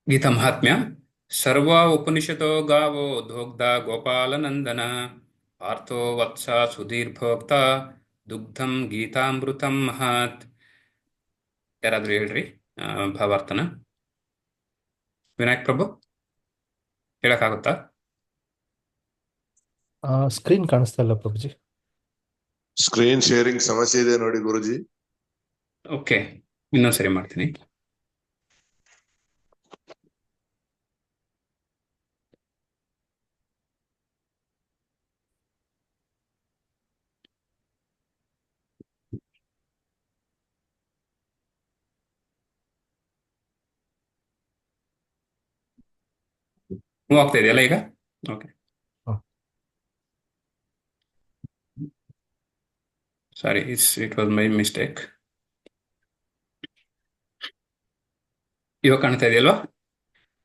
ಗೀತಾ ಮಹಾತ್ಮ್ಯ. ಸರ್ವ ಉಪನಿಷತೋ ಗಾವೋ ದೋಗ್ಧ ಗೋಪಾಲನಂದನ ಪಾರ್ಥೋ ವತ್ಸ ಸುಧೀರ್ಭೋಕ್ತ ದುಗ್ಧಂ ಗೀತಾಮೃತಂ ಮಹತ್. ಯಾರಾದ್ರೂ ಹೇಳ್ರಿ ಆ, ಭಾವಾರ್ಥನ. ವಿನಾಯಕ್ ಪ್ರಭು ಹೇಳಕ್ಕಾಗುತ್ತಾ? ಸ್ಕ್ರೀನ್ ಕಾಣಿಸ್ತಾ ಇಲ್ಲ ಪ್ರಭುಜಿ. ಸ್ಕ್ರೀನ್ ಶೇರಿಂಗ್ ಸಮಸ್ಯೆ ಇದೆ ನೋಡಿ ಗುರುಜಿ. ಓಕೆ, ಇನ್ನೊಂದ್ಸರಿ ಮಾಡ್ತೀನಿ. ಮೂವ್ ಆಗ್ತಾ ಇದೆಯಲ್ಲ ಈಗ? ಓಕೆ, ಹ. ಸಾರಿ, ಇಟ್ ವಾಸ್ ಮೈ ಮಿಸ್ಟೇಕ್. ಇವಾಗ ಕಾಣ್ತಾ ಇದೆಯಲ್ವಾ?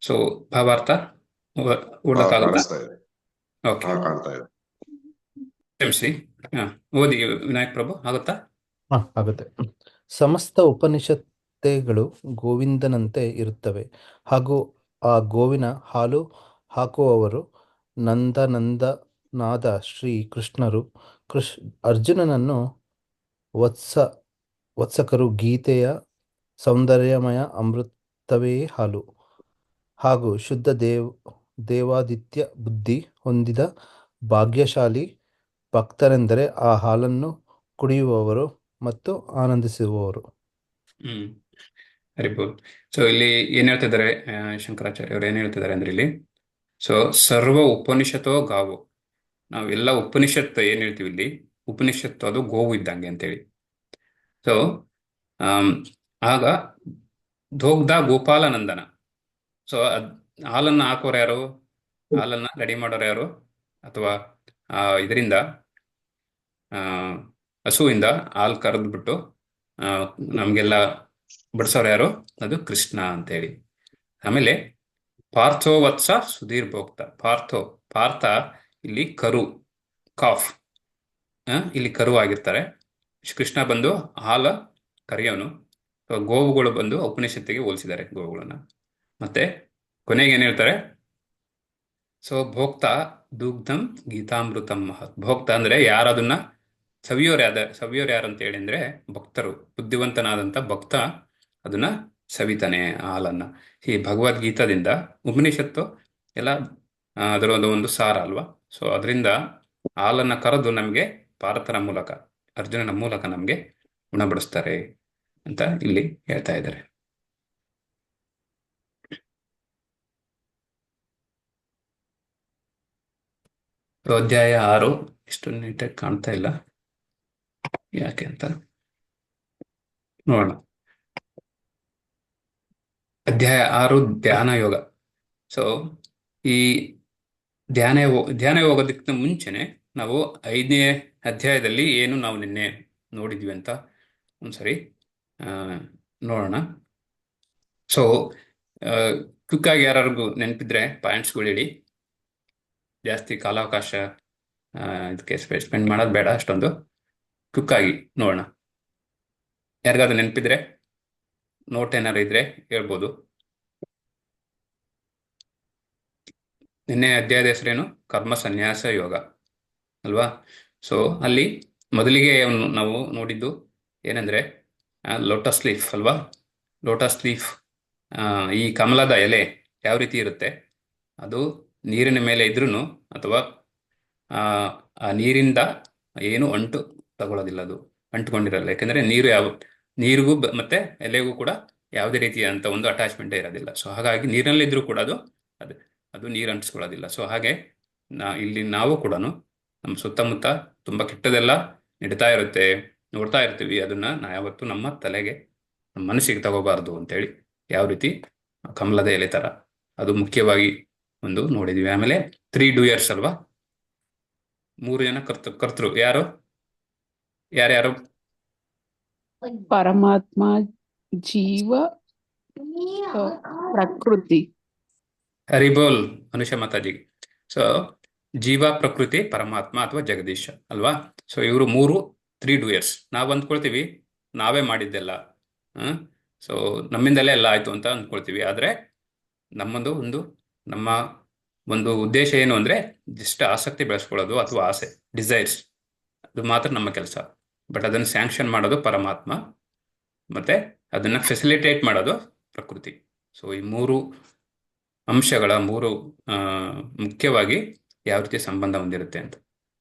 ಸೊ ಭಾವಾರ್ಥ ಓದಕ್ಕಾಗುತ್ತಾ? ಕಾಣಿಸ್ತಾ ಇದೆ. ಓಕೆ, ಕಾಣ್ತಾ ಇದೆ. ಕ್ಷಮಿಸಿ. ಹಾ, ಓದಿ ವಿನಾಯಕ್ ಪ್ರಭು, ಆಗುತ್ತಾ? ಆಗುತ್ತೆ. ಸಮಸ್ತ ಉಪನಿಷತ್ತುಗಳು ಗೋವಿಂದನಂತೆ ಇರುತ್ತವೆ, ಹಾಗೂ ಆ ಗೋವಿನ ಹಾಲು ಹಾಕುವವರು ನಂದನಂದನಾದ ಶ್ರೀ ಕೃಷ್ಣರು. ಅರ್ಜುನನನ್ನು ವತ್ಸಕರು. ಗೀತೆಯ ಸೌಂದರ್ಯಮಯ ಅಮೃತವೇ ಹಾಲು, ಹಾಗೂ ಶುದ್ಧ ದೇವಾದಿತ್ಯ ಬುದ್ಧಿ ಹೊಂದಿದ ಭಾಗ್ಯಶಾಲಿ ಭಕ್ತರೆಂದರೆ ಆ ಹಾಲನ್ನು ಕುಡಿಯುವವರು ಮತ್ತು ಆನಂದಿಸುವವರು. Very good. ಸೊ ಇಲ್ಲಿ ಏನ್ ಹೇಳ್ತಿದ್ದಾರೆ ಶಂಕರಾಚಾರ್ಯ ಅವರು ಏನ್ ಹೇಳ್ತಿದ್ದಾರೆ ಅಂದ್ರೆ ಇಲ್ಲಿ, ಸೊ ಸರ್ವ ಉಪನಿಷತ್ತೋ ಗಾವು. ನಾವೆಲ್ಲ ಉಪನಿಷತ್ತು ಏನ್ ಹೇಳ್ತೀವಿ ಇಲ್ಲಿ, ಉಪನಿಷತ್ತು ಅದು ಗೋವು ಇದ್ದಂಗೆ ಅಂತೇಳಿ. ಸೊ ಆಗ ದೋಗ್ಧ ಗೋಪಾಲನಂದನ. ಸೊ ಹಾಲನ್ನ ಹಾಕೋರು ಯಾರು? ಹಾಲನ್ನ ರೆಡಿ ಮಾಡೋರು ಯಾರು? ಅಥವಾ ಇದರಿಂದ ಹಸುವಿಂದ ಹಾಲು ಕರೆದ್ಬಿಟ್ಟು ನಮ್ಗೆಲ್ಲ ಬಡಿಸೋರು ಯಾರು? ಅದು ಕೃಷ್ಣ ಅಂತೇಳಿ. ಆಮೇಲೆ ಪಾರ್ಥೋ ವತ್ಸ ಸುಧೀರ್ ಭೋಕ್ತ. ಪಾರ್ಥ ಇಲ್ಲಿ ಕರು, ಕಾಫ್, ಇಲ್ಲಿ ಕರು ಆಗಿರ್ತಾರೆ. ಕೃಷ್ಣ ಬಂದು ಹಾಲು ಕರೆಯೋನು. ಗೋವುಗಳು ಬಂದು ಉಪನಿಷತ್ತಿಗೆ ಹೋಲಿಸಿದ್ದಾರೆ ಗೋವುಗಳನ್ನ. ಮತ್ತೆ ಕೊನೆಗೆ ಏನ್ ಹೇಳ್ತಾರೆ? ಸೊ ಭೋಕ್ತ ದುಗ್ಧಂ ಗೀತಾಮೃತಂ ಮಹತ್. ಭೋಕ್ತ ಅಂದ್ರೆ ಯಾರದನ್ನ ಸವಿಯೋರು ಯಾರು ಅಂತ ಹೇಳಿ ಅಂದ್ರೆ ಭಕ್ತರು. ಬುದ್ಧಿವಂತನಾದಂತ ಭಕ್ತ ಅದನ್ನ ಸವಿತಾನೆ ಹಾಲನ್ನ. ಈ ಭಗವದ್ಗೀತಾದಿಂದ ಉಪನಿಷತ್ತು ಎಲ್ಲ ಅದರ ಒಂದು ಸಾರ ಅಲ್ವಾ. ಸೊ ಅದರಿಂದ ಹಾಲನ್ನ ಕರೆದು ನಮಗೆ ಪಾರ್ಥನ ಮೂಲಕ, ಅರ್ಜುನನ ಮೂಲಕ ನಮಗೆ ಉಣಬಡಿಸ್ತಾರೆ ಅಂತ ಇಲ್ಲಿ ಹೇಳ್ತಾ ಇದ್ದಾರೆ. ಅಧ್ಯಾಯ 6 ಇಷ್ಟು ನೀಟಾಗಿ ಕಾಣ್ತಾ ಇಲ್ಲ, ಯಾಕೆ ಅಂತ ನೋಡೋಣ. ಅಧ್ಯಾಯ 6 ಧ್ಯಾನ ಯೋಗ. ಸೊ ಈ ಧ್ಯಾನ ಯೋಗದಕ್ಕಿಂತ ಮುಂಚೆನೆ ನಾವು 5ನೇ ಅಧ್ಯಾಯದಲ್ಲಿ ಏನು ನಾವು ನಿನ್ನೆ ನೋಡಿದ್ವಿ ಅಂತ ಒಂದ್ಸರಿ ನೋಡೋಣ. ಸೊ ಕ್ವಿಕ್ ಆಗಿ ಯಾರಿಗೂ ನೆನಪಿದ್ರೆ ಪಾಯಿಂಟ್ಸ್ಗಳು ಹೇಳಿ. ಜಾಸ್ತಿ ಕಾಲಾವಕಾಶ ಇದಕ್ಕೆ ಸ್ಪೆಂಡ್ ಮಾಡೋದು ಬೇಡ, ಅಷ್ಟೊಂದು ಕ್ವಿಕ್ ಆಗಿ ನೋಡೋಣ. ಯಾರಿಗಾದ್ರೂ ನೆನಪಿದ್ರೆ, ನೋಟ್ ಏನಾರು ಇದ್ರೆ ಹೇಳ್ಬೋದು. ನಿನ್ನೆ ಅಧ್ಯಾಯದ ಹೆಸರೇನು? ಕರ್ಮ ಸನ್ಯಾಸ ಯೋಗ ಅಲ್ವಾ. ಸೊ ಅಲ್ಲಿ ಮೊದಲಿಗೆ ನಾವು ನೋಡಿದ್ದು ಏನಂದ್ರೆ ಲೋಟಸ್ ಲೀಫ್ ಅಲ್ವಾ. ಲೋಟಸ್ ಲೀಫ್, ಈ ಕಮಲದ ಎಲೆ ಯಾವ ರೀತಿ ಇರುತ್ತೆ, ಅದು ನೀರಿನ ಮೇಲೆ ಇದ್ರೂ ಅಥವಾ ಆ ನೀರಿಂದ ಏನು ಅಂಟು ತಗೊಳ್ಳೋದಿಲ್ಲ, ಅದು ಅಂಟುಕೊಂಡಿರಲ್ಲ. ಯಾಕಂದ್ರೆ ನೀರಿಗೂ ಮತ್ತೆ ಎಲೆಗೂ ಕೂಡ ಯಾವುದೇ ರೀತಿಯಾದಂಥ ಒಂದು ಅಟ್ಯಾಚ್ಮೆಂಟೇ ಇರೋದಿಲ್ಲ. ಸೊ ಹಾಗಾಗಿ ನೀರಿನಲ್ಲಿದ್ರೂ ಕೂಡ ಅದು ನೀರು ಅಂಟಿಸ್ಕೊಳ್ಳೋದಿಲ್ಲ. ಸೊ ಹಾಗೆ ಇಲ್ಲಿ ನಾವು ಕೂಡ ನಮ್ಮ ಸುತ್ತಮುತ್ತ ತುಂಬಾ ಕೆಟ್ಟದೆಲ್ಲ ನಡೀತಾ ಇರುತ್ತೆ, ನೋಡ್ತಾ ಇರ್ತೀವಿ. ಅದನ್ನ ಯಾವತ್ತು ನಮ್ಮ ತಲೆಗೆ, ನಮ್ಮ ಮನಸ್ಸಿಗೆ ತಗೋಬಾರ್ದು ಅಂತೇಳಿ, ಯಾವ ರೀತಿ ಕಮಲದ ಎಲೆ ತರ, ಅದು ಮುಖ್ಯವಾಗಿ ಒಂದು ನೋಡಿದ್ವಿ. ಆಮೇಲೆ 3 ಡೂಯರ್ಸ್ ಅಲ್ವಾ, 3 ಜನ ಕರ್ತೃ ಯಾರು? ಯಾರ್ಯಾರು? ಪರಮಾತ್ಮ, ಜೀವ, ಪ್ರಕೃತಿ. ಹರಿಬೋಲ್ ಮನುಷ್ಯ ಮಾತಾಜಿ. ಸೊ ಜೀವ, ಪ್ರಕೃತಿ, ಪರಮಾತ್ಮ ಅಥವಾ ಜಗದೀಶ ಅಲ್ವಾ. ಸೊ ಇವರು 3 ಡೂಯರ್ಸ್. ನಾವು ಅಂದ್ಕೊಳ್ತೀವಿ ನಾವೇ ಮಾಡಿದ್ದೆಲ್ಲ, ಸೊ ನಮ್ಮಿಂದಲೇ ಎಲ್ಲ ಆಯ್ತು ಅಂತ ಅಂದ್ಕೊಳ್ತೀವಿ. ಆದ್ರೆ ನಮ್ಮ ಒಂದು ಉದ್ದೇಶ ಏನು ಅಂದರೆ ಜಸ್ಟ್ ಆಸಕ್ತಿ ಬೆಳೆಸ್ಕೊಳ್ಳೋದು ಅಥವಾ ಆಸೆ, ಡಿಸೈರ್ಸ್, ಅದು ಮಾತ್ರ ನಮ್ಮ ಕೆಲಸ. ಬಟ್ ಅದನ್ನು ಸ್ಯಾಂಕ್ಷನ್ ಮಾಡೋದು ಪರಮಾತ್ಮ, ಮತ್ತು ಅದನ್ನು ಫೆಸಿಲಿಟೇಟ್ ಮಾಡೋದು ಪ್ರಕೃತಿ. ಸೊ ಈ ಮೂರು ಅಂಶಗಳ ಮುಖ್ಯವಾಗಿ ಯಾವ ರೀತಿ ಸಂಬಂಧ ಹೊಂದಿರುತ್ತೆ ಅಂತ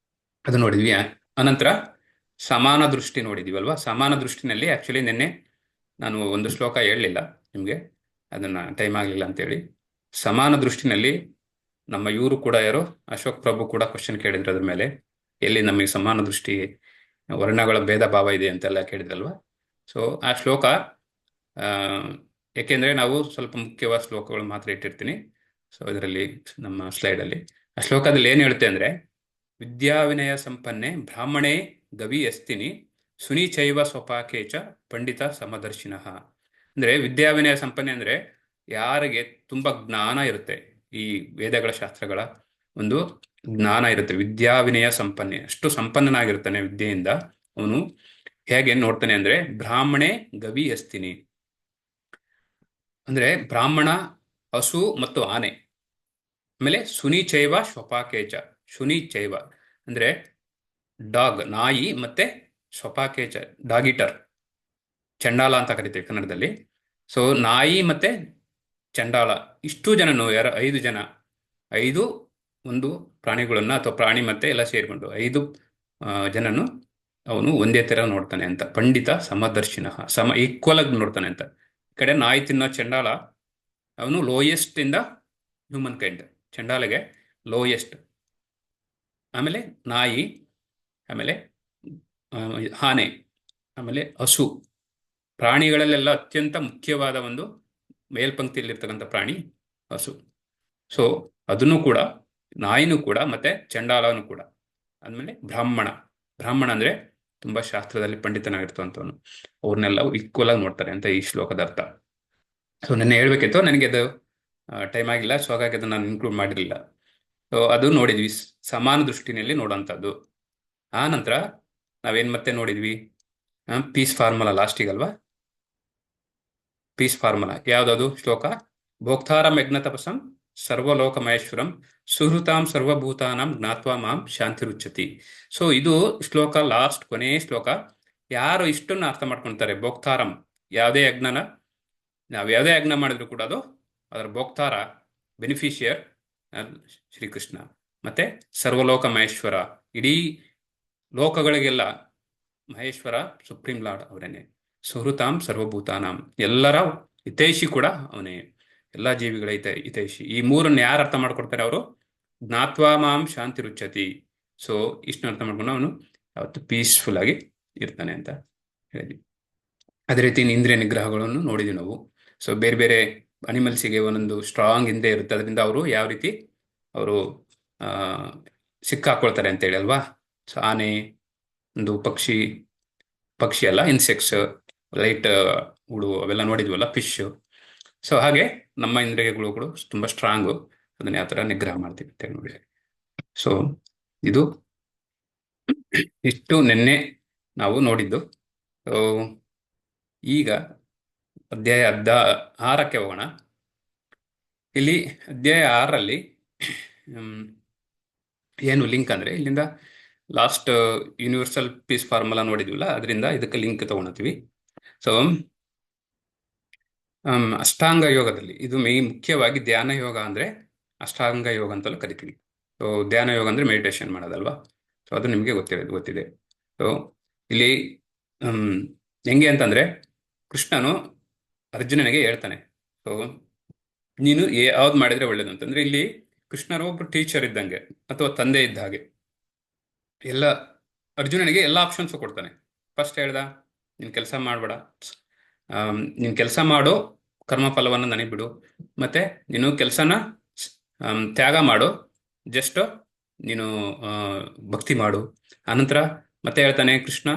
ಅದು ನೋಡಿದ್ವಿ. ಅನಂತರ ಸಮಾನ ದೃಷ್ಟಿ ನೋಡಿದ್ವಿ. ಸಮಾನ ದೃಷ್ಟಿನಲ್ಲಿ ಆ್ಯಕ್ಚುಲಿ ನಿನ್ನೆ ನಾನು ಒಂದು ಶ್ಲೋಕ ಹೇಳಲಿಲ್ಲ ನಿಮಗೆ, ಅದನ್ನು ಟೈಮ್ ಆಗಲಿಲ್ಲ ಅಂತೇಳಿ. ಸಮಾನ ದೃಷ್ಟಿನಲ್ಲಿ ನಮ್ಮ ಇವರು ಕೂಡ ಯಾರು ಅಶೋಕ್ ಪ್ರಭು ಕೂಡ ಕ್ವಶನ್ ಕೇಳಿದ್ರು ಅದ್ರ ಮೇಲೆ, ಎಲ್ಲಿ ನಮಗೆ ಸಮಾನ ದೃಷ್ಟಿ ವರ್ಣಗಳ ಭೇದ ಭಾವ ಇದೆ ಅಂತೆಲ್ಲ ಕೇಳಿದ್ರಲ್ವ. ಸೊ ಆ ಶ್ಲೋಕ ಏಕೆಂದರೆ ನಾವು ಸ್ವಲ್ಪ ಮುಖ್ಯವಾದ ಶ್ಲೋಕಗಳು ಮಾತ್ರ ಇಟ್ಟಿರ್ತೀನಿ. ಸೊ ಇದರಲ್ಲಿ ನಮ್ಮ ಸ್ಲೈಡಲ್ಲಿ ಆ ಶ್ಲೋಕದಲ್ಲಿ ಏನು ಹೇಳುತ್ತೆ ಅಂದರೆ, ವಿದ್ಯಾವಿನಯ ಸಂಪನ್ನೆ ಬ್ರಾಹ್ಮಣೇ ಗವಿ ಅಸ್ತಿನಿ ಸುನಿಚೈವ ಸ್ವಪಾಕೇಚ ಪಂಡಿತ ಸಮದರ್ಶಿನಃ. ಅಂದರೆ ವಿದ್ಯಾವಿನಯ ಸಂಪನ್ನೆ ಅಂದರೆ ಯಾರಿಗೆ ತುಂಬ ಜ್ಞಾನ ಇರುತ್ತೆ, ಈ ವೇದಗಳ ಶಾಸ್ತ್ರಗಳ ಒಂದು ಜ್ಞಾನ ಇರುತ್ತೆ. ವಿದ್ಯಾವಿನಯ ಸಂಪನ್ನೆ, ಅಷ್ಟು ಸಂಪನ್ನನಾಗಿರ್ತಾನೆ ವಿದ್ಯೆಯಿಂದ. ಅವನು ಹೇಗೆ ನೋಡ್ತಾನೆ ಅಂದರೆ, ಬ್ರಾಹ್ಮಣೇ ಗವಿ ಅಸ್ತಿನಿ ಅಂದರೆ ಬ್ರಾಹ್ಮಣ, ಹಸು ಮತ್ತು ಆನೆ. ಆಮೇಲೆ ಸುನಿಚೈವ ಶ್ವಪಾಕೇಚ, ಶುನಿಚೈವ ಅಂದರೆ ಡಾಗ್, ನಾಯಿ, ಮತ್ತೆ ಸ್ವಪಾಕೇಚ ಡಾಗಿಟರ್, ಚಂಡಾಲ ಅಂತ ಕರಿತೀವಿ ಕನ್ನಡದಲ್ಲಿ. ಸೊ ನಾಯಿ ಮತ್ತೆ ಚಂಡಾಲ, ಇಷ್ಟು ಜನನು ಯಾರು 5 ಜನ, 5 ಒಂದು ಪ್ರಾಣಿಗಳನ್ನ ಅಥವಾ ಪ್ರಾಣಿ ಮತ್ತೆ ಎಲ್ಲ ಸೇರಿಕೊಂಡು 5 ಜನನು ಅವನು ಒಂದೇ ಥರ ನೋಡ್ತಾನೆ ಅಂತ. ಪಂಡಿತ ಸಮದರ್ಶಿನ, ಈಕ್ವಲ್ ಆಗಿ ನೋಡ್ತಾನೆ ಅಂತ. ಈ ಕಡೆ ನಾಯಿ ತಿನ್ನೋ ಚಂಡಾಲ ಅವನು ಲೋಯೆಸ್ಟ್ ಇಂದ ಹ್ಯೂಮನ್ ಕೈಂಡ್, ಚಂಡಾಲಿಗೆ ಲೋಯೆಸ್ಟ್. ಆಮೇಲೆ ನಾಯಿ, ಆಮೇಲೆ ಆನೆ, ಆಮೇಲೆ ಹಸು, ಪ್ರಾಣಿಗಳಲ್ಲೆಲ್ಲ ಅತ್ಯಂತ ಮುಖ್ಯವಾದ ಒಂದು ಮೇಲ್ಪಂಕ್ತಿಯಲ್ಲಿರ್ತಕ್ಕಂಥ ಪ್ರಾಣಿ ಹಸು. ಸೊ ಅದನ್ನು ಕೂಡ, ನಾಯಿನೂ ಕೂಡ, ಮತ್ತೆ ಚಂಡಾಲನು ಕೂಡ. ಆದಮೇಲೆ ಬ್ರಾಹ್ಮಣ, ಬ್ರಾಹ್ಮಣ ಅಂದರೆ ತುಂಬ ಶಾಸ್ತ್ರದಲ್ಲಿ ಪಂಡಿತನಾಗಿರ್ತವಂಥವನು. ಅವ್ರನ್ನೆಲ್ಲ ಈಕ್ವಲ್ ಆಗಿ ನೋಡ್ತಾರೆ ಅಂತ ಈ ಶ್ಲೋಕದ ಅರ್ಥ. ಸೊ ನೆನ್ನೆ ಹೇಳ್ಬೇಕಿತ್ತು, ನನಗೆ ಅದು ಟೈಮ್ ಆಗಿಲ್ಲ, ಸೊ ಹಾಗಾಗಿ ಅದನ್ನು ನಾನು ಇನ್ಕ್ಲೂಡ್ ಮಾಡಿರಲಿಲ್ಲ. ಸೊ ಅದು ನೋಡಿದ್ವಿ, ಸಮಾನ ದೃಷ್ಟಿನಲ್ಲಿ ನೋಡೋಂಥದ್ದು. ಆ ನಂತರ ನಾವೇನು ಮತ್ತೆ ನೋಡಿದ್ವಿ, ಪೀಸ್ ಫಾರ್ಮುಲಾ ಲಾಸ್ಟಿಗಲ್ವಾ. ಪೀಸ್ ಫಾರ್ಮುಲಾ ಯಾವುದದು ಶ್ಲೋಕ, ಭೋಕ್ತಾರಂ ಯಜ್ಞ ತಪಸಂ ಸರ್ವಲೋಕ ಮಹೇಶ್ವರಂ ಸುಹೃತಾಂ ಸರ್ವಭೂತಾನಾಂ ಜ್ಞಾತ್ವಾ ಮಾಂ ಶಾಂತಿರುಚ್ಯತಿ. ಸೊ ಇದು ಶ್ಲೋಕ ಲಾಸ್ಟ್, ಕೊನೆಯ ಶ್ಲೋಕ. ಯಾರು ಇಷ್ಟನ್ನು ಅರ್ಥ ಮಾಡ್ಕೊಳ್ತಾರೆ, ಭೋಕ್ತಾರಂ, ಯಾವುದೇ ಯಜ್ಞನ ನಾವು ಯಾವುದೇ ಯಜ್ಞ ಮಾಡಿದ್ರು ಕೂಡ ಅದು ಅದರ ಭೋಕ್ತಾರ, ಬೆನಿಫಿಷಿಯರ್ ಶ್ರೀಕೃಷ್ಣ, ಮತ್ತೆ ಸರ್ವಲೋಕ ಮಹೇಶ್ವರ, ಇಡೀ ಲೋಕಗಳಿಗೆಲ್ಲ ಮಹೇಶ್ವರ ಸುಪ್ರೀಂ ಲಾರ್ಡ್ ಅವರೇನೆ. ಸುಹೃತಾಂ ಸರ್ವಭೂತಾನಾಂ, ಎಲ್ಲರ ಹಿತೈಷಿ ಕೂಡ ಅವನೇ, ಎಲ್ಲ ಜೀವಿಗಳ ಹಿತೈಷಿ. ಈ ಮೂರನ್ನು ಯಾರು ಅರ್ಥ ಮಾಡ್ಕೊಡ್ತಾರೆ, ಅವರು ಜ್ಞಾತ್ವಾ ಮಾಂ ಶಾಂತಿ ರುಚ್ಯತಿ. ಸೊ ಇಷ್ಟನ್ನು ಅರ್ಥ ಮಾಡ್ಕೊಂಡು ಅವನು ಯಾವತ್ತು ಪೀಸ್ಫುಲ್ ಆಗಿ ಇರ್ತಾನೆ ಅಂತ ಹೇಳಿದ್ವಿ. ಅದೇ ರೀತಿ ಇಂದ್ರಿಯ ನಿಗ್ರಹಗಳನ್ನು ನೋಡಿದ್ವಿ ನಾವು. ಸೊ ಬೇರೆ ಬೇರೆ ಅನಿಮಲ್ಸಿಗೆ ಒಂದೊಂದು ಸ್ಟ್ರಾಂಗ್ ಹಿಂದೆ ಇರುತ್ತೆ, ಅದರಿಂದ ಅವರು ಯಾವ ರೀತಿ ಅವರು ಸಿಕ್ಕಾಕೊಳ್ತಾರೆ ಅಂತೇಳಿ ಅಲ್ವಾ. ಸೊ ಆನೆ ಒಂದು ಪಕ್ಷಿ ಅಲ್ಲ, ಇನ್ಸೆಕ್ಟ್ಸ್, ಲೈಟ್ ಹುಳು ಅವೆಲ್ಲ ನೋಡಿದ್ವಲ್ಲ, ಫಿಶ್. ಸೊ ಹಾಗೆ ನಮ್ಮ ಇಂದ್ರಿಯಗಳು ಕೂಡ ತುಂಬ ಸ್ಟ್ರಾಂಗು, ಅದನ್ನ ಯಾವ ಥರ ನಿಗ್ರಹ ಮಾಡ್ತೀವಿ ಅಂತ ನೋಡಿ. ಸೊ ಇದು ಇಷ್ಟು ನಿನ್ನೆ ನಾವು ನೋಡಿದ್ದು. ಈಗ ಅಧ್ಯಾಯ 6ಕ್ಕೆ ಹೋಗೋಣ. ಇಲ್ಲಿ ಅಧ್ಯಾಯ 6ರಲ್ಲಿ ಏನು ಲಿಂಕ್ ಅಂದರೆ, ಇಲ್ಲಿಂದ ಲಾಸ್ಟ್ ಯೂನಿವರ್ಸಲ್ ಪೀಸ್ ಫಾರ್ಮುಲಾ ನೋಡಿದ್ವಲ್ಲ, ಅದರಿಂದ ಇದಕ್ಕೆ ಲಿಂಕ್ ತಗೊಳತ್ತೀವಿ. ಸೊ ಅಷ್ಟಾಂಗ ಯೋಗದಲ್ಲಿ ಇದು ಮುಖ್ಯವಾಗಿ ಧ್ಯಾನ ಯೋಗ ಅಂದರೆ ಅಷ್ಟಾಂಗ ಯೋಗ ಅಂತಲೂ ಕರಿತೀವಿ. ಸೊ ಧ್ಯಾನ ಯೋಗ ಅಂದರೆ ಮೆಡಿಟೇಷನ್ ಮಾಡೋದಲ್ವಾ. ಸೊ ಅದು ನಿಮಗೆ ಗೊತ್ತಿದೆ. ಸೊ ಇಲ್ಲಿ ಹೆಂಗೆ ಅಂತಂದರೆ, ಕೃಷ್ಣನು ಅರ್ಜುನನಿಗೆ ಹೇಳ್ತಾನೆ, ಸೊ ನೀನು ಯಾವ್ದು ಮಾಡಿದರೆ ಒಳ್ಳೇದು ಅಂತಂದರೆ, ಇಲ್ಲಿ ಕೃಷ್ಣನು ಒಬ್ಬರು ಟೀಚರ್ ಇದ್ದಂಗೆ ಅಥವಾ ತಂದೆ ಇದ್ದ ಹಾಗೆ ಎಲ್ಲ ಅರ್ಜುನನಿಗೆ ಎಲ್ಲ ಆಪ್ಷನ್ಸು ಕೊಡ್ತಾನೆ. ಫಸ್ಟ್ ಹೇಳ್ದ, ನೀನು ಕೆಲಸ ಮಾಡಬೇಡ, ನೀನು ಕೆಲಸ ಮಾಡೋ ಕರ್ಮಫಲವನ್ನು ನನಗೆ ಬಿಡು, ಮತ್ತು ನೀನು ಕೆಲಸನ ತ್ಯಾಗ ಮಾಡು, ಜಸ್ಟ್ ನೀನು ಭಕ್ತಿ ಮಾಡು. ಆನಂತರ ಮತ್ತೆ ಹೇಳ್ತಾನೆ ಕೃಷ್ಣ,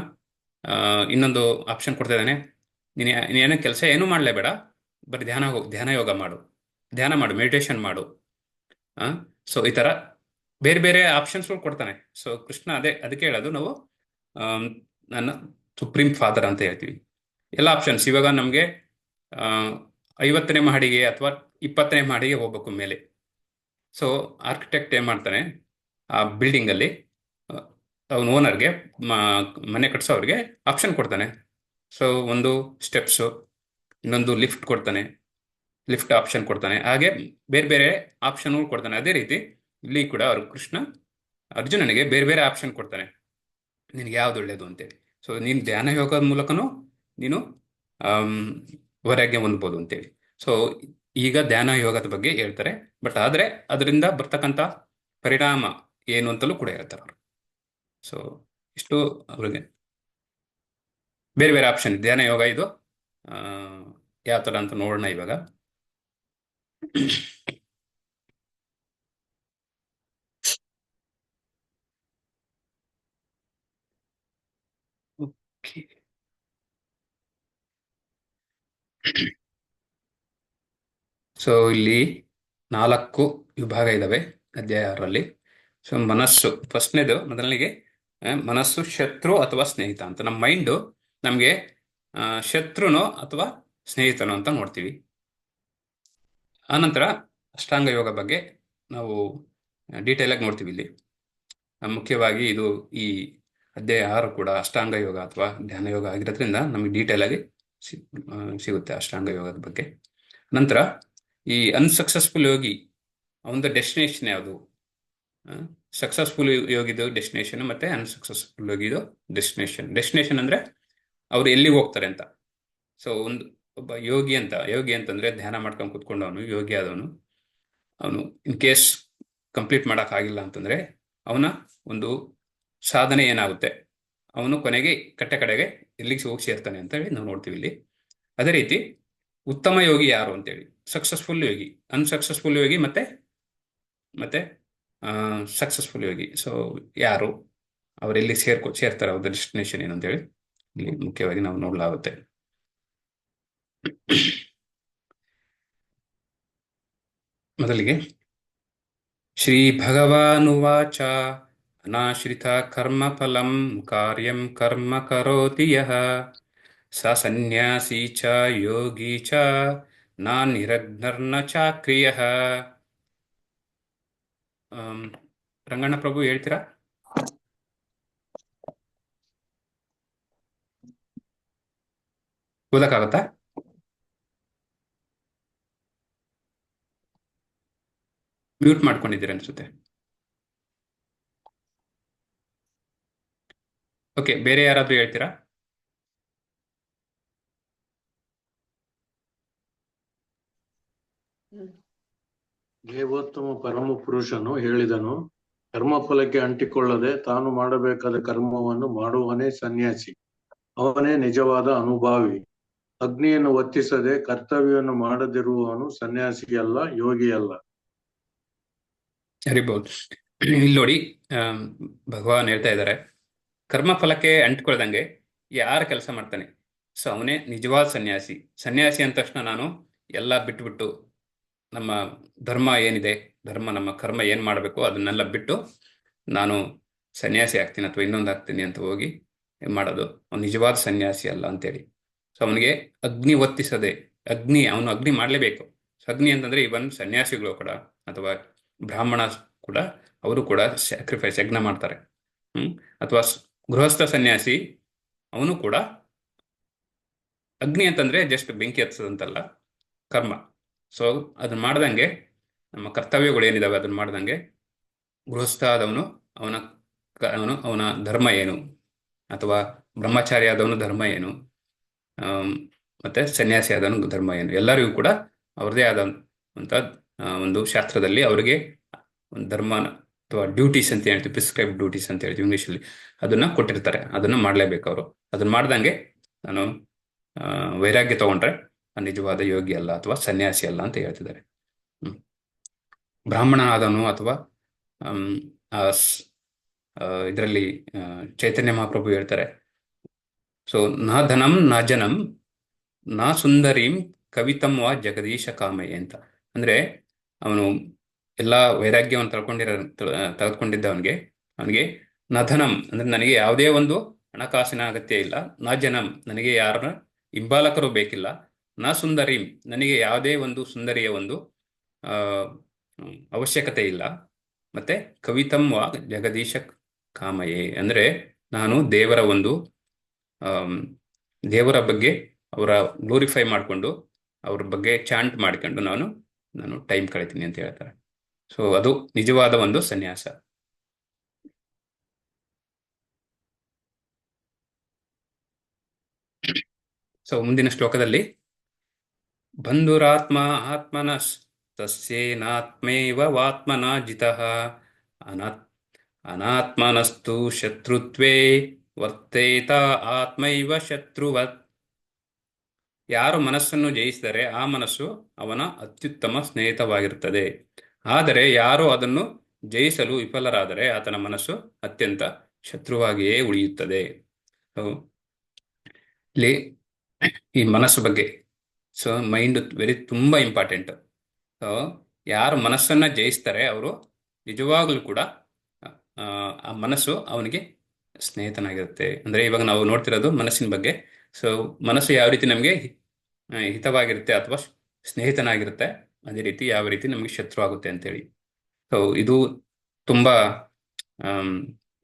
ಇನ್ನೊಂದು ಆಪ್ಷನ್ ಕೊಡ್ತಾ ಇದ್ದಾನೆ, ನೀನೇನು ಕೆಲಸ ಏನೂ ಮಾಡಲೇಬೇಡ, ಬರೀ ಧ್ಯಾನ ಯೋಗ ಮಾಡು, ಮೆಡಿಟೇಷನ್ ಮಾಡು. ಸೊ ಈ ಥರ ಬೇರೆ ಬೇರೆ ಆಪ್ಷನ್ಸ್ಗಳು ಕೊಡ್ತಾನೆ. ಸೊ ಕೃಷ್ಣ ಅದಕ್ಕೆ ಹೇಳೋದು ನಾವು ನನ್ನ ಸುಪ್ರೀಂ ಫಾದರ್ ಅಂತ ಹೇಳ್ತೀವಿ. ಎಲ್ಲ ಆಪ್ಷನ್ಸ್ ಇವಾಗ ನಮಗೆ 50ನೇ ಮಹಡಿಗೆ ಅಥವಾ 20ನೇ ಮಹಡಿಗೆ ಹೋಗ್ಬೇಕು ಮೇಲೆ. ಸೊ ಆರ್ಕಿಟೆಕ್ಟ್ ಏನು ಮಾಡ್ತಾನೆ, ಆ ಬಿಲ್ಡಿಂಗಲ್ಲಿ ಅವನ ಓನರ್ಗೆ, ಮನೆ ಕಟ್ಸೋರಿಗೆ ಆಪ್ಷನ್ ಕೊಡ್ತಾನೆ. ಸೊ ಒಂದು ಸ್ಟೆಪ್ಸು, ಇನ್ನೊಂದು ಲಿಫ್ಟ್ ಕೊಡ್ತಾನೆ, ಲಿಫ್ಟ್ ಆಪ್ಷನ್ ಕೊಡ್ತಾನೆ, ಹಾಗೆ ಬೇರೆ ಬೇರೆ ಆಪ್ಷನ್ಗಳು ಕೊಡ್ತಾನೆ. ಅದೇ ರೀತಿ ಇಲ್ಲಿ ಕೂಡ ಅವರು ಕೃಷ್ಣ ಅರ್ಜುನನಿಗೆ ಬೇರೆ ಬೇರೆ ಆಪ್ಷನ್ ಕೊಡ್ತಾನೆ, ನಿನಗೆ ಯಾವ್ದು ಒಳ್ಳೇದು ಅಂತೇಳಿ. ಸೊ ನೀನು ಧ್ಯಾನ ಯೋಗದ ಮೂಲಕನೂ ನೀನು ವೈರಾಗ್ಯ ಹೊಂದ್ಬೋದು ಅಂತೇಳಿ. ಸೊ ಈಗ ಧ್ಯಾನ ಯೋಗದ ಬಗ್ಗೆ ಹೇಳ್ತಾರೆ, ಬಟ್ ಆದರೆ ಅದರಿಂದ ಬರ್ತಕ್ಕಂಥ ಪರಿಣಾಮ ಏನು ಅಂತಲೂ ಕೂಡ ಹೇಳ್ತಾರೆ ಅವರು. ಸೊ ಇಷ್ಟು ಅವ್ರಿಗೆ ಬೇರೆ ಬೇರೆ ಆಪ್ಷನ್ ಧ್ಯಾನ ಯೋಗ ಇದು ಯಾವ ಥರ ಅಂತ ನೋಡೋಣ ಇವಾಗ. ಓಕೆ, ಸೊ ಇಲ್ಲಿ 4 ವಿಭಾಗ ಇದ್ದಾವೆ ಅಧ್ಯಾಯ 6ರಲ್ಲಿ. ಸೊ ಮನಸ್ಸು ಫಸ್ಟ್ನೇದು, ಮೊದಲನಿಗೆ ಮನಸ್ಸು ಶತ್ರು ಅಥವಾ ಸ್ನೇಹಿತ ಅಂತ. ನಮ್ಮ ಮೈಂಡು ನಮಗೆ ಶತ್ರುನೋ ಅಥವಾ ಸ್ನೇಹಿತನೋ ಅಂತ ನೋಡ್ತೀವಿ. ಆನಂತರ ಅಷ್ಟಾಂಗ ಯೋಗ ಬಗ್ಗೆ ನಾವು ಡೀಟೇಲಾಗಿ ನೋಡ್ತೀವಿ ಇಲ್ಲಿ. ಮುಖ್ಯವಾಗಿ ಇದು ಈ ಅಧ್ಯಾಯ 6 ಕೂಡ ಅಷ್ಟಾಂಗ ಯೋಗ ಅಥವಾ ಧ್ಯಾನ ಯೋಗ ಆಗಿರೋದ್ರಿಂದ ನಮಗೆ ಡೀಟೇಲಾಗಿ ಸಿಗುತ್ತೆ ಅಷ್ಟಾಂಗ ಯೋಗದ ಬಗ್ಗೆ. ನಂತರ ಈ ಅನ್ಸಕ್ಸಸ್ಫುಲ್ ಯೋಗಿ ಅವನದು ಡೆಸ್ಟಿನೇಷನ್ ಯಾವುದು, ಸಕ್ಸಸ್ಫುಲ್ ಯೋಗಿದು ಡೆಸ್ಟಿನೇಷನ್ ಮತ್ತೆ ಅನ್ಸಕ್ಸಸ್ಫುಲ್ ಯೋಗಿದು ಡೆಸ್ಟಿನೇಷನ್ ಅಂದರೆ ಅವ್ರು ಎಲ್ಲಿಗೆ ಹೋಗ್ತಾರೆ ಅಂತ. ಸೊ ಒಬ್ಬ ಯೋಗಿ ಅಂತಂದ್ರೆ ಧ್ಯಾನ ಮಾಡ್ಕೊಂಡು ಕೂತ್ಕೊಂಡವನು ಯೋಗಿ ಆದವನು, ಅವನು ಇನ್ ಕೇಸ್ ಕಂಪ್ಲೀಟ್ ಮಾಡೋಕ್ಕಾಗಿಲ್ಲ ಅಂತಂದ್ರೆ ಅವನ ಒಂದು ಸಾಧನೆ ಏನಾಗುತ್ತೆ, ಅವನು ಕೊನೆಗೆ ಕಡೆಗೆ ಎಲ್ಲಿಗೆ ಹೋಗಿ ಸೇರ್ತಾನೆ ಅಂತ ಹೇಳಿ ನಾವು ನೋಡ್ತೀವಿ ಇಲ್ಲಿ. ಅದೇ ರೀತಿ ಉತ್ತಮ ಯೋಗಿ ಯಾರು ಅಂತೇಳಿ, ಸಕ್ಸಸ್ಫುಲ್ ಯೋಗಿ, ಅನ್ಸಕ್ಸಸ್ಫುಲ್ ಯೋಗಿ ಮತ್ತೆ ಸಕ್ಸಸ್ಫುಲ್ ಯೋಗಿ. ಸೊ ಯಾರು, ಅವರೆಲ್ಲಿ ಸೇರ್ತಾರೆ, ಅವ್ರ ಡೆಸ್ಟಿನೇಷನ್ ಏನು ಅಂತೇಳಿ ಇಲ್ಲಿ ಮುಖ್ಯವಾಗಿ ನಾವು ನೋಡಲಾಗುತ್ತೆ. ಮೊದಲಿಗೆ ಶ್ರೀ ಭಗವಾನುವಾಚ ಅನಾಶ್ರಿತ ಕರ್ಮ ಫಲಂ ಕಾರ್ಯಂ ಕರ್ಮ ಕರೋತಿ ಯಃ ಸ ಸನ್ಯಾಸಿ ಚ ಯೋಗಿ ಚ ನ ನಿರಗ್ನರ್ನ ಚಾಕ್ರಿಯಃ. ರಂಗಣ್ಣ ಪ್ರಭು ಹೇಳ್ತೀರಾ? ಓದಕ್ಕಾಗತ್ತಾ? ಮ್ಯೂಟ್ ಮಾಡ್ಕೊಂಡಿದ್ದೀರ ಅನ್ಸುತ್ತೆ. ಓಕೆ, ಬೇರೆ ಯಾರಾದ್ರೂ ಹೇಳ್ತೀರಾ? ದೇವೋತ್ತಮ ಪರಮ ಪುರುಷನು ಹೇಳಿದನು, ಕರ್ಮಫಲಕ್ಕೆ ಅಂಟಿಕೊಳ್ಳದೆ ತಾನು ಮಾಡಬೇಕಾದ ಕರ್ಮವನ್ನು ಮಾಡುವವನೇ ಸನ್ಯಾಸಿ, ಅವನೇ ನಿಜವಾದ ಅನುಭಾವಿ. ಅಗ್ನಿಯನ್ನು ಒತ್ತಿಸದೆ ಕರ್ತವ್ಯವನ್ನು ಮಾಡದಿರುವವನು ಸನ್ಯಾಸಿಯಲ್ಲ, ಯೋಗಿಯಲ್ಲ. ಹರಿಬಹುದು. ಇಲ್ಲಿ ನೋಡಿ, ಭಗವಾನ್ ಹೇಳ್ತಾ ಇದ್ದಾರೆ, ಕರ್ಮಫಲಕ್ಕೆ ಅಂಟ್ಕೊಳ್ದಂಗೆ ಯಾರು ಕೆಲಸ ಮಾಡ್ತಾನೆ, ಸೊ ಅವನೇ ನಿಜವಾದ ಸನ್ಯಾಸಿ. ಸನ್ಯಾಸಿ ಅಂದ ತಕ್ಷಣ ನಾನು ಎಲ್ಲ ಬಿಟ್ಬಿಟ್ಟು ನಮ್ಮ ಧರ್ಮ ಏನಿದೆ, ನಮ್ಮ ಕರ್ಮ ಏನು ಮಾಡಬೇಕು ಅದನ್ನೆಲ್ಲ ಬಿಟ್ಟು ನಾನು ಸನ್ಯಾಸಿ ಆಗ್ತೀನಿ ಅಥವಾ ಇನ್ನೊಂದು ಆಗ್ತೀನಿ ಅಂತ ಹೋಗಿ ಮಾಡೋದು ಅವ್ನು ನಿಜವಾದ ಸನ್ಯಾಸಿ ಅಲ್ಲ ಅಂತೇಳಿ. ಸೊ ಅವನಿಗೆ ಅಗ್ನಿ ಒತ್ತಿಸದೆ, ಅವನು ಅಗ್ನಿ ಮಾಡಲೇಬೇಕು. ಸೊ ಅಗ್ನಿ ಅಂತಂದ್ರೆ ಇವನ್ ಸನ್ಯಾಸಿಗಳು ಕೂಡ ಅಥವಾ ಬ್ರಾಹ್ಮಣ ಕೂಡ, ಅವರು ಕೂಡ ಸ್ಯಾಕ್ರಿಫೈಸ್, ಯಜ್ಞ ಮಾಡ್ತಾರೆ. ಅಥವಾ ಗೃಹಸ್ಥ ಸನ್ಯಾಸಿ ಅವನು ಕೂಡ ಅಗ್ನಿ ಅಂತಂದ್ರೆ ಜಸ್ಟ್ ಬೆಂಕಿ ಹಚ್ಚದಂತಲ್ಲ, ಕರ್ಮ. ಸೊ ಅದನ್ನ ಮಾಡ್ದಂಗೆ ನಮ್ಮ ಕರ್ತವ್ಯಗಳು ಏನಿದಾವೆ ಅದನ್ನ ಮಾಡ್ದಂಗೆ ಗೃಹಸ್ಥ ಆದವನು ಅವನ ಧರ್ಮ ಏನು, ಅಥವಾ ಬ್ರಹ್ಮಚಾರಿ ಆದವನು ಧರ್ಮ ಏನು, ಮತ್ತೆ ಸನ್ಯಾಸಿ ಆದವನು ಧರ್ಮ ಏನು, ಎಲ್ಲರಿಗೂ ಕೂಡ ಅವ್ರದೇ ಆದಂಥ ಒಂದು ಶಾಸ್ತ್ರದಲ್ಲಿ ಅವರಿಗೆ ಒಂದು ಧರ್ಮ ಅಥವಾ ಡ್ಯೂಟೀಸ್ ಅಂತ ಹೇಳ್ತೀವಿ, ಪ್ರಿಸ್ಕ್ರೈಬ್ ಡ್ಯೂಟೀಸ್ ಅಂತ ಹೇಳ್ತೀವಿ ಇಂಗ್ಲೀಷಲ್ಲಿ, ಅದನ್ನ ಕೊಟ್ಟಿರ್ತಾರೆ. ಅದನ್ನ ಮಾಡ್ಲೇಬೇಕು ಅವರು. ಅದನ್ನ ಮಾಡ್ದಂಗೆ ನಾನು ವೈರಾಗ್ಯ ತಗೊಂಡ್ರೆ ನಿಜವಾದ ಯೋಗಿ ಅಲ್ಲ ಅಥವಾ ಸನ್ಯಾಸಿ ಅಲ್ಲ ಅಂತ ಹೇಳ್ತಿದ್ದಾರೆ. ಬ್ರಾಹ್ಮಣ ಆದವನು ಅಥವಾ ಇದರಲ್ಲಿ ಚೈತನ್ಯ ಮಹಾಪ್ರಭು ಹೇಳ್ತಾರೆ, ಸೊ ನಾ ಧನಂ ನಾ ಜನಂ ನಾ ಸುಂದರೀಂ ಕವಿತಂ ವಾ ಜಗದೀಶ ಕಾಮಯೇ ಅಂತ. ಅಂದ್ರೆ ಅವನು ಎಲ್ಲ ವೈರಾಗ್ಯವನ್ನು ತೆಗೆದುಕೊಂಡಿದ್ದ ಅವನಿಗೆ ನಧನಂ ಅಂದ್ರೆ ನನಗೆ ಯಾವುದೇ ಒಂದು ಹಣಕಾಸಿನ ಅಗತ್ಯ ಇಲ್ಲ, ನಾ ಜನಂ ನನಗೆ ಯಾರ ಹಿಂಬಾಲಕರು ಬೇಕಿಲ್ಲ, ನ ಸುಂದರೀಂ, ನನಗೆ ಯಾವುದೇ ಒಂದು ಸುಂದರಿಯ ಒಂದು ಆ, ಅವಶ್ಯಕತೆ ಇಲ್ಲ. ಮತ್ತೆ ಕವಿತಂ ವಾ ಜಗದೀಶ ಕಾಮಯೇ, ಅಂದ್ರೆ ನಾನು ದೇವರ ಒಂದು ಆಮ್, ದೇವರ ಬಗ್ಗೆ ಅವರ ಗ್ಲೋರಿಫೈ ಮಾಡಿಕೊಂಡು ಅವ್ರ ಬಗ್ಗೆ ಚಾಂಟ್ ಮಾಡ್ಕೊಂಡು ನಾನು ಟೈಮ್ ಕಳಿತೀನಿ ಅಂತ ಹೇಳ್ತಾರೆ. ಸೊ ಅದು ನಿಜವಾದ ಒಂದು ಸನ್ಯಾಸ. ಸೊ ಮುಂದಿನ ಶ್ಲೋಕದಲ್ಲಿ ಬಂಧುರಾತ್ಮ ಆತ್ಮನ ತಸ್ಯೇನಾತ್ಮೈವ ವಾತ್ಮನ ಜಿತಃ ಅನಾತ್ಮನಸ್ತು ಶತ್ರುತ್ವೇ ವರ್ತೇತ ಆತ್ಮೈವ ಶತ್ರುವತ್. ಯಾರು ಮನಸ್ಸನ್ನು ಜಯಿಸಿದರೆ ಆ ಮನಸ್ಸು ಅವನ ಅತ್ಯುತ್ತಮ ಸ್ನೇಹಿತವಾಗಿರುತ್ತದೆ. ಆದರೆ ಯಾರು ಅದನ್ನು ಜಯಿಸಲು ವಿಫಲರಾದರೆ ಆತನ ಮನಸ್ಸು ಅತ್ಯಂತ ಶತ್ರುವಾಗಿಯೇ ಉಳಿಯುತ್ತದೆ. ಇಲ್ಲಿ ಈ ಮನಸ್ಸು ಬಗ್ಗೆ, ಸೊ ಮೈಂಡ್ ತುಂಬಾ ಇಂಪಾರ್ಟೆಂಟ್. ಸೊ ಯಾರು ಮನಸ್ಸನ್ನ ಜಯಿಸ್ತಾರೆ ಅವರು ನಿಜವಾಗ್ಲೂ ಕೂಡ ಆ ಮನಸ್ಸು ಅವನಿಗೆ ಸ್ನೇಹಿತನಾಗಿರುತ್ತೆ. ಅಂದ್ರೆ ಇವಾಗ ನಾವು ನೋಡ್ತಿರೋದು ಮನಸ್ಸಿನ ಬಗ್ಗೆ. ಸೊ ಮನಸ್ಸು ಯಾವ ರೀತಿ ನಮಗೆ ಹಿತವಾಗಿರುತ್ತೆ ಅಥವಾ ಸ್ನೇಹಿತನಾಗಿರುತ್ತೆ, ಅದೇ ರೀತಿ ಯಾವ ರೀತಿ ನಮಗೆ ಶತ್ರು ಆಗುತ್ತೆ ಅಂತೇಳಿ. ಸೊ ಇದು ತುಂಬಾ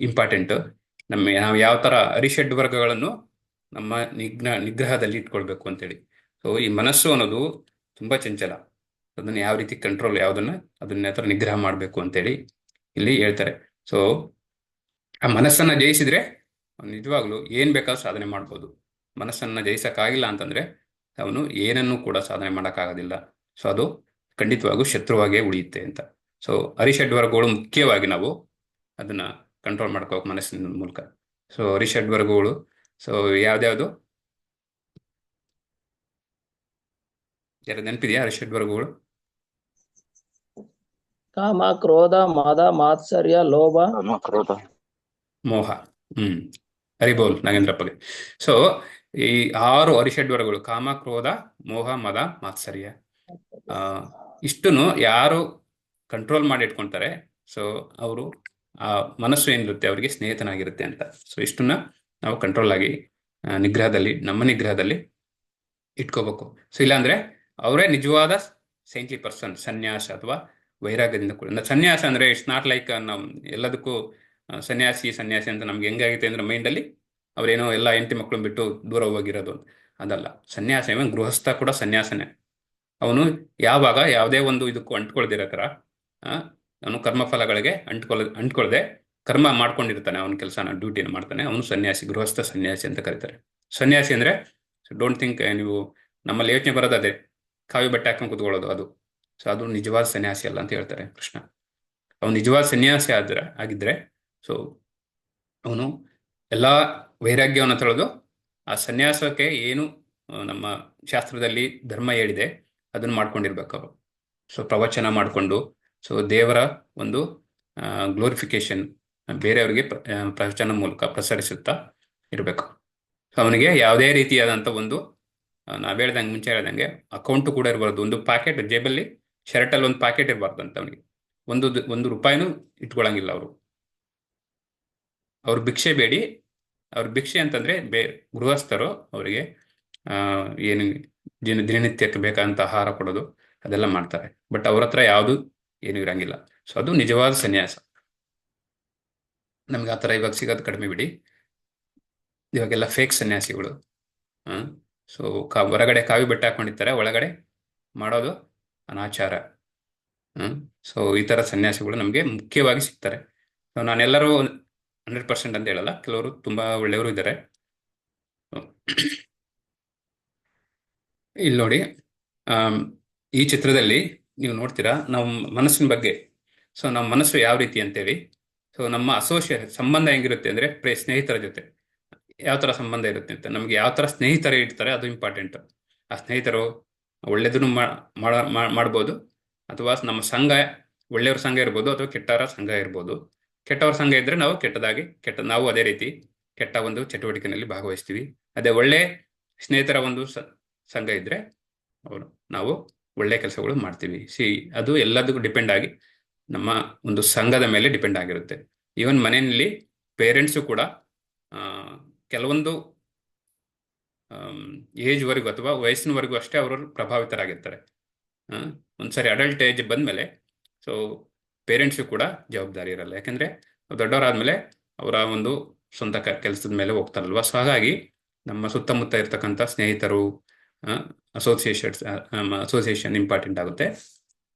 ಇಂಪಾರ್ಟೆಂಟ್. ನಾವು ಯಾವ ತರ ಅರಿಷಡ್ ವರ್ಗಗಳನ್ನು ನಮ್ಮ ನಿಗ್ರಹದಲ್ಲಿ ಇಟ್ಕೊಳ್ಬೇಕು ಅಂತೇಳಿ. ಸೊ ಈ ಮನಸ್ಸು ಅನ್ನೋದು ತುಂಬಾ ಚಂಚಲ. ಅದನ್ನ ಯಾವ ರೀತಿ ಕಂಟ್ರೋಲ್, ಅದನ್ನ ಯಾವ ನಿಗ್ರಹ ಮಾಡಬೇಕು ಅಂತೇಳಿ ಇಲ್ಲಿ ಹೇಳ್ತಾರೆ. ಸೊ ಆ ಮನಸ್ಸನ್ನ ಜಯಿಸಿದ್ರೆ ನಿಜವಾಗ್ಲೂ ಏನ್ ಬೇಕಾದ್ರೂ ಸಾಧನೆ ಮಾಡ್ಬೋದು. ಮನಸ್ಸನ್ನ ಜಯಿಸಕ್ಕಾಗಿಲ್ಲ ಅಂತಂದ್ರೆ ಅವನು ಏನನ್ನೂ ಕೂಡ ಸಾಧನೆ ಮಾಡೋಕ್ಕಾಗೋದಿಲ್ಲ. ಸೊ ಅದು ಖಂಡಿತವಾಗೂ ಶತ್ರುವಾಗೇ ಉಳಿಯುತ್ತೆ ಅಂತ. ಸೊ ಅರಿಷಡ್ ವರ್ಗಗಳು ಮುಖ್ಯವಾಗಿ ನಾವು ಅದನ್ನ ಕಂಟ್ರೋಲ್ ಮಾಡ್ಕೋಬೇಕು ಮನಸ್ಸಿನ ಮೂಲಕ. ಸೊ ಅರಿಷಡ್ ವರ್ಗಗಳು ಸೊ ಯಾವ್ದ್ಯಾವ್ದು ಯಾರು ನೆನಪಿದೆಯಾ? ಅರಿಷಡ್ ವರ್ಗಗಳು ಕಾಮ, ಕ್ರೋಧ, ಮದ, ಮಾತ್ಸರ್ಯ, ಲೋಭ, ಮೋಹ. ಹರಿಬೋಲ್ ನಾಗೇಂದ್ರಪ್ಪಗೆ. ಸೊ ಈ 6 ಅರಿಷಡ್ ವರ್ಗಗಳು ಕಾಮ, ಕ್ರೋಧ, ಮೋಹ, ಮದ, ಮಾತ್ಸರ್ಯ, ಇಷ್ಟನ್ನು ಯಾರು ಕಂಟ್ರೋಲ್ ಮಾಡಿ ಇಟ್ಕೊಂತಾರೆ ಸೊ ಅವರು ಆ ಮನಸ್ಸು ಏನಿರುತ್ತೆ ಅವರಿಗೆ ಸ್ನೇಹಿತನಾಗಿರುತ್ತೆ ಅಂತ. ಸೊ ಇಷ್ಟನ್ನ ನಾವು ಕಂಟ್ರೋಲ್ ಆಗಿ ನಮ್ಮ ನಿಗ್ರಹದಲ್ಲಿ ಇಟ್ಕೋಬೇಕು. ಸೊ ಇಲ್ಲಾಂದ್ರೆ ಅವರೇ ನಿಜವಾದ ಸೈಂಟ್ಲಿ ಪರ್ಸನ್, ಸನ್ಯಾಸ ಅಥವಾ ವೈರಾಗ್ಯದಿಂದ ಕೂಡ. ಸನ್ಯಾಸ ಅಂದ್ರೆ ಇಟ್ಸ್ ನಾಟ್ ಲೈಕ್ ನಾವು ಎಲ್ಲದಕ್ಕೂ ಸನ್ಯಾಸಿ ಅಂತ ನಮ್ಗೆ ಹೆಂಗಾಗುತ್ತೆ ಅಂದ್ರೆ ಮೈಂಡಲ್ಲಿ ಅವರೇನೋ ಎಲ್ಲ ಹೆಂಡತಿ ಮಕ್ಕಳು ಬಿಟ್ಟು ದೂರ ಹೋಗಿರೋದು ಅದಲ್ಲ. ಸನ್ಯಾಸ ಗೃಹಸ್ಥ ಕೂಡ ಸನ್ಯಾಸನೇ. ಅವನು ಯಾವುದೇ ಒಂದು ಇದಕ್ಕೂ ಅಂಟ್ಕೊಳ್ದಿರಕರ ಅವನು ಕರ್ಮಫಲಗಳಿಗೆ ಅಂಟ್ಕೊಳ್ದೆ ಕರ್ಮ ಮಾಡ್ಕೊಂಡಿರ್ತಾನೆ, ಅವನ ಕೆಲಸನ ಡ್ಯೂಟಿನ ಮಾಡ್ತಾನೆ. ಅವನು ಸನ್ಯಾಸಿ, ಗೃಹಸ್ಥ ಸನ್ಯಾಸಿ ಅಂತ ಕರೀತಾರೆ. ಸನ್ಯಾಸಿ ಅಂದ್ರೆ ಡೋಂಟ್ ಥಿಂಕ್ ನೀವು ನಮ್ಮಲ್ಲಿ ಯೋಚನೆ ಬರೋದು ಅದೇ ಕಾವಿ ಬಟ್ಟೆ ಹಾಕೊಂಡು ಕೂತ್ಕೊಳ್ಳೋದು ಅದು. ಸೊ ಅದು ನಿಜವಾದ ಸನ್ಯಾಸಿ ಅಲ್ಲ ಅಂತ ಹೇಳ್ತಾರೆ ಕೃಷ್ಣ. ಅವನು ನಿಜವಾದ ಸನ್ಯಾಸಿ ಆಗಿದ್ರೆ ಸೊ ಅವನು ಎಲ್ಲಾ ವೈರಾಗ್ಯವನ್ನು ತೊಳೆದು ಆ ಸನ್ಯಾಸಕ್ಕೆ ಏನು ನಮ್ಮ ಶಾಸ್ತ್ರದಲ್ಲಿ ಧರ್ಮ ಹೇಳಿದೆ ಅದನ್ನು ಮಾಡ್ಕೊಂಡಿರ್ಬೇಕು ಅವರು. ಸೊ ಪ್ರವಚನ ಮಾಡಿಕೊಂಡು ಸೊ ದೇವರ ಒಂದು ಗ್ಲೋರಿಫಿಕೇಶನ್ ಬೇರೆಯವರಿಗೆ ಪ್ರವಚನ ಮೂಲಕ ಪ್ರಸರಿಸುತ್ತಾ ಇರಬೇಕು. ಸೊ ಅವನಿಗೆ ಯಾವುದೇ ರೀತಿಯಾದಂಥ ಒಂದು ಮುಂಚೆ ಹೇಳ್ದಂಗೆ ಅಕೌಂಟು ಕೂಡ ಇರಬಾರ್ದು. ಒಂದು ಪ್ಯಾಕೆಟ್ ಜೇಬಲ್ಲಿ ಶರ್ಟಲ್ಲಿ ಒಂದು ಪ್ಯಾಕೆಟ್ ಇರಬಾರ್ದು ಅಂತ ಅವನಿಗೆ. ಒಂದು ರೂಪಾಯಿನೂ ಇಟ್ಕೊಳ್ಳಂಗಿಲ್ಲ ಅವರು. ಅವ್ರ ಭಿಕ್ಷೆ ಬೇಡಿ, ಅವ್ರ ಭಿಕ್ಷೆ ಅಂತಂದ್ರೆ ಗೃಹಸ್ಥರು ಅವರಿಗೆ ಏನು ದಿನನಿತ್ಯಕ್ಕೆ ಬೇಕಾದಂತ ಆಹಾರ ಕೊಡೋದು ಅದೆಲ್ಲ ಮಾಡ್ತಾರೆ. ಬಟ್ ಅವ್ರ ಹತ್ರ ಯಾವುದು ಏನು ಇರಂಗಿಲ್ಲ. ಸೊ ಅದು ನಿಜವಾದ ಸನ್ಯಾಸ. ನಮ್ಗೆ ಆ ಥರ ಇವಾಗ ಸಿಗೋದು ಕಡಿಮೆ ಬಿಡಿ. ಇವಾಗೆಲ್ಲ ಫೇಕ್ ಸನ್ಯಾಸಿಗಳು. ಸೊ ಹೊರಗಡೆ ಕಾವಿ ಬಟ್ಟೆ ಹಾಕೊಂಡಿರ್ತಾರೆ, ಒಳಗಡೆ ಮಾಡೋದು ಅನಾಚಾರ. ಸೊ ಈ ಥರ ಸನ್ಯಾಸಿಗಳು ನಮಗೆ ಮುಖ್ಯವಾಗಿ ಸಿಗ್ತಾರೆ. ಸೊ ನಾನೆಲ್ಲರೂ 100% ಅಂತ ಹೇಳಲ್ಲ, ಕೆಲವರು ತುಂಬಾ ಒಳ್ಳೆಯವರು ಇದ್ದಾರೆ. ಇಲ್ಲಿ ನೋಡಿ, ಈ ಚಿತ್ರದಲ್ಲಿ ನೀವು ನೋಡ್ತೀರಾ ನಾವು ಮನಸ್ಸಿನ ಬಗ್ಗೆ. ಸೊ ನಮ್ಮ ಮನಸ್ಸು ಯಾವ ರೀತಿ ಅಂತೇಳಿ. ಸೊ ನಮ್ಮ ಸಂಬಂಧ ಹೆಂಗಿರುತ್ತೆ ಅಂದ್ರೆ ಸ್ನೇಹಿತರ ಜೊತೆ ಯಾವ ತರ ಸಂಬಂಧ ಇರುತ್ತೆ ಅಂತ. ನಮ್ಗೆ ಯಾವ ತರ ಸ್ನೇಹಿತರು ಇರ್ತಾರೆ ಅದು ಇಂಪಾರ್ಟೆಂಟ್. ಆ ಸ್ನೇಹಿತರು ಒಳ್ಳೆದನ್ನು ಮಾಡ್ಬೋದು, ಅಥವಾ ನಮ್ಮ ಸಂಘ ಒಳ್ಳೆಯವ್ರ ಸಂಘ ಇರ್ಬೋದು, ಅಥವಾ ಕೆಟ್ಟವರ ಸಂಘ ಇರ್ಬೋದು. ಕೆಟ್ಟವ್ರ ಸಂಘ ಇದ್ರೆ ನಾವು ನಾವು ಅದೇ ರೀತಿ ಕೆಟ್ಟ ಒಂದು ಚಟುವಟಿಕೆಯಲ್ಲಿ ಭಾಗವಹಿಸ್ತೀವಿ. ಅದೇ ಒಳ್ಳೆ ಸ್ನೇಹಿತರ ಒಂದು ಸಂಘ ಇದ್ರೆ ನಾವು ಒಳ್ಳೆ ಕೆಲಸಗಳು ಮಾಡ್ತೀವಿ. ಅದು ಎಲ್ಲದಕ್ಕೂ ಡಿಪೆಂಡ್ ಆಗಿ ನಮ್ಮ ಒಂದು ಸಂಘದ ಮೇಲೆ ಡಿಪೆಂಡ್ ಆಗಿರುತ್ತೆ. ಈವನ್ ಮನೆಯಲ್ಲಿ ಪೇರೆಂಟ್ಸು ಕೂಡ ಕೆಲವೊಂದು ಏಜ್ವರೆಗೂ ಅಥವಾ ವಯಸ್ಸಿನವರೆಗೂ ಅಷ್ಟೇ ಅವರು ಪ್ರಭಾವಿತರಾಗಿರ್ತಾರೆ. ಒಂದ್ಸರಿ ಅಡಲ್ಟ್ ಏಜ್ ಬಂದಮೇಲೆ ಸೊ ಪೇರೆಂಟ್ಸು ಕೂಡ ಜವಾಬ್ದಾರಿ ಇರಲ್ಲ, ಯಾಕೆಂದರೆ ದೊಡ್ಡವರಾದ್ಮೇಲೆ ಅವರ ಒಂದು ಸ್ವಂತ ಕೆಲಸದ ಮೇಲೆ ಹೋಗ್ತಾರಲ್ವ. ಸೊ ಹಾಗಾಗಿ ನಮ್ಮ ಸುತ್ತಮುತ್ತ ಇರ್ತಕ್ಕಂಥ ಸ್ನೇಹಿತರು, ಅಸೋಸಿಯೇಷನ್ ಇಂಪಾರ್ಟೆಂಟ್ ಆಗುತ್ತೆ.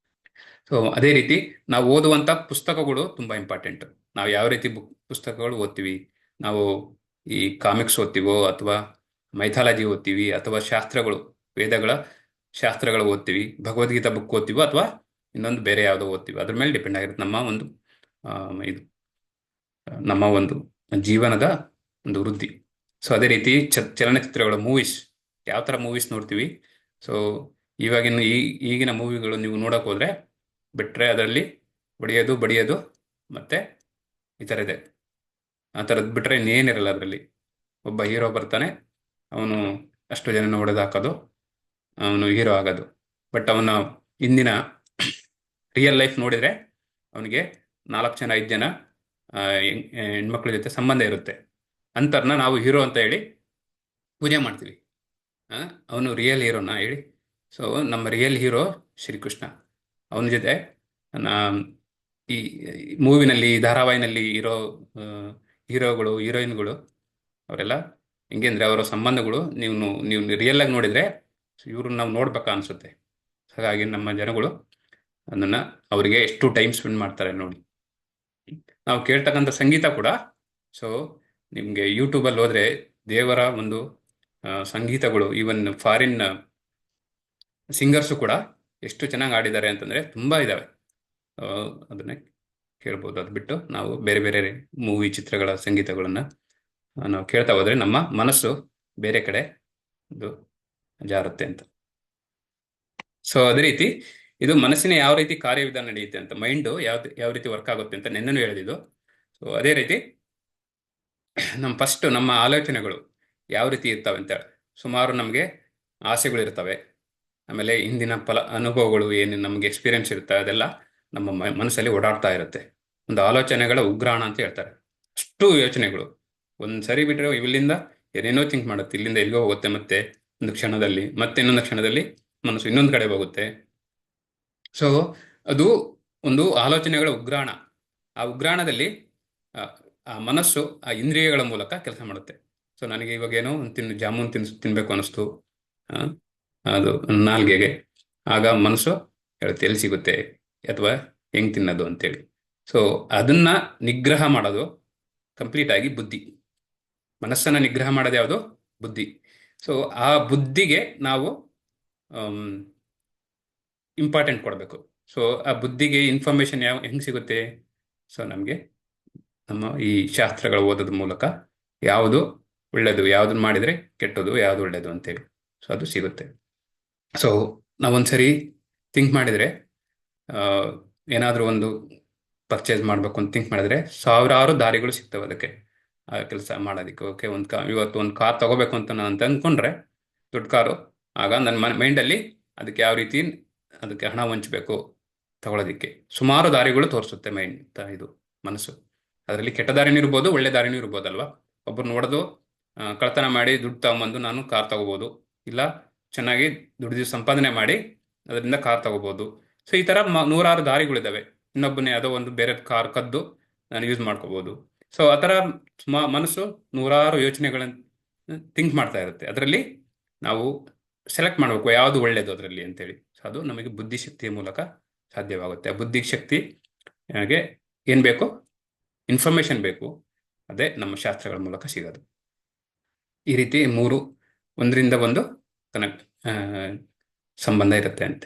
ಸೊ ಅದೇ ರೀತಿ ನಾವು ಓದುವಂಥ ಪುಸ್ತಕಗಳು ತುಂಬ ಇಂಪಾರ್ಟೆಂಟ್. ನಾವು ಯಾವ ರೀತಿ ಪುಸ್ತಕಗಳು ಓದ್ತೀವಿ, ನಾವು ಈ ಕಾಮಿಕ್ಸ್ ಓದ್ತೀವೋ ಅಥವಾ ಮೈಥಾಲಜಿ ಓದ್ತೀವಿ ಅಥವಾ ಶಾಸ್ತ್ರಗಳು, ವೇದಗಳ ಶಾಸ್ತ್ರಗಳು ಓದ್ತೀವಿ, ಭಗವದ್ಗೀತಾ ಬುಕ್ ಓದ್ತೀವೋ ಅಥವಾ ಇನ್ನೊಂದು ಬೇರೆ ಯಾವುದೋ ಓದ್ತೀವಿ, ಅದ್ರ ಮೇಲೆ ಡಿಪೆಂಡ್ ಆಗಿರುತ್ತೆ ನಮ್ಮ ಒಂದು ಜೀವನದ ಒಂದು ವೃದ್ಧಿ. ಸೊ ಅದೇ ರೀತಿ ಚಲನಚಿತ್ರಗಳು, ಮೂವೀಸ್, ಯಾವ ಥರ ಮೂವೀಸ್ ನೋಡ್ತೀವಿ. ಸೊ ಈಗಿನ ಮೂವಿಗಳು ನೀವು ನೋಡೋಕೆ ಹೋದರೆ ಬಿಟ್ಟರೆ ಅದರಲ್ಲಿ ಬಡಿಯೋದು ಮತ್ತು ಈ ಥರ ಇದೆ. ಆ ಥರದ್ದು ಬಿಟ್ಟರೆ ಇನ್ನೇನಿರಲ್ಲ ಅದರಲ್ಲಿ. ಒಬ್ಬ ಹೀರೋ ಬರ್ತಾನೆ, ಅವನು ಅಷ್ಟು ಜನನ ಹೊಡೆದಾಕೋದು, ಅವನು ಹೀರೋ ಆಗೋದು. ಬಟ್ ಅವನ ಇಂದಿನ ರಿಯಲ್ ಲೈಫ್ ನೋಡಿದರೆ ಅವನಿಗೆ 4 ಜನ 5 ಜನ ಹೆಣ್ಮಕ್ಳ ಜೊತೆ ಸಂಬಂಧ ಇರುತ್ತೆ. ಅಂಥವ್ರನ್ನ ನಾವು ಹೀರೋ ಅಂತ ಹೇಳಿ ಪೂಜೆ ಮಾಡ್ತೀವಿ. ಅವನು ರಿಯಲ್ ಹೀರೋನ ಹೇಳಿ. ಸೊ ನಮ್ಮ ರಿಯಲ್ ಹೀರೋ ಶ್ರೀಕೃಷ್ಣ. ಅವನ ಜೊತೆ ಈ ಮೂವಿನಲ್ಲಿ, ಧಾರಾವಾಹಿನಲ್ಲಿ ಇರೋ ಹೀರೋಗಳು, ಹೀರೋಯಿನ್ಗಳು ಅವರೆಲ್ಲ ಹೆಂಗೆ ಅಂದರೆ ಅವರ ಸಂಬಂಧಗಳು ನೀವು ರಿಯಲ್ ಆಗಿ ನೋಡಿದರೆ ಇವ್ರನ್ನ ನಾವು ನೋಡ್ಬೇಕಾ ಅನಿಸುತ್ತೆ. ಹಾಗಾಗಿ ನಮ್ಮ ಜನಗಳು ಅದನ್ನು ಅವರಿಗೆ ಎಷ್ಟು ಟೈಮ್ ಸ್ಪೆಂಡ್ ಮಾಡ್ತಾರೆ ನೋಡಿ. ನಾವು ಕೇಳ್ತಕ್ಕಂಥ ಸಂಗೀತ ಕೂಡ, ಸೊ ನಿಮಗೆ ಯೂಟ್ಯೂಬಲ್ಲಿ ಹೋದರೆ ದೇವರ ಒಂದು ಸಂಗೀತಗಳು, ಈವನ್ ಫಾರಿನ್ ಸಿಂಗರ್ಸು ಕೂಡ ಎಷ್ಟು ಚೆನ್ನಾಗಿ ಆಡಿದ್ದಾರೆ ಅಂತಂದರೆ ತುಂಬ ಇದ್ದಾವೆ. ಅದನ್ನೇ ಕೇಳ್ಬೋದು. ಅದು ಬಿಟ್ಟು ನಾವು ಬೇರೆ ಬೇರೆ ಮೂವಿ, ಚಿತ್ರಗಳ ಸಂಗೀತಗಳನ್ನು ನಾವು ಕೇಳ್ತಾ ಹೋದರೆ ನಮ್ಮ ಮನಸ್ಸು ಬೇರೆ ಕಡೆ ಒಂದು ಜಾರುತ್ತೆ ಅಂತ. ಸೊ ಅದೇ ರೀತಿ ಇದು ಮನಸ್ಸಿನ ಯಾವ ರೀತಿ ಕಾರ್ಯವಿಧಾನ ನಡೆಯುತ್ತೆ ಅಂತ, ಮೈಂಡು ಯಾವ ರೀತಿ ವರ್ಕ್ ಆಗುತ್ತೆ ಅಂತ ನೆನ್ನೆನೂ ಹೇಳಿದ್ದು. ಸೊ ಅದೇ ರೀತಿ ನಮ್ಮ ಆಲೋಚನೆಗಳು ಯಾವ ರೀತಿ ಇರ್ತವೆ ಅಂತ, ಸುಮಾರು ನಮಗೆ ಆಸೆಗಳು ಇರ್ತವೆ. ಆಮೇಲೆ ಹಿಂದಿನ ಅನುಭವಗಳು ಏನು ನಮಗೆ ಎಕ್ಸ್ಪೀರಿಯನ್ಸ್ ಇರುತ್ತೆ, ಅದೆಲ್ಲ ನಮ್ಮ ಮನಸ್ಸಲ್ಲಿ ಓಡಾಡ್ತಾ ಇರುತ್ತೆ. ಒಂದು ಆಲೋಚನೆಗಳ ಉಗ್ರಾಣ ಅಂತ ಹೇಳ್ತಾರೆ. ಅಷ್ಟು ಯೋಚನೆಗಳು ಒಂದು ಸರಿ ಬಿಟ್ಟರೆ ಇಲ್ಲಿಂದ ಏನೇನೋ ಥಿಂಕ್ ಮಾಡುತ್ತೆ, ಇಲ್ಲಿಂದ ಎಲ್ಲಿಗೋ ಹೋಗುತ್ತೆ, ಮತ್ತೆ ಒಂದು ಕ್ಷಣದಲ್ಲಿ, ಮತ್ತೆ ಇನ್ನೊಂದು ಕ್ಷಣದಲ್ಲಿ ಮನಸ್ಸು ಇನ್ನೊಂದು ಕಡೆ ಹೋಗುತ್ತೆ. ಸೊ ಅದು ಒಂದು ಆಲೋಚನೆಗಳ ಉಗ್ರಾಣ. ಆ ಉಗ್ರಾಣದಲ್ಲಿ ಆ ಮನಸ್ಸು ಆ ಇಂದ್ರಿಯಗಳ ಮೂಲಕ ಕೆಲಸ ಮಾಡುತ್ತೆ. ಸೊ ನನಗೆ ಇವಾಗ ಏನೋ ಒಂದು ಜಾಮೂನ್ ತಿನ್ಬೇಕು ಅನ್ನಿಸ್ತು, ಅದು ನಾಲ್ಗೆಗೆ. ಆಗ ಮನಸ್ಸು ಹೇಳುತ್ತೆ ಎಲ್ಲಿ ಸಿಗುತ್ತೆ ಅಥವಾ ಹೆಂಗೆ ತಿನ್ನೋದು ಅಂತೇಳಿ. ಸೊ ಅದನ್ನ ನಿಗ್ರಹ ಮಾಡೋದು ಕಂಪ್ಲೀಟಾಗಿ ಬುದ್ಧಿ. ಮನಸ್ಸನ್ನು ನಿಗ್ರಹ ಮಾಡೋದು ಯಾವುದು? ಬುದ್ಧಿ. ಸೊ ಆ ಬುದ್ಧಿಗೆ ನಾವು ಇಂಪಾರ್ಟೆಂಟ್ ಕೊಡಬೇಕು. ಸೊ ಆ ಬುದ್ಧಿಗೆ ಇನ್ಫಾರ್ಮೇಷನ್ ಹೆಂಗೆ ಸಿಗುತ್ತೆ? ಸೊ ನಮಗೆ ನಮ್ಮ ಈ ಶಾಸ್ತ್ರಗಳು ಓದೋದ್ರ ಮೂಲಕ ಯಾವುದು ಒಳ್ಳೆಯದು, ಯಾವುದನ್ನು ಮಾಡಿದರೆ ಕೆಟ್ಟದು, ಯಾವುದು ಒಳ್ಳೆಯದು ಅಂತೇಳಿ ಸೊ ಅದು ಸಿಗುತ್ತೆ. ಸೊ ನಾವೊಂದ್ಸರಿ ಥಿಂಕ್ ಮಾಡಿದರೆ, ಏನಾದರೂ ಒಂದು ಪರ್ಚೇಸ್ ಮಾಡಬೇಕು ಅಂತ ಥಿಂಕ್ ಮಾಡಿದ್ರೆ ಸಾವಿರಾರು ದಾರಿಗಳು ಸಿಗ್ತವೆ ಅದಕ್ಕೆ, ಆ ಕೆಲಸ ಮಾಡೋದಕ್ಕೆ. ಓಕೆ, ಇವತ್ತು ಒಂದು ಕಾರ್ ತಗೋಬೇಕು ಅಂತ ನಾನು ಅಂದ್ಕೊಂಡ್ರೆ, ದೊಡ್ಡ ಕಾರು, ಆಗ ನನ್ನ ಮೈಂಡಲ್ಲಿ ಅದಕ್ಕೆ ಯಾವ ರೀತಿ ಅದಕ್ಕೆ ಹಣ ಹೊಂಚಬೇಕು ತಗೊಳ್ಳೋದಕ್ಕೆ ಸುಮಾರು ದಾರಿಗಳು ತೋರಿಸುತ್ತೆ ಇದು ಮನಸ್ಸು. ಅದರಲ್ಲಿ ಕೆಟ್ಟ ದಾರಿನೂ ಇರ್ಬೋದು, ಒಳ್ಳೆ ದಾರಿನೂ ಇರ್ಬೋದಲ್ವಾ. ಒಬ್ಬರು ನೋಡೋದು ಕಳ್ತನ ಮಾಡಿ ದುಡ್ಡು ತಗೊಂಬಂದು ನಾನು ಕಾರ್ ತಗೋಬೋದು, ಇಲ್ಲ ಚೆನ್ನಾಗಿ ದುಡ್ದು ಸಂಪಾದನೆ ಮಾಡಿ ಅದರಿಂದ ಕಾರ್ ತಗೋಬೋದು. ಸೊ ಈ ಥರ ನೂರಾರು ದಾರಿಗಳಿದ್ದಾವೆ. ಇನ್ನೊಬ್ಬನೇ ಯಾವುದೋ ಒಂದು ಬೇರೆ ಕಾರ್ ಕದ್ದು ನಾನು ಯೂಸ್ ಮಾಡ್ಕೋಬೋದು. ಸೊ ಆ ಥರ ಮನಸ್ಸು ನೂರಾರು ಯೋಚನೆಗಳನ್ನು ಥಿಂಕ್ ಮಾಡ್ತಾ ಇರುತ್ತೆ. ಅದರಲ್ಲಿ ನಾವು ಸೆಲೆಕ್ಟ್ ಮಾಡಬೇಕು ಯಾವುದು ಒಳ್ಳೆಯದು ಅದರಲ್ಲಿ ಅಂತೇಳಿ. ಸೊ ಅದು ನಮಗೆ ಬುದ್ಧಿಶಕ್ತಿಯ ಮೂಲಕ ಸಾಧ್ಯವಾಗುತ್ತೆ. ಆ ಬುದ್ಧಿಶಕ್ತಿ ನನಗೆ ಏನು ಬೇಕು? ಇನ್ಫಾರ್ಮೇಷನ್ ಬೇಕು. ಅದೇ ನಮ್ಮ ಶಾಸ್ತ್ರಗಳ ಮೂಲಕ ಸಿಗೋದು. ಈ ರೀತಿ ಒಂದರಿಂದ ಒಂದು ಸಂಬಂಧ ಇರುತ್ತೆ ಅಂತ.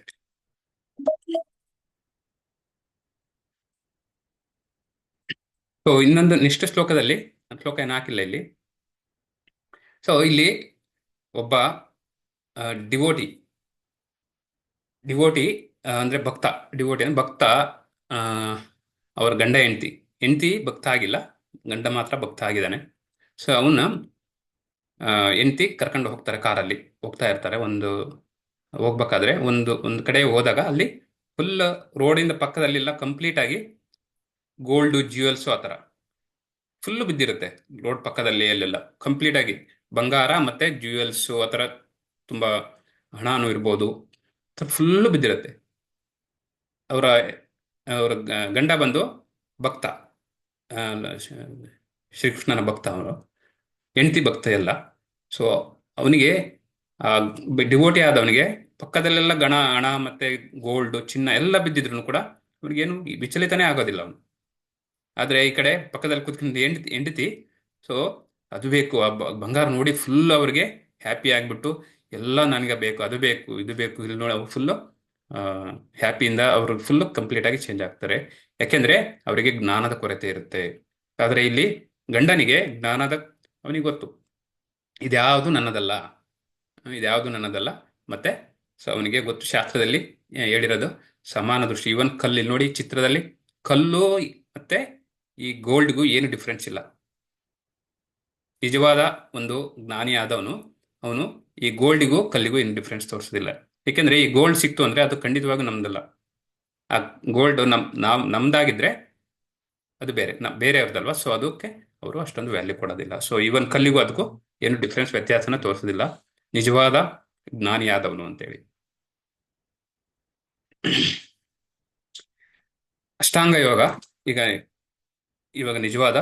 ಸೊ ಇನ್ನೊಂದು ನೆಕ್ಸ್ಟ್ ಶ್ಲೋಕದಲ್ಲಿ, ಶ್ಲೋಕ ಏನು ಹಾಕಿಲ್ಲ ಇಲ್ಲಿ. ಸೊ ಇಲ್ಲಿ ಒಬ್ಬ ಡಿವೋಟಿ ಅಂದರೆ ಭಕ್ತ, ಡಿವೋಟಿ ಅಂದರೆ ಭಕ್ತ, ಅವರ ಗಂಡ ಹೆಂಡತಿ ಭಕ್ತ ಆಗಿಲ್ಲ, ಗಂಡ ಮಾತ್ರ ಭಕ್ತ ಆಗಿದ್ದಾನೆ. ಸೊ ಅವನ್ನ ಹೆಂಡತಿ ಕರ್ಕೊಂಡು ಹೋಗ್ತಾರೆ, ಕಾರಲ್ಲಿ ಹೋಗ್ತಾ ಇರ್ತಾರೆ. ಹೋಗ್ಬೇಕಾದ್ರೆ ಒಂದು ಕಡೆ ಹೋದಾಗ ಅಲ್ಲಿ ಫುಲ್ ರೋಡಿಂದ ಪಕ್ಕದಲ್ಲೆಲ್ಲ ಕಂಪ್ಲೀಟಾಗಿ ಗೋಲ್ಡು, ಜ್ಯುವೆಲ್ಸು ಆ ಥರ ಫುಲ್ಲು ಬಿದ್ದಿರುತ್ತೆ ರೋಡ್ ಪಕ್ಕದಲ್ಲಿ. ಅಲ್ಲೆಲ್ಲ ಕಂಪ್ಲೀಟಾಗಿ ಬಂಗಾರ ಮತ್ತೆ ಜ್ಯುವೆಲ್ಸು ಆ ಥರ ತುಂಬ ಹಣನೂ ಇರ್ಬೋದು, ಫುಲ್ಲು ಬಿದ್ದಿರುತ್ತೆ. ಅವರ ಅವರ ಗಂಡ ಬಂದು ಭಕ್ತ, ಆ, ಶ- ಶ್ರೀಕೃಷ್ಣನ ಭಕ್ತ, ಅವನು ಹೆಂಡತಿ ಭಕ್ತ ಎಲ್ಲ. ಸೊ ಅವನಿಗೆ ಡಿವೋಟಿ ಆದವನಿಗೆ ಪಕ್ಕದಲ್ಲೆಲ್ಲ ಹಣ ಮತ್ತೆ ಗೋಲ್ಡ್ ಚಿನ್ನ ಎಲ್ಲ ಬಿದ್ದಿದ್ರು ಕೂಡ ಅವನಿಗೇನು ವಿಚಲಿತನೇ ಆಗೋದಿಲ್ಲ ಅವನು. ಆದರೆ ಈ ಕಡೆ ಪಕ್ಕದಲ್ಲಿ ಕೂತ್ಕೊಂಡು ಹೆಂಡತಿ ಸೊ ಅದು ಬೇಕು, ಆ ಬಂಗಾರ ನೋಡಿ ಫುಲ್ ಅವ್ರಿಗೆ ಹ್ಯಾಪಿ ಆಗಿಬಿಟ್ಟು ಎಲ್ಲ ನನಗೆ ಬೇಕು, ಅದು ಬೇಕು, ಇದು ಬೇಕು, ಇಲ್ಲಿ ನೋಡಿ ಅವ್ರು ಫುಲ್ಲು ಹ್ಯಾಪಿಯಿಂದ ಅವರು ಫುಲ್ಲು ಕಂಪ್ಲೀಟ್ ಆಗಿ ಚೇಂಜ್ ಆಗ್ತಾರೆ. ಯಾಕೆಂದ್ರೆ ಅವರಿಗೆ ಜ್ಞಾನದ ಕೊರತೆ ಇರುತ್ತೆ. ಆದರೆ ಇಲ್ಲಿ ಗಂಡನಿಗೆ ಅವನಿಗೆ ಗೊತ್ತು ಇದ್ಯಾವುದು ನನ್ನದಲ್ಲ, ಇದ್ಯಾವುದು ನನ್ನದಲ್ಲ. ಮತ್ತೆ ಸೊ ಅವನಿಗೆ ಗೊತ್ತು, ಶಾಸ್ತ್ರದಲ್ಲಿ ಹೇಳಿರೋದು ಸಮಾನ ದೃಷ್ಟಿ. ಇವನ್ ಕಲ್ಲಿ ನೋಡಿ ಚಿತ್ರದಲ್ಲಿ ಕಲ್ಲು ಮತ್ತೆ ಈ ಗೋಲ್ಡ್ಗೂ ಏನು ಡಿಫ್ರೆನ್ಸ್ ಇಲ್ಲ. ನಿಜವಾದ ಒಂದು ಜ್ಞಾನಿ ಆದವನು ಅವನು ಈ ಗೋಲ್ಡಿಗೂ ಕಲ್ಲಿಗೂ ಏನು ಡಿಫ್ರೆನ್ಸ್ ತೋರಿಸೋದಿಲ್ಲ. ಏಕೆಂದ್ರೆ ಈ ಗೋಲ್ಡ್ ಸಿಕ್ತು ಅಂದ್ರೆ ಅದು ಖಂಡಿತವಾಗಿ ನಮ್ದಲ್ಲ. ಆ ಗೋಲ್ಡ್ ನಮ್ದಾಗಿದ್ರೆ ಅದು ಬೇರೆಯವ್ರದಲ್ವಾ. ಸೊ ಅದಕ್ಕೆ ಅವರು ಅಷ್ಟೊಂದು ವ್ಯಾಲ್ಯೂ ಕೊಡೋದಿಲ್ಲ. ಸೊ ಇವನ್ ಕಲ್ಲಿಗೂ ಅದಕ್ಕೂ ಏನು ಡಿಫ್ರೆನ್ಸ್ ವ್ಯತ್ಯಾಸನ ತೋರಿಸೋದಿಲ್ಲ ನಿಜವಾದ ಜ್ಞಾನಿ ಆದವನು ಅಂತೇಳಿ. ಅಷ್ಟಾಂಗ ಯೋಗ ಇವಾಗ ನಿಜವಾದ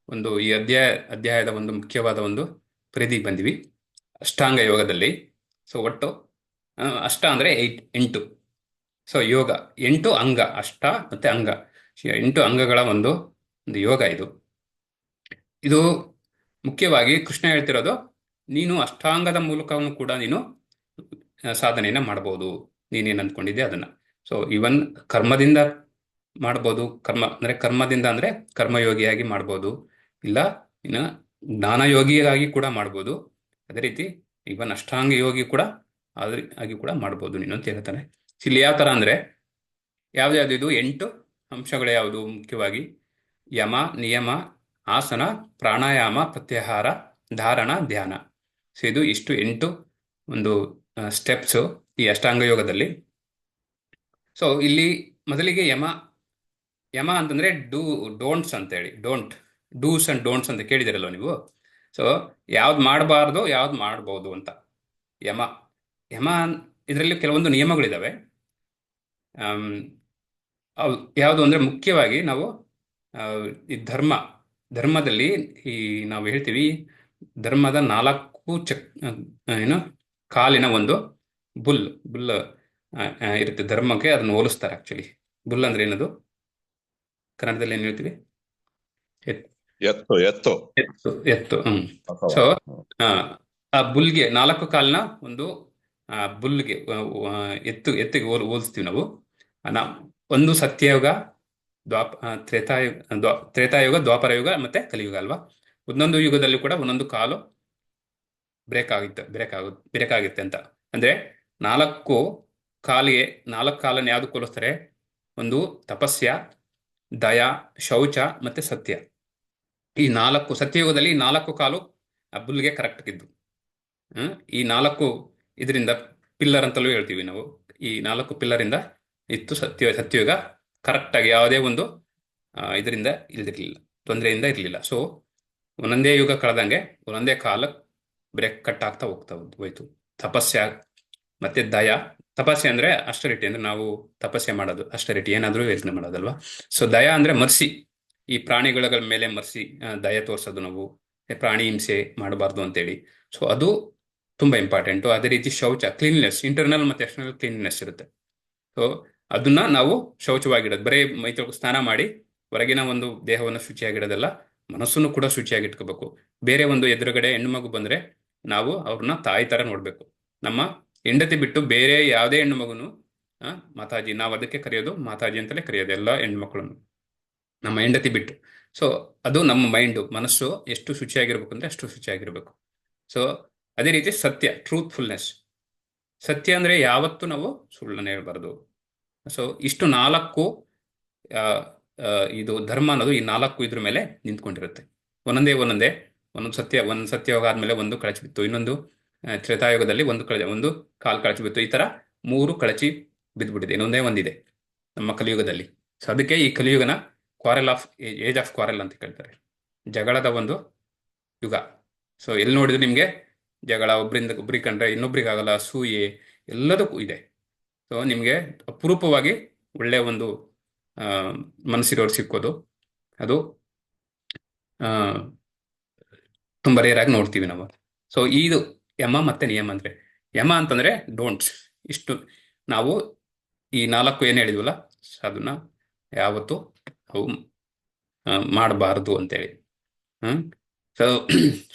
ಒಂದು ಈ ಅಧ್ಯಾಯದ ಒಂದು ಮುಖ್ಯವಾದ ಒಂದು ಪರಿಧಿಗೆ ಬಂದಿವಿ. ಅಷ್ಟಾಂಗ ಯೋಗದಲ್ಲಿ ಸೊ ಒಟ್ಟು ಅಷ್ಟ ಅಂದ್ರೆ 8. ಸೊ ಯೋಗ 8 ಅಂಗ, ಅಷ್ಟ ಮತ್ತೆ ಅಂಗ, 8 ಅಂಗಗಳ ಒಂದು ಯೋಗ ಇದು ಮುಖ್ಯವಾಗಿ ಕೃಷ್ಣ ಹೇಳ್ತಿರೋದು. ನೀನು ಅಷ್ಟಾಂಗದ ಮೂಲಕವೂ ಕೂಡ ನೀನು ಸಾಧನೆಯನ್ನ ಮಾಡ್ಬೋದು, ನೀನೇನು ಅಂದ್ಕೊಂಡಿದ್ದೆ ಅದನ್ನ. ಸೊ ಇವನ್ ಕರ್ಮದಿಂದ ಮಾಡ್ಬೋದು, ಕರ್ಮದಿಂದ ಅಂದ್ರೆ ಕರ್ಮಯೋಗಿಯಾಗಿ ಮಾಡ್ಬೋದು, ಇಲ್ಲ ಇನ್ನು ಜ್ಞಾನಯೋಗಿಯಾಗಿ ಕೂಡ ಮಾಡ್ಬೋದು. ಅದೇ ರೀತಿ ಇವನ್ ಅಷ್ಟಾಂಗ ಯೋಗಿ ಕೂಡ ಆಗಿ ಕೂಡ ಮಾಡ್ಬೋದು ನೀನು ಅಂತ ಹೇಳ್ತಾನೆ. ಇಲ್ಲಿ ಯಾವ ತರ ಅಂದ್ರೆ ಯಾವ್ದು ಇದು 8 ಅಂಶಗಳು ಯಾವುದು? ಮುಖ್ಯವಾಗಿ ಯಮ, ನಿಯಮ, ಆಸನ, ಪ್ರಾಣಾಯಾಮ, ಪ್ರತ್ಯಾಹಾರ, ಧಾರಣ, ಧ್ಯಾನ. ಸೊ ಇದು ಇಷ್ಟು 8 ಒಂದು ಸ್ಟೆಪ್ಸು ಈ ಅಷ್ಟಾಂಗ ಯೋಗದಲ್ಲಿ. ಸೊ ಇಲ್ಲಿ ಮೊದಲಿಗೆ ಯಮ ಅಂತಂದ್ರೆ ಡೋಂಟ್ಸ್ ಅಂತೇಳಿ, ಡೂಸ್ ಅಂಡ್ ಡೋಂಟ್ಸ್ ಅಂತ ಕೇಳಿದಿರಲ್ವ ನೀವು. ಸೊ ಯಾವ್ದು ಮಾಡಬಾರ್ದು, ಯಾವ್ದು ಮಾಡ್ಬೋದು ಅಂತ ಯಮ ಇದರಲ್ಲಿ ಕೆಲವೊಂದು ನಿಯಮಗಳಿದಾವೆ. ಯಾವುದು ಅಂದ್ರೆ ಮುಖ್ಯವಾಗಿ ನಾವು ಈ ಧರ್ಮದಲ್ಲಿ ನಾವು ಹೇಳ್ತೀವಿ ಧರ್ಮದ 4 ಕಾಲಿನ ಒಂದು ಬುಲ್ ಇರುತ್ತೆ ಧರ್ಮಕ್ಕೆ. ಅದನ್ನು ಹೋಲಿಸ್ತಾರೆ ಆಕ್ಚುಲಿ. ಬುಲ್ ಅಂದ್ರೆ ಏನದು ಕನ್ನಡದಲ್ಲಿ ಏನ್ ಹೇಳ್ತೀವಿ? ಎತ್ತು. ಸೊ ಆ ಬುಲ್ಗೆ 4 ಕಾಲಿನ ಒಂದು ಬುಲ್ಗೆ ಎತ್ತಿಗೆ ಹೋಲಿಸ್ತೀವಿ ನಾವು. ಒಂದು ಸತ್ಯಯುಗ, ತ್ರೇತಾಯುಗ, ದ್ವಾಪರ ಯುಗ ಮತ್ತೆ ಕಲಿಯುಗ ಅಲ್ವಾ. ಒಂದೊಂದು ಯುಗದಲ್ಲಿ ಕೂಡ ಒಂದೊಂದು ಕಾಲು ಬ್ರೇಕ್ ಆಗುತ್ತೆ ಅಂತ. ಅಂದ್ರೆ 4 ಕಾಲನ್ನು ಯಾವ್ದು ಹೋಲಿಸ್ತಾರೆ? ಒಂದು ತಪಸ್ಯ, ದಯ, ಶೌಚ ಮತ್ತೆ ಸತ್ಯ. ಈ 4 ಸತ್ಯಯುಗದಲ್ಲಿ 4 ಕಾಲು ಆ ಬುಲ್ಗೆ ಕರೆಕ್ಟ್ ಇದ್ದು. ಈ 4 ಇದರಿಂದ ಪಿಲ್ಲರ್ ಅಂತಲೂ ಹೇಳ್ತೀವಿ ನಾವು. ಈ 4 ಪಿಲ್ಲರ್ ಇಂದ ಇತ್ತು ಸತ್ಯಯುಗ ಕರೆಕ್ಟ್ ಆಗಿ, ಯಾವುದೇ ಒಂದು ಇದರಿಂದ ಇಲ್ದಿರ್ಲಿಲ್ಲ, ತೊಂದರೆಯಿಂದ ಇರಲಿಲ್ಲ. ಸೊ ಒಂದೊಂದೇ ಯುಗ ಕಳೆದಂಗೆ ಒಂದೊಂದೇ ಕಾಲ ಬ್ರೇಕ್ ಕಟ್ ಆಗ್ತಾ ಹೋಯ್ತು. ತಪಸ್ಯ ಮತ್ತೆ ದಯ. ತಪಸ್ಯ ಅಂದ್ರೆ ಅಸ್ಟರಿಟಿ, ಅಂದ್ರೆ ನಾವು ತಪಸ್ಯ ಮಾಡೋದು, ಅಸ್ಟರಿಟಿ ಏನಾದ್ರೂ ಯೋಚನೆ ಮಾಡೋದಲ್ವಾ. ಸೊ ದಯ ಅಂದ್ರೆ ಮರ್ಸಿ, ಈ ಪ್ರಾಣಿಗಳ ಮೇಲೆ ಮರ್ಸಿ ದಯ ತೋರ್ಸೋದು. ನಾವು ಪ್ರಾಣಿ ಹಿಂಸೆ ಮಾಡಬಾರ್ದು ಅಂತೇಳಿ. ಸೊ ಅದು ತುಂಬಾ ಇಂಪಾರ್ಟೆಂಟು. ಅದೇ ರೀತಿ ಶೌಚ, ಕ್ಲೀನ್ನೆಸ್, ಇಂಟರ್ನಲ್ ಮತ್ತೆ ಎಕ್ಸ್ಟರ್ನಲ್ ಕ್ಲೀನ್ನೆಸ್ ಇರುತ್ತೆ. ಸೊ ಅದನ್ನ ನಾವು ಶೌಚವಾಗಿಡೋದು, ಬರೀ ಮೈ ತೊಳೆದು ಸ್ನಾನ ಮಾಡಿ ಹೊರಗಿನ ಒಂದು ದೇಹವನ್ನು ಶುಚಿಯಾಗಿಡೋದಲ್ಲ, ಮನಸ್ಸನ್ನು ಕೂಡ ಶುಚಿಯಾಗಿಟ್ಕೋಬೇಕು. ಬೇರೆ ಒಂದು ಎದುರುಗಡೆ ಹೆಣ್ಣು ಮಗು ಬಂದ್ರೆ ನಾವು ಅವ್ರನ್ನ ತಾಯಿ ತರ ನೋಡ್ಬೇಕು. ನಮ್ಮ ಹೆಂಡತಿ ಬಿಟ್ಟು ಬೇರೆ ಯಾವುದೇ ಹೆಣ್ಣು ಮಗುನು ಮಾತಾಜಿ, ನಾವು ಅದಕ್ಕೆ ಕರೆಯೋದು ಮಾತಾಜಿ ಅಂತಲೇ ಕರೆಯೋದು ಎಲ್ಲ ಹೆಣ್ಮಕ್ಳನ್ನು, ನಮ್ಮ ಹೆಂಡತಿ ಬಿಟ್ಟು. ಸೊ ಅದು ನಮ್ಮ ಮನಸ್ಸು ಎಷ್ಟು ಶುಚಿಯಾಗಿರ್ಬೇಕು ಅಂದ್ರೆ ಅಷ್ಟು ಶುಚಿಯಾಗಿರ್ಬೇಕು. ಸೊ ಅದೇ ರೀತಿ ಸತ್ಯ, ಟ್ರೂತ್ಫುಲ್ನೆಸ್. ಸತ್ಯ ಅಂದ್ರೆ ಯಾವತ್ತೂ ನಾವು ಸುಳ್ಳನ್ನು ಹೇಳ್ಬಾರ್ದು. ಸೊ ಇಷ್ಟು 4 ಇದು ಧರ್ಮ ಅನ್ನೋದು ಈ 4 ಇದ್ರ ಮೇಲೆ ನಿಂತ್ಕೊಂಡಿರುತ್ತೆ. ಒಂದೊಂದು ಸತ್ಯಯೋಗ ಆದ್ಮೇಲೆ ಒಂದು ಕಳಚಿ ಬಿತ್ತು, ಇನ್ನೊಂದು ತ್ರೇತಾಯುಗದಲ್ಲಿ ಒಂದು ಕಾಲು ಕಳಚಿ ಬಿತ್ತು. ಈ ತರ 3 ಕಳಚಿ ಬಿದ್ದುಬಿಟ್ಟಿದೆ, ಇನ್ನೊಂದೇ ಒಂದಿದೆ ನಮ್ಮ ಕಲಿಯುಗದಲ್ಲಿ. ಸೊ ಅದಕ್ಕೆ ಈ ಕಲಿಯುಗನ ಏಜ್ ಆಫ್ ಕ್ವಾರೆಲ್ ಅಂತ ಕೇಳ್ತಾರೆ, ಜಗಳದ ಒಂದು ಯುಗ. ಸೊ ಎಲ್ಲಿ ನೋಡಿದ್ರೆ ನಿಮಗೆ ಜಗಳ, ಒಬ್ಬರಿಗೆ ಕಂಡ್ರೆ ಇನ್ನೊಬ್ರಿಗಾಗಲ್ಲ, ಅಸೂಯೆ ಎಲ್ಲದಕ್ಕೂ ಇದೆ. ಸೊ ನಿಮಗೆ ಅಪರೂಪವಾಗಿ ಒಳ್ಳೆ ಒಂದು ಮನಸ್ಸಿರೋರು ಸಿಕ್ಕೋದು ಅದು ತುಂಬ ರೇರ್ ಆಗಿ ನೋಡ್ತೀವಿ ನಾವು. ಸೊ ಇದು ಯಮ ಮತ್ತೆ ನಿಯಮ ಅಂದ್ರೆ. ಯಮ ಅಂತಂದ್ರೆ ಡೋಂಟ್ಸ್. ಇಷ್ಟು ನಾವು ಈ 4 ಏನು ಹೇಳಿದ್ವಲ್ಲ, ಅದನ್ನ ಯಾವತ್ತು ಅವು ಮಾಡಬಾರದು ಅಂತೇಳಿ. ಸೊ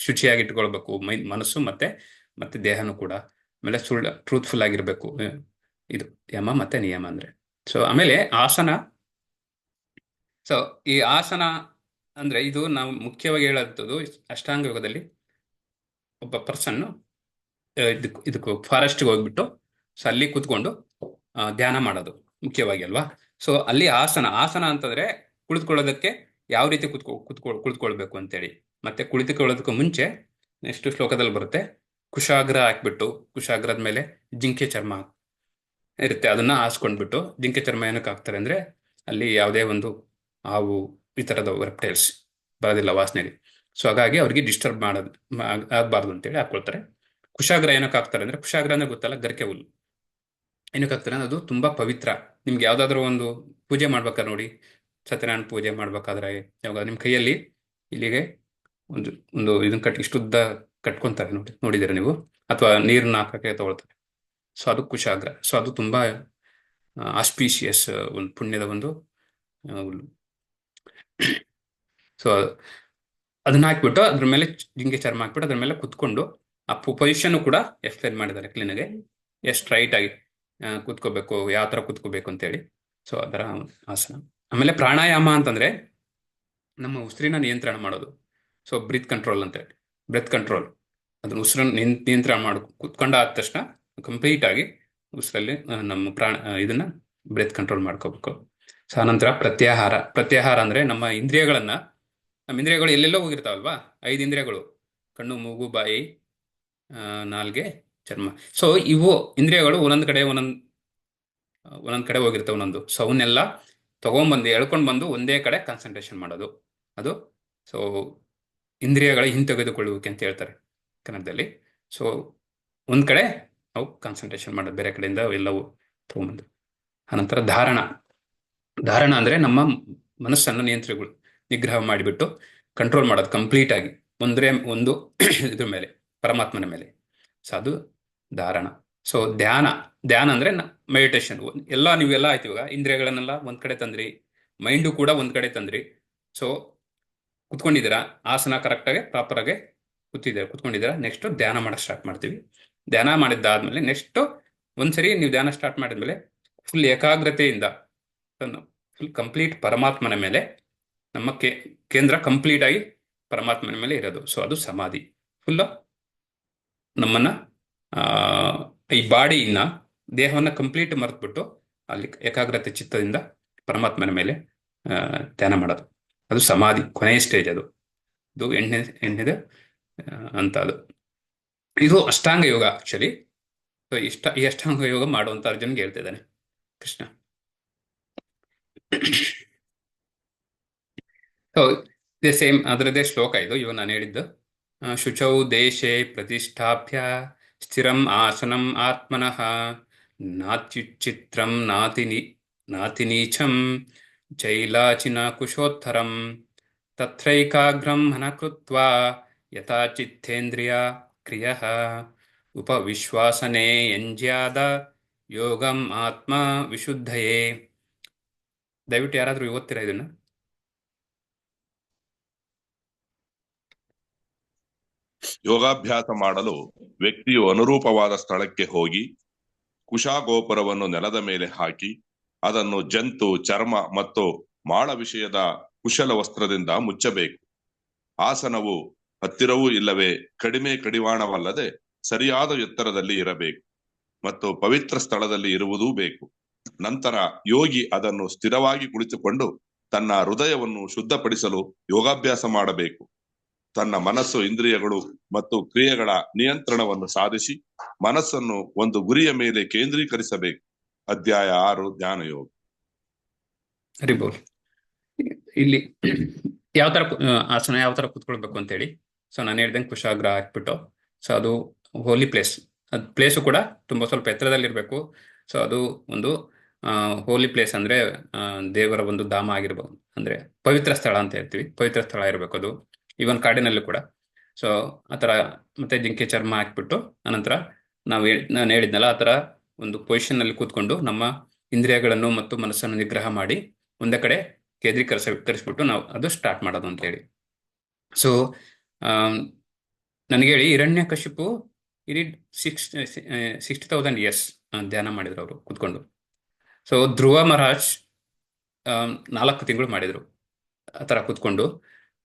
ಶುಚಿಯಾಗಿ ಇಟ್ಕೊಳ್ಬೇಕು ಮನಸ್ಸು ಮತ್ತೆ ದೇಹನೂ ಕೂಡ. ಆಮೇಲೆ ಟ್ರೂತ್ಫುಲ್ ಆಗಿರ್ಬೇಕು. ಇದು ಯಮ ಮತ್ತೆ ನಿಯಮ ಅಂದ್ರೆ. ಸೊ ಆಮೇಲೆ ಆಸನ. ಸೊ ಈ ಆಸನ ಅಂದ್ರೆ ಇದು ನಾವು ಮುಖ್ಯವಾಗಿ ಹೇಳೋದು ಅಷ್ಟಾಂಗ ಯೋಗದಲ್ಲಿ ಒಬ್ಬ ಪರ್ಸನ್ನು ಇದಕ್ಕೂ ಫಾರೆಸ್ಟ್ಗೆ ಹೋಗ್ಬಿಟ್ಟು ಸೊ ಅಲ್ಲಿ ಕೂತ್ಕೊಂಡು ಧ್ಯಾನ ಮಾಡೋದು ಮುಖ್ಯವಾಗಿ ಅಲ್ವಾ. ಸೊ ಅಲ್ಲಿ ಆಸನ ಅಂತಂದ್ರೆ ಕುಳಿತುಕೊಳ್ಳೋದಕ್ಕೆ ಯಾವ ರೀತಿ ಕುಳಿತುಕೊಳ್ಬೇಕು ಅಂತೇಳಿ. ಮತ್ತೆ ಕುಳಿತುಕೊಳ್ಳೋದಕ್ಕೂ ಮುಂಚೆ ನೆಕ್ಸ್ಟ್ ಶ್ಲೋಕದಲ್ಲಿ ಬರುತ್ತೆ, ಕುಶಾಗ್ರ ಹಾಕ್ಬಿಟ್ಟು ಕುಶಾಗ್ರದ ಮೇಲೆ ಜಿಂಕೆ ಚರ್ಮ ಇರುತ್ತೆ, ಅದನ್ನ ಹಾಸ್ಕೊಂಡ್ಬಿಟ್ಟು. ಜಿಂಕೆ ಚರ್ಮ ಏನಕ್ಕೆ ಹಾಕ್ತಾರೆ ಅಂದ್ರೆ ಅಲ್ಲಿ ಯಾವುದೇ ಒಂದು ಹಾವು ಈ ಥರದ ರೆಪ್ಟೈಲ್ಸ್ ಬರೋದಿಲ್ಲ ವಾಸನೆಗೆ. ಸೊ ಹಾಗಾಗಿ ಅವ್ರಿಗೆ ಡಿಸ್ಟರ್ಬ್ ಆಗಬಾರ್ದು ಅಂತೇಳಿ ಹಾಕೊಳ್ತಾರೆ. ಕುಶಾಗ್ರ ಏನಕ್ಕೆ ಹಾಕ್ತಾರೆ ಅಂದ್ರೆ, ಕುಶಾಗ್ರ ಅಂದ್ರೆ ಗೊತ್ತಲ್ಲ, ಗರಿಕೆ ಹುಲ್ಲು. ಏನಕ್ಕೆ ಹಾಕ್ತಾರೆ ಅಂದ್ರೆ ಅದು ತುಂಬಾ ಪವಿತ್ರ. ನಿಮ್ಗೆ ಯಾವ್ದಾದ್ರು ಒಂದು ಪೂಜೆ ಮಾಡ್ಬೇಕಾದ್ರೆ ನೋಡಿ, ಸತ್ಯನಾರಾಯಣ ಪೂಜೆ ಮಾಡ್ಬೇಕಾದ್ರೆ ಯಾವಾಗ ನಿಮ್ಮ ಕೈಯಲ್ಲಿ ಇಲ್ಲಿಗೆ ಒಂದು ಇದನ್ನ ಇಷ್ಟುದ್ದ ಕಟ್ಕೊಂತಾರೆ ನೋಡಿದ್ದೀರಾ ನೀವು, ಅಥವಾ ನೀರನ್ನ ಹಾಕಕ್ಕೆ ತಗೊಳ್ತಾರೆ. ಸೊ ಅದು ಕುಶಾಗ್ರ. ಸೊ ಅದು ತುಂಬಾ ಆಸ್ಪೀಷಿಯಸ್, ಒಂದು ಪುಣ್ಯದ ಒಂದು ಹುಲ್ಲು. ಸೊ ಅದನ್ನ ಹಾಕ್ಬಿಟ್ಟು ಅದ್ರ ಮೇಲೆ ಜಿಂಕೆ ಚರ್ಮ ಹಾಕ್ಬಿಟ್ಟು ಅದ್ರ ಮೇಲೆ ಕುತ್ಕೊಂಡು ಆ ಪೊಸಿಷನ್ ಕೂಡ ಎಕ್ಸ್ಪ್ಲೈನ್ ಮಾಡಿದ್ದಾರೆ ಕ್ಲೀನಾಗೆ, ಎಷ್ಟು ರೈಟ್ ಆಗಿ ಕೂತ್ಕೋಬೇಕು, ಯಾವ ಥರ ಕೂತ್ಕೋಬೇಕು ಅಂತೇಳಿ. ಸೊ ಅದರ ಆಸನ. ಆಮೇಲೆ ಪ್ರಾಣಾಯಾಮ ಅಂತಂದ್ರೆ ನಮ್ಮ ಉಸಿರಿನ ನಿಯಂತ್ರಣ ಮಾಡೋದು. ಸೊ ಬ್ರೀತ್ ಕಂಟ್ರೋಲ್ ಅಂತೇಳಿ, ಬ್ರೆತ್ ಕಂಟ್ರೋಲ್. ಅದನ್ನ ಉಸಿರನ್ನು ನಿಯಂತ್ರಣ ಮಾಡಿ ಕುತ್ಕೊಂಡಾದ ತಕ್ಷಣ ಕಂಪ್ಲೀಟ್ ಆಗಿ ಉಸಿರಲ್ಲಿ ನಮ್ಮ ಇದನ್ನ ಬ್ರೆತ್ ಕಂಟ್ರೋಲ್ ಮಾಡ್ಕೋಬೇಕು. ಸೊ ಆನಂತರ ಪ್ರತ್ಯಾಹಾರ ಅಂದ್ರೆ ನಮ್ಮ ಇಂದ್ರಿಯಗಳು ಎಲ್ಲೆಲ್ಲೋ ಹೋಗಿರ್ತಾವಲ್ವಾ, 5 ಇಂದ್ರಿಯಗಳು: ಕಣ್ಣು, ಮೂಗು, ಬಾಯಿ, ನಾಲ್ಗೆ, ಚರ್ಮ. ಸೊ ಇವು ಇಂದ್ರಿಯಗಳು ಒಂದೊಂದು ಕಡೆ ಹೋಗಿರ್ತವೆ ಒಂದೊಂದು. ಸೊ ಅವನ್ನೆಲ್ಲ ತಗೊಂಡ್ಬಂದು ಎಳ್ಕೊಂಡು ಬಂದು ಒಂದೇ ಕಡೆ ಕಾನ್ಸಂಟ್ರೇಷನ್ ಮಾಡೋದು ಅದು. ಸೊ ಇಂದ್ರಿಯಗಳ ಹಿಂತೆಗೆದುಕೊಳ್ಳುವಿಕೆ ಅಂತ ಹೇಳ್ತಾರೆ ಕನ್ನಡದಲ್ಲಿ. ಸೊ ಒಂದ್ ಕಡೆ ನಾವು ಕಾನ್ಸಂಟ್ರೇಷನ್ ಮಾಡೋದು, ಬೇರೆ ಕಡೆಯಿಂದ ಎಲ್ಲವೂ ತಗೊಂಡ್ಬಂದು. ಆನಂತರ ಧಾರಣ ಅಂದ್ರೆ ನಮ್ಮ ಮನಸ್ಸನ್ನು ನಿಗ್ರಹ ಮಾಡಿಬಿಟ್ಟು ಕಂಟ್ರೋಲ್ ಮಾಡೋದು ಕಂಪ್ಲೀಟ್ ಆಗಿ ಒಂದು ಇದ್ರ ಮೇಲೆ, ಪರಮಾತ್ಮನ ಮೇಲೆ. ಸೊ ಅದು ಧಾರಣ. ಸೊ ಧ್ಯಾನ ಅಂದ್ರೆ ಮೆಡಿಟೇಷನ್. ನೀವೆಲ್ಲ ಆಯ್ತು. ಇವಾಗ ಇಂದ್ರಿಯಗಳನ್ನೆಲ್ಲ ಒಂದ್ ಕಡೆ ತಂದ್ರಿ, ಮೈಂಡು ಕೂಡ ಒಂದ್ ಕಡೆ ತಂದ್ರಿ. ಸೊ ಕುತ್ಕೊಂಡಿದ್ದೀರಾ, ಆಸನ ಕರೆಕ್ಟಾಗಿ ಪ್ರಾಪರ್ ಆಗಿ ಕುತ್ಕೊಂಡಿದ್ದೀರಾ. ನೆಕ್ಸ್ಟ್ ಧ್ಯಾನ ಮಾಡಕ್ ಸ್ಟಾರ್ಟ್ ಮಾಡ್ತೀವಿ. ಧ್ಯಾನ ಮಾಡಿದ್ದಾದ್ಮೇಲೆ ನೆಕ್ಸ್ಟ್ ಒಂದ್ಸರಿ ನೀವು ಧ್ಯಾನ ಸ್ಟಾರ್ಟ್ ಮಾಡಿದ್ಮೇಲೆ ಫುಲ್ ಏಕಾಗ್ರತೆಯಿಂದ ಫುಲ್ ಕಂಪ್ಲೀಟ್ ಪರಮಾತ್ಮನ ಮೇಲೆ ನಮ್ಮ ಕೇಂದ್ರ ಕಂಪ್ಲೀಟ್ ಆಗಿ ಪರಮಾತ್ಮನ ಮೇಲೆ ಇರೋದು. ಸೊ ಅದು ಸಮಾಧಿ. ಫುಲ್ ನಮ್ಮನ್ನ ಈ ಬಾಡಿಯಿಂದ, ದೇಹವನ್ನ ಕಂಪ್ಲೀಟ್ ಮರೆತುಬಿಟ್ಟು ಅಲ್ಲಿ ಏಕಾಗ್ರತೆ ಚಿತ್ತದಿಂದ ಪರಮಾತ್ಮನ ಮೇಲೆ ಧ್ಯಾನ ಮಾಡೋದು. ಅದು ಸಮಾಧಿ, ಕೊನೆಯ ಸ್ಟೇಜ್. ಅದು ಎಣ್ಣೆದು ಅಂತ. ಇದು ಅಷ್ಟಾಂಗ ಯೋಗ ಆಕ್ಚುಲಿ. ಸೊ ಈ ಅಷ್ಟಾಂಗ ಯೋಗ ಮಾಡುವಂತ ಅರ್ಜುನ್ಗೆ ಹೇಳ್ತಾ ಇದ್ದಾನೆ ಕೃಷ್ಣ. ಸೊ ಸೇಮ್ ಅದರದ್ದೇ ಶ್ಲೋಕ ಇದು, ಇವಾಗ ನಾನು ಹೇಳಿದ್ದು. ಶುಚೌ ದೇಶೇ ಪ್ರತಿಷ್ಠಾಪ್ಯ ಸ್ಥಿರಂ ಆಸನಂ ಆತ್ಮನಃ ನಾತ್ಯುಚ್ಚಿತ್ರಂ ನಾತಿ ನೀಚಂ ಚೈಲಾಚಿನ ಕುಶೋತ್ತರಂ ತತ್ರೈಕಾಗ್ರಂ ಮನಃ ಕೃತ್ವಾ ಯಥಾ ಚಿತ್ತೇಂದ್ರಿಯ ಕ್ರಿಯಃ ಉಪವಿಶ್ವಾಸನೆ ಯಂಜ್ಯಾದ ಯೋಗಂ ಆತ್ಮ ವಿಶುದ್ಧಯೇ. ದಯವಿಟ್ಟು ಯಾರಾದ್ರೂ ಓದ್ತೀರಾ ಇದನ್ನ? ಯೋಗಾಭ್ಯಾಸ ಮಾಡಲು ವ್ಯಕ್ತಿಯು ಅನುರೂಪವಾದ ಸ್ಥಳಕ್ಕೆ ಹೋಗಿ ಕುಶಾಗೋಪುರವನ್ನು ನೆಲದ ಮೇಲೆ ಹಾಕಿ ಅದನ್ನು ಜಂತು, ಚರ್ಮ ಮತ್ತು ಮಾಳ ವಿಷಯದ ಕುಶಲ ವಸ್ತ್ರದಿಂದ ಮುಚ್ಚಬೇಕು. ಆಸನವು ಹತ್ತಿರವೂ ಇಲ್ಲವೇ ಕಡಿಮೆ ಕಡಿವಾಣವಲ್ಲದೆ ಸರಿಯಾದ ಎತ್ತರದಲ್ಲಿ ಇರಬೇಕು ಮತ್ತು ಪವಿತ್ರ ಸ್ಥಳದಲ್ಲಿ ಇರುವುದೂ ಬೇಕು. ನಂತರ ಯೋಗಿ ಅದನ್ನು ಸ್ಥಿರವಾಗಿ ಕುಳಿತುಕೊಂಡು ತನ್ನ ಹೃದಯವನ್ನು ಶುದ್ಧಪಡಿಸಲು ಯೋಗಾಭ್ಯಾಸ ಮಾಡಬೇಕು. ತನ್ನ ಮನಸ್ಸು, ಇಂದ್ರಿಯಗಳು ಮತ್ತು ಕ್ರಿಯೆಗಳ ನಿಯಂತ್ರಣವನ್ನು ಸಾಧಿಸಿ ಮನಸ್ಸನ್ನು ಒಂದು ಗುರಿಯ ಮೇಲೆ ಕೇಂದ್ರೀಕರಿಸಬೇಕು. ಅಧ್ಯಾಯ 6 ಧ್ಯಾನ ಯೋಗ. ಹರಿಬೋಲ್. ಇಲ್ಲಿ ಯಾವ ತರ ಆಸನ ಯಾವ ತರ ಕುತ್ಕೊಳ್ಬೇಕು ಅಂತೇಳಿ. ಸೊ ನಾನು ಹೇಳ್ದಂಗೆ ಕುಶಾಗ್ರ ಹಾಕ್ಬಿಟ್ಟು, ಸೊ ಅದು ಹೋಲಿ ಪ್ಲೇಸ್, ಅದು ಪ್ಲೇಸು ಕೂಡ ತುಂಬ ಸ್ವಲ್ಪ ಎತ್ತರದಲ್ಲಿರಬೇಕು. ಸೊ ಅದು ಒಂದು ಹೋಲಿ ಪ್ಲೇಸ್ ಅಂದರೆ ದೇವರ ಒಂದು ಧಾಮ ಆಗಿರ್ಬೋದು, ಅಂದರೆ ಪವಿತ್ರ ಸ್ಥಳ ಅಂತ ಹೇಳ್ತೀವಿ, ಪವಿತ್ರ ಸ್ಥಳ ಇರಬೇಕು ಅದು, ಈವನ್ ಕಾಡಿನಲ್ಲೂ ಕೂಡ. ಸೊ ಆ ಥರ ಮತ್ತೆ ಜಿಂಕೆ ಚರ್ಮ ಹಾಕ್ಬಿಟ್ಟು ಅನಂತರ ನಾನು ಹೇಳಿದ್ನಲ್ಲ ಆ ಥರ ಒಂದು ಪೊಸಿಷನ್ನಲ್ಲಿ ಕೂತ್ಕೊಂಡು ನಮ್ಮ ಇಂದ್ರಿಯಗಳನ್ನು ಮತ್ತು ಮನಸ್ಸನ್ನು ನಿಗ್ರಹ ಮಾಡಿ ಒಂದೇ ಕಡೆ ಕೇಂದ್ರೀಕರಿಸ್ಬಿಟ್ಟು ನಾವು ಅದು ಸ್ಟಾರ್ಟ್ ಮಾಡೋದು ಅಂತ ಹೇಳಿ. ಸೊ ನನಗೆ ಹೇಳಿ ಹಿರಣ್ಯಕಶಿಪು ಇಡೀ 60,000 ಇಯರ್ಸ್ ಧ್ಯಾನ ಮಾಡಿದ್ರು ಅವರು ಕೂತ್ಕೊಂಡು. ಸೊ ಧ್ರುವ ಮಹಾರಾಜ್ 4 ತಿಂಗಳು ಮಾಡಿದರು ಆ ಥರ ಕೂತ್ಕೊಂಡು.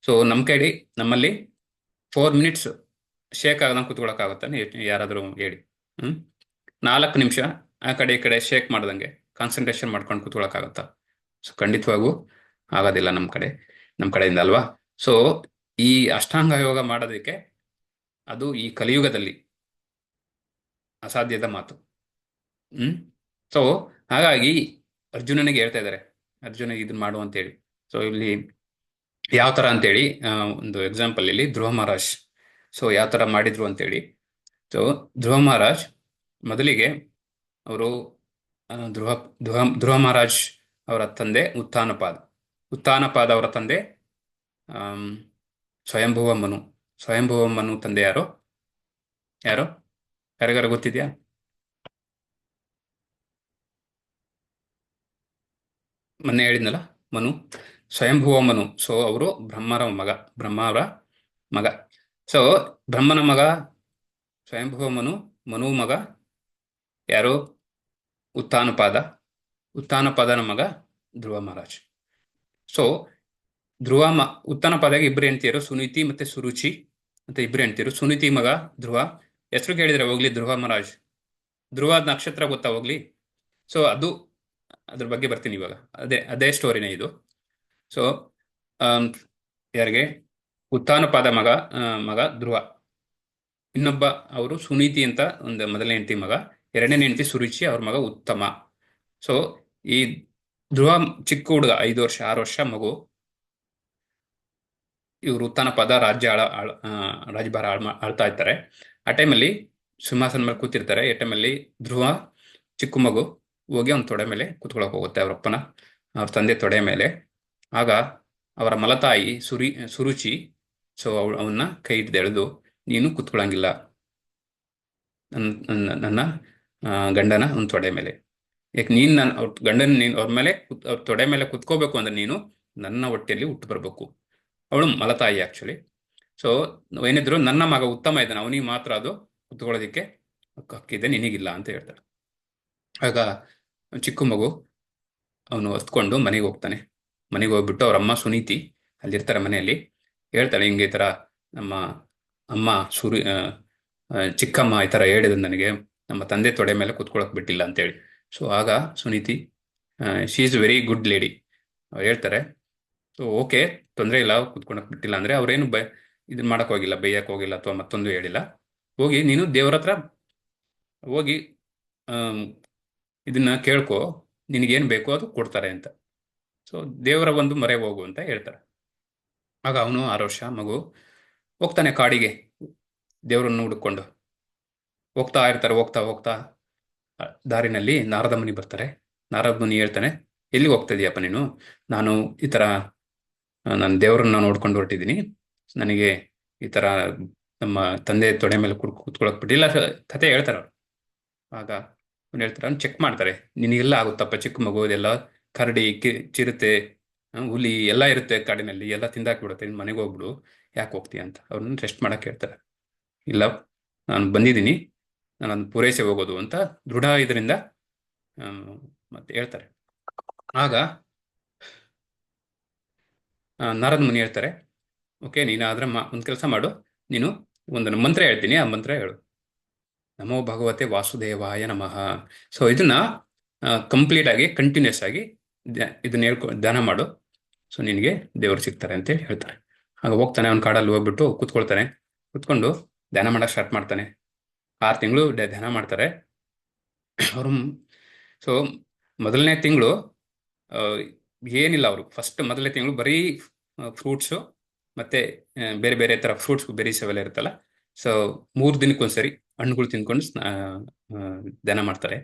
ಸೊ ನಮ್ಮಲ್ಲಿ 4 ಮಿನಿಟ್ಸ್ ಶೇಕ್ ಆಗದಂಗೆ ಕೂತ್ಕೊಳ್ಳೋಕ್ಕಾಗುತ್ತಾನೆ? ಯಾರಾದರೂ ಹೇಳಿ. 4 ನಿಮಿಷ ಆ ಕಡೆ ಈ ಕಡೆ ಶೇಕ್ ಮಾಡ್ದಂಗೆ ಕಾನ್ಸಂಟ್ರೇಷನ್ ಮಾಡ್ಕೊಂಡು ಕೂತ್ಕೊಳ್ಳೋಕ್ಕಾಗತ್ತಾ? ಸೊ ಖಂಡಿತವಾಗೂ ಆಗೋದಿಲ್ಲ ನಮ್ಮ ಕಡೆಯಿಂದ ಅಲ್ವಾ. ಸೊ ಈ ಅಷ್ಟಾಂಗ ಯೋಗ ಮಾಡೋದಕ್ಕೆ ಅದು ಈ ಕಲಿಯುಗದಲ್ಲಿ ಅಸಾಧ್ಯದ ಮಾತು. ಸೊ ಹಾಗಾಗಿ ಅರ್ಜುನನಿಗೆ ಹೇಳ್ತಾ ಇದ್ದಾರೆ, ಅರ್ಜುನಿಗೆ ಇದನ್ನ ಮಾಡು ಅಂತೇಳಿ. ಸೊ ಇಲ್ಲಿ ಯಾವ ಥರ ಅಂತೇಳಿ ಒಂದು ಎಕ್ಸಾಂಪಲ್ ಇಲ್ಲಿ ಧ್ರುವ ಮಹಾರಾಜ್ ಸೊ ಯಾವ ಥರ ಮಾಡಿದ್ರು ಅಂತೇಳಿ. ಸೊ ಧ್ರುವ ಮಹಾರಾಜ್ ಮೊದಲಿಗೆ ಅವರು ಧ್ರುವ ಮಹಾರಾಜ್ ಅವರ ತಂದೆ ಉತ್ಥಾನಪಾದ ಅವರ ತಂದೆ ಸ್ವಯಂಭುವ ಮನು ತಂದೆ ಯಾರು ಯಾರಿಗಾರು ಗೊತ್ತಿದ್ಯಾ? ಮೊನ್ನೆ ಹೇಳಿದ್ನಲ್ಲ ಸ್ವಯಂಭುವ ಮನು. ಸೊ ಅವರು ಬ್ರಹ್ಮರ ಮಗ. ಸೊ ಬ್ರಹ್ಮನ ಮಗ ಸ್ವಯಂಭುವ ಮನು ಮಗ ಯಾರು? ಉತ್ಥಾನಪಾದನ ಮಗ ಧ್ರುವ ಮಹಾರಾಜ್. ಸೊ ಉತ್ಥಾನಪಾದಗೆ 2 ಹೆಂಡತಿಯರು, ಸುನೀತಿ ಮತ್ತೆ ಸುರುಚಿ ಅಂತ 2 ಹೆಂಡತಿಯರು. ಸುನೀತಿ ಮಗ ಧ್ರುವ. ಹೆಸರು ಕೇಳಿದ್ರೆ ಹೋಗ್ಲಿ ಧ್ರುವ ಮಹಾರಾಜ್. ಧ್ರುವ ನಕ್ಷತ್ರ ಗೊತ್ತಾ ಹೋಗ್ಲಿ? ಸೊ ಅದ್ರ ಬಗ್ಗೆ ಬರ್ತೀನಿ ಇವಾಗ. ಅದೇ ಸ್ಟೋರಿನೇ ಇದು. ಸೊ ಯಾರಿಗೆ? ಉತ್ಥಾನಪಾದ ಮಗ ಧ್ರುವ. ಇನ್ನೊಬ್ಬ ಅವರು ಸುನೀತಿ ಅಂತ ಒಂದು ಮೊದಲನೇ ಹೆಂಡತಿ ಮಗ, 2ನೇ ಹೆಂಡತಿ ಸುರುಚಿ, ಅವ್ರ ಮಗ ಉತ್ತಮ. ಸೊ ಈ ಧ್ರುವ ಚಿಕ್ಕ ಹುಡುಗ, 5 ವರ್ಷ 6 ವರ್ಷ ಮಗು. ಇವರು ಉತ್ಥಾನಪಾದ ರಾಜ್ಯಭಾರ ಆಳ್ತಾ ಇರ್ತಾರೆ. ಆ ಟೈಮಲ್ಲಿ ಸಿಂಹಾಸನ ಮೇಲೆ ಕೂತಿರ್ತಾರೆ. ಈ ಟೈಮಲ್ಲಿ ಧ್ರುವ ಚಿಕ್ಕ ಮಗು ಹೋಗಿ ಅವನ ತೊಡೆ ಮೇಲೆ ಕೂತ್ಕೊಳ್ಳೋಕೆ ಹೋಗುತ್ತೆ, ಅವ್ರ ತಂದೆ ತೊಡೆ ಮೇಲೆ. ಆಗ ಅವರ ಮಲತಾಯಿ ಸುರುಚಿ ಸೊ ಅವನ್ನ ಕೈ ಹಿಡಿದು ಎಳೆದು, ನೀನು ಕೂತ್ಕೊಳ್ಳಂಗಿಲ್ಲ ನನ್ನ ಗಂಡನ ಒಂದು ತೊಡೆ ಮೇಲೆ. ಯಾಕೆ ಅವ್ರ ಗಂಡನ ಅವ್ರ ಮೇಲೆ ಅವ್ರ ತೊಡೆ ಮೇಲೆ ಕುತ್ಕೋಬೇಕು ಅಂದ್ರೆ ನೀನು ನನ್ನ ಹೊಟ್ಟೆಯಲ್ಲಿ ಹುಟ್ಟು ಬರಬೇಕು. ಅವಳು ಮಲತಾಯಿ ಆಕ್ಚುಲಿ. ಸೊ ಏನಿದ್ರು ನನ್ನ ಮಗ ಉತ್ತಮ ಇದ್ದಾನೆ, ಅವನಿಗೆ ಮಾತ್ರ ಅದು ಕುತ್ಕೊಳ್ಳೋದಿಕ್ಕೆ ಹಕ್ಕಿದೆ, ನಿನಗಿಲ್ಲ ಅಂತ ಹೇಳ್ತಾಳೆ. ಆಗ ಚಿಕ್ಕ ಮಗು ಅವನು ಹೊತ್ಕೊಂಡು ಮನೆಗೆ ಹೋಗ್ತಾನೆ. ಮನೆಗೆ ಹೋಗ್ಬಿಟ್ಟು ಅವ್ರ ಅಮ್ಮ ಸುನೀತಿ ಅಲ್ಲಿರ್ತಾರೆ ಮನೆಯಲ್ಲಿ. ಹೇಳ್ತಾಳೆ, ಹಿಂಗೆ ಈ ಥರ ನಮ್ಮ ಅಮ್ಮ ಚಿಕ್ಕಮ್ಮ ಈ ಥರ ಹೇಳಿದ ನನಗೆ, ನಮ್ಮ ತಂದೆ ತೊಡೆ ಮೇಲೆ ಕುತ್ಕೊಳ್ಳೋಕೆ ಬಿಟ್ಟಿಲ್ಲ ಅಂತೇಳಿ. ಸೊ ಆಗ Suniti she is very good lady. ಅವ್ರು ಹೇಳ್ತಾರೆ, ಸೊ ಓಕೆ, ತೊಂದರೆ ಇಲ್ಲ, ಕುತ್ಕೊಳಕ್ ಬಿಟ್ಟಿಲ್ಲ ಅಂದರೆ ಅವ್ರೇನು ಇದನ್ನ ಮಾಡಕ್ ಹೋಗಿಲ್ಲ, ಬೈಯಕ್ಕೆ ಹೋಗಿಲ್ಲ ಅಥವಾ ಮತ್ತೊಂದು ಹೇಳಿಲ್ಲ. ಹೋಗಿ ನೀನು ದೇವ್ರ ಹತ್ರ ಹೋಗಿ ಇದನ್ನ ಕೇಳ್ಕೊ, ನಿನಗೇನು ಬೇಕೋ ಅದು ಕೊಡ್ತಾರೆ ಅಂತ. ಸೊ ದೇವರ ಒಂದು ಮೊರೆ ಹೋಗು ಅಂತ ಹೇಳ್ತಾರೆ. ಆಗ ಅವನು 6 ವರ್ಷ ಮಗು ಹೋಗ್ತಾನೆ ಕಾಡಿಗೆ, ದೇವರನ್ನು ಹುಡುಕೊಂಡು ಹೋಗ್ತಾ ಇರ್ತಾರೆ. ಹೋಗ್ತಾ ದಾರಿನಲ್ಲಿ ನಾರದ ಮುನಿ ಬರ್ತಾರೆ. ನಾರದ ಮುನಿ ಹೇಳ್ತಾನೆ, ಎಲ್ಲಿಗೆ ಹೋಗ್ತಾ ಇದೀಯಪ್ಪ ನೀನು? ನಾನು ಈ ಥರ ನಾನು ದೇವರನ್ನ ನೋಡ್ಕೊಂಡು ಹೊರಟಿದ್ದೀನಿ, ನನಗೆ ಈ ಥರ ನಮ್ಮ ತಂದೆ ತೊಡೆ ಮೇಲೆ ಕೂತ್ಕೊಳ್ಳೋಕೆ ಬಿಟ್ಟಿಲ್ಲ ಕತೆ ಹೇಳ್ತಾರೆ ಅವ್ರು. ಆಗ ಅವ್ನು ಹೇಳ್ತಾರೆ, ಅವ್ನು ಚೆಕ್ ಮಾಡ್ತಾರೆ, ನಿನಗೆಲ್ಲ ಆಗುತ್ತಪ್ಪ, ಚಿಕ್ಕ ಮಗು, ಇದೆಲ್ಲ ಕರಡಿ ಚಿರತೆ ಹುಲಿ ಎಲ್ಲ ಇರುತ್ತೆ ಕಾಡಿನಲ್ಲಿ, ಎಲ್ಲ ತಿಂದಾಕ್ಬಿಡುತ್ತೆ, ನಿನ್ನ ಮನೆಗೆ ಹೋಗ್ಬಿಡು, ಯಾಕೆ ಹೋಗ್ತೀಯ ಅಂತ ಅವ್ರನ್ನ ರೆಸ್ಟ್ ಮಾಡಕ್ಕೆ ಹೇಳ್ತಾರೆ. ಇಲ್ಲ, ನಾನು ಬಂದಿದ್ದೀನಿ, ನಾನು ಪೂರೈಸಿ ಹೋಗೋದು ಅಂತ ದೃಢ ಇದರಿಂದ ಮತ್ತೆ ಹೇಳ್ತಾರೆ. ಆಗ ನಾರದ ಮುನಿ ಹೇಳ್ತಾರೆ, ಓಕೆ, ನೀನು ಆದ್ರೆ ಒಂದು ಕೆಲಸ ಮಾಡು, ನೀನು ಒಂದು ಮಂತ್ರ ಹೇಳ್ತೀನಿ, ಆ ಮಂತ್ರ ಹೇಳು, ನಮೋ ಭಗವತೆ ವಾಸುದೇವಾಯ ನಮಃ. ಸೊ ಇದನ್ನ ಕಂಪ್ಲೀಟ್ ಆಗಿ ಕಂಟಿನ್ಯೂಸ್ ಆಗಿ ಇದನ್ನ ಧ್ಯಾನ ಮಾಡು, ಸೊ ನಿನಗೆ ದೇವರು ಸಿಗ್ತಾರೆ ಅಂತೇಳಿ ಹೇಳ್ತಾರೆ. ಆಗ ಹೋಗ್ತಾನೆ, ಅವ್ನ ಕಾಡಲ್ಲಿ ಹೋಗ್ಬಿಟ್ಟು ಕೂತ್ಕೊಂಡು ಧ್ಯಾನ ಮಾಡಕ್ಕೆ ಸ್ಟಾರ್ಟ್ ಮಾಡ್ತಾನೆ. 6 ತಿಂಗಳು ಧ್ಯಾನ ಮಾಡ್ತಾರೆ ಅವರು. ಸೊ ಮೊದಲನೇ ತಿಂಗಳು ಏನಿಲ್ಲ, ಅವರು ಮೊದಲನೇ ತಿಂಗಳು ಬರೀ ಫ್ರೂಟ್ಸು ಮತ್ತೆ ಬೇರೆ ಬೇರೆ ಥರ ಫ್ರೂಟ್ಸ್ ಬೆರೀಸ್ ಅವೆಲ್ಲ ಇರುತ್ತಲ್ಲ. ಸೊ 3 ದಿನಕ್ಕೊಂದ್ಸರಿ ಹಣ್ಣುಗಳು ತಿನ್ಕೊಂಡು ಧ್ಯಾನ ಮಾಡ್ತಾರೆ.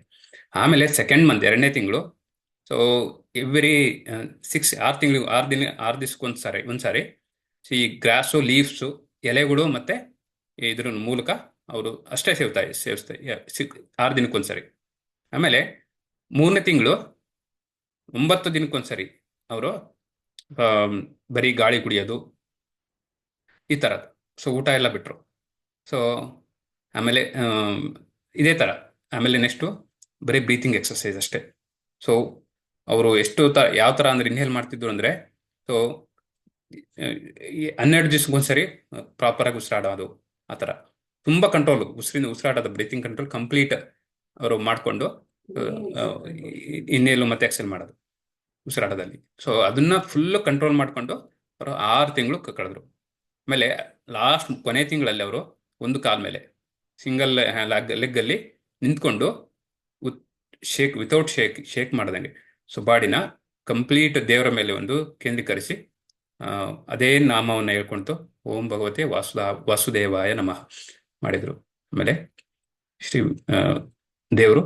ಆಮೇಲೆ ಸೆಕೆಂಡ್ ಮಂತ್ 2ನೇ ತಿಂಗಳು, ಸೊ ಎವ್ರಿ 6 ದಿವಸಕ್ಕೊಂದ್ಸಾರಿ ಈ ಗ್ರಾಸು, ಲೀವ್ಸು, ಎಲೆಗಳು ಮತ್ತೆ ಇದ್ರ ಮೂಲಕ ಅವರು ಅಷ್ಟೇ ಸೇವಿಸ್ತಾರೆ 6 ದಿನಕ್ಕೊಂದ್ಸರಿ. ಆಮೇಲೆ 3ನೇ ತಿಂಗಳು 9 ದಿನಕ್ಕೊಂದ್ಸರಿ ಅವರು ಬರೀ ಗಾಳಿ ಕುಡಿಯೋದು ಈ ಥರದ್ದು. ಸೊ ಊಟ ಎಲ್ಲ ಬಿಟ್ರು. ಸೊ ಆಮೇಲೆ ಇದೇ ಥರ. ಆಮೇಲೆ ನೆಕ್ಸ್ಟು ಬರೀ ಬ್ರೀತಿಂಗ್ ಎಕ್ಸಸೈಸ್ ಅಷ್ಟೇ. ಸೊ ಅವರು ಯಾವ ಥರ ಅಂದರೆ ಇನ್ಹೇಲ್ ಮಾಡ್ತಿದ್ರು ಅಂದರೆ, ಸೊ 12 ದಿವಸಕ್ಕೊಂದ್ಸರಿ ಪ್ರಾಪರಾಗಿ ಉಸಿರಾಡೋದು, ಆ ಥರ ತುಂಬ ಕಂಟ್ರೋಲು, ಉಸಿರಾಡೋದು ಬ್ರೀತಿಂಗ್ ಕಂಟ್ರೋಲ್ ಕಂಪ್ಲೀಟ್ ಅವರು ಮಾಡಿಕೊಂಡು ಇನ್ಹೇಲು ಮತ್ತು ಎಕ್ಸೆಲ್ ಮಾಡೋದು ಉಸಿರಾಟದಲ್ಲಿ. ಸೊ ಅದನ್ನ ಫುಲ್ಲು ಕಂಟ್ರೋಲ್ ಮಾಡಿಕೊಂಡು ಅವರು 6 ತಿಂಗಳು ಕಳೆದ್ರು. ಆಮೇಲೆ ಲಾಸ್ಟ್ ಕೊನೆ ತಿಂಗಳಲ್ಲಿ ಅವರು ಒಂದು ಕಾಲ ಮೇಲೆ ಸಿಂಗಲ್ ಲೆಗ್ಗಲ್ಲಿ ನಿಂತ್ಕೊಂಡು ವಿತೌಟ್ ಶೇಕ್ ಮಾಡ್ದಂಗೆ ಸೊ ಬಾಡಿನ ಕಂಪ್ಲೀಟ್ ದೇವರ ಮೇಲೆ ಒಂದು ಕೇಂದ್ರೀಕರಿಸಿ ಅದೇ ನಾಮವನ್ನು ಹೇಳ್ಕೊಂತು ಓಂ ಭಗವತೆ ವಾಸುದೇವಾಯ ನಮಃ ಮಾಡಿದರು. ಆಮೇಲೆ ಶ್ರೀ ದೇವರು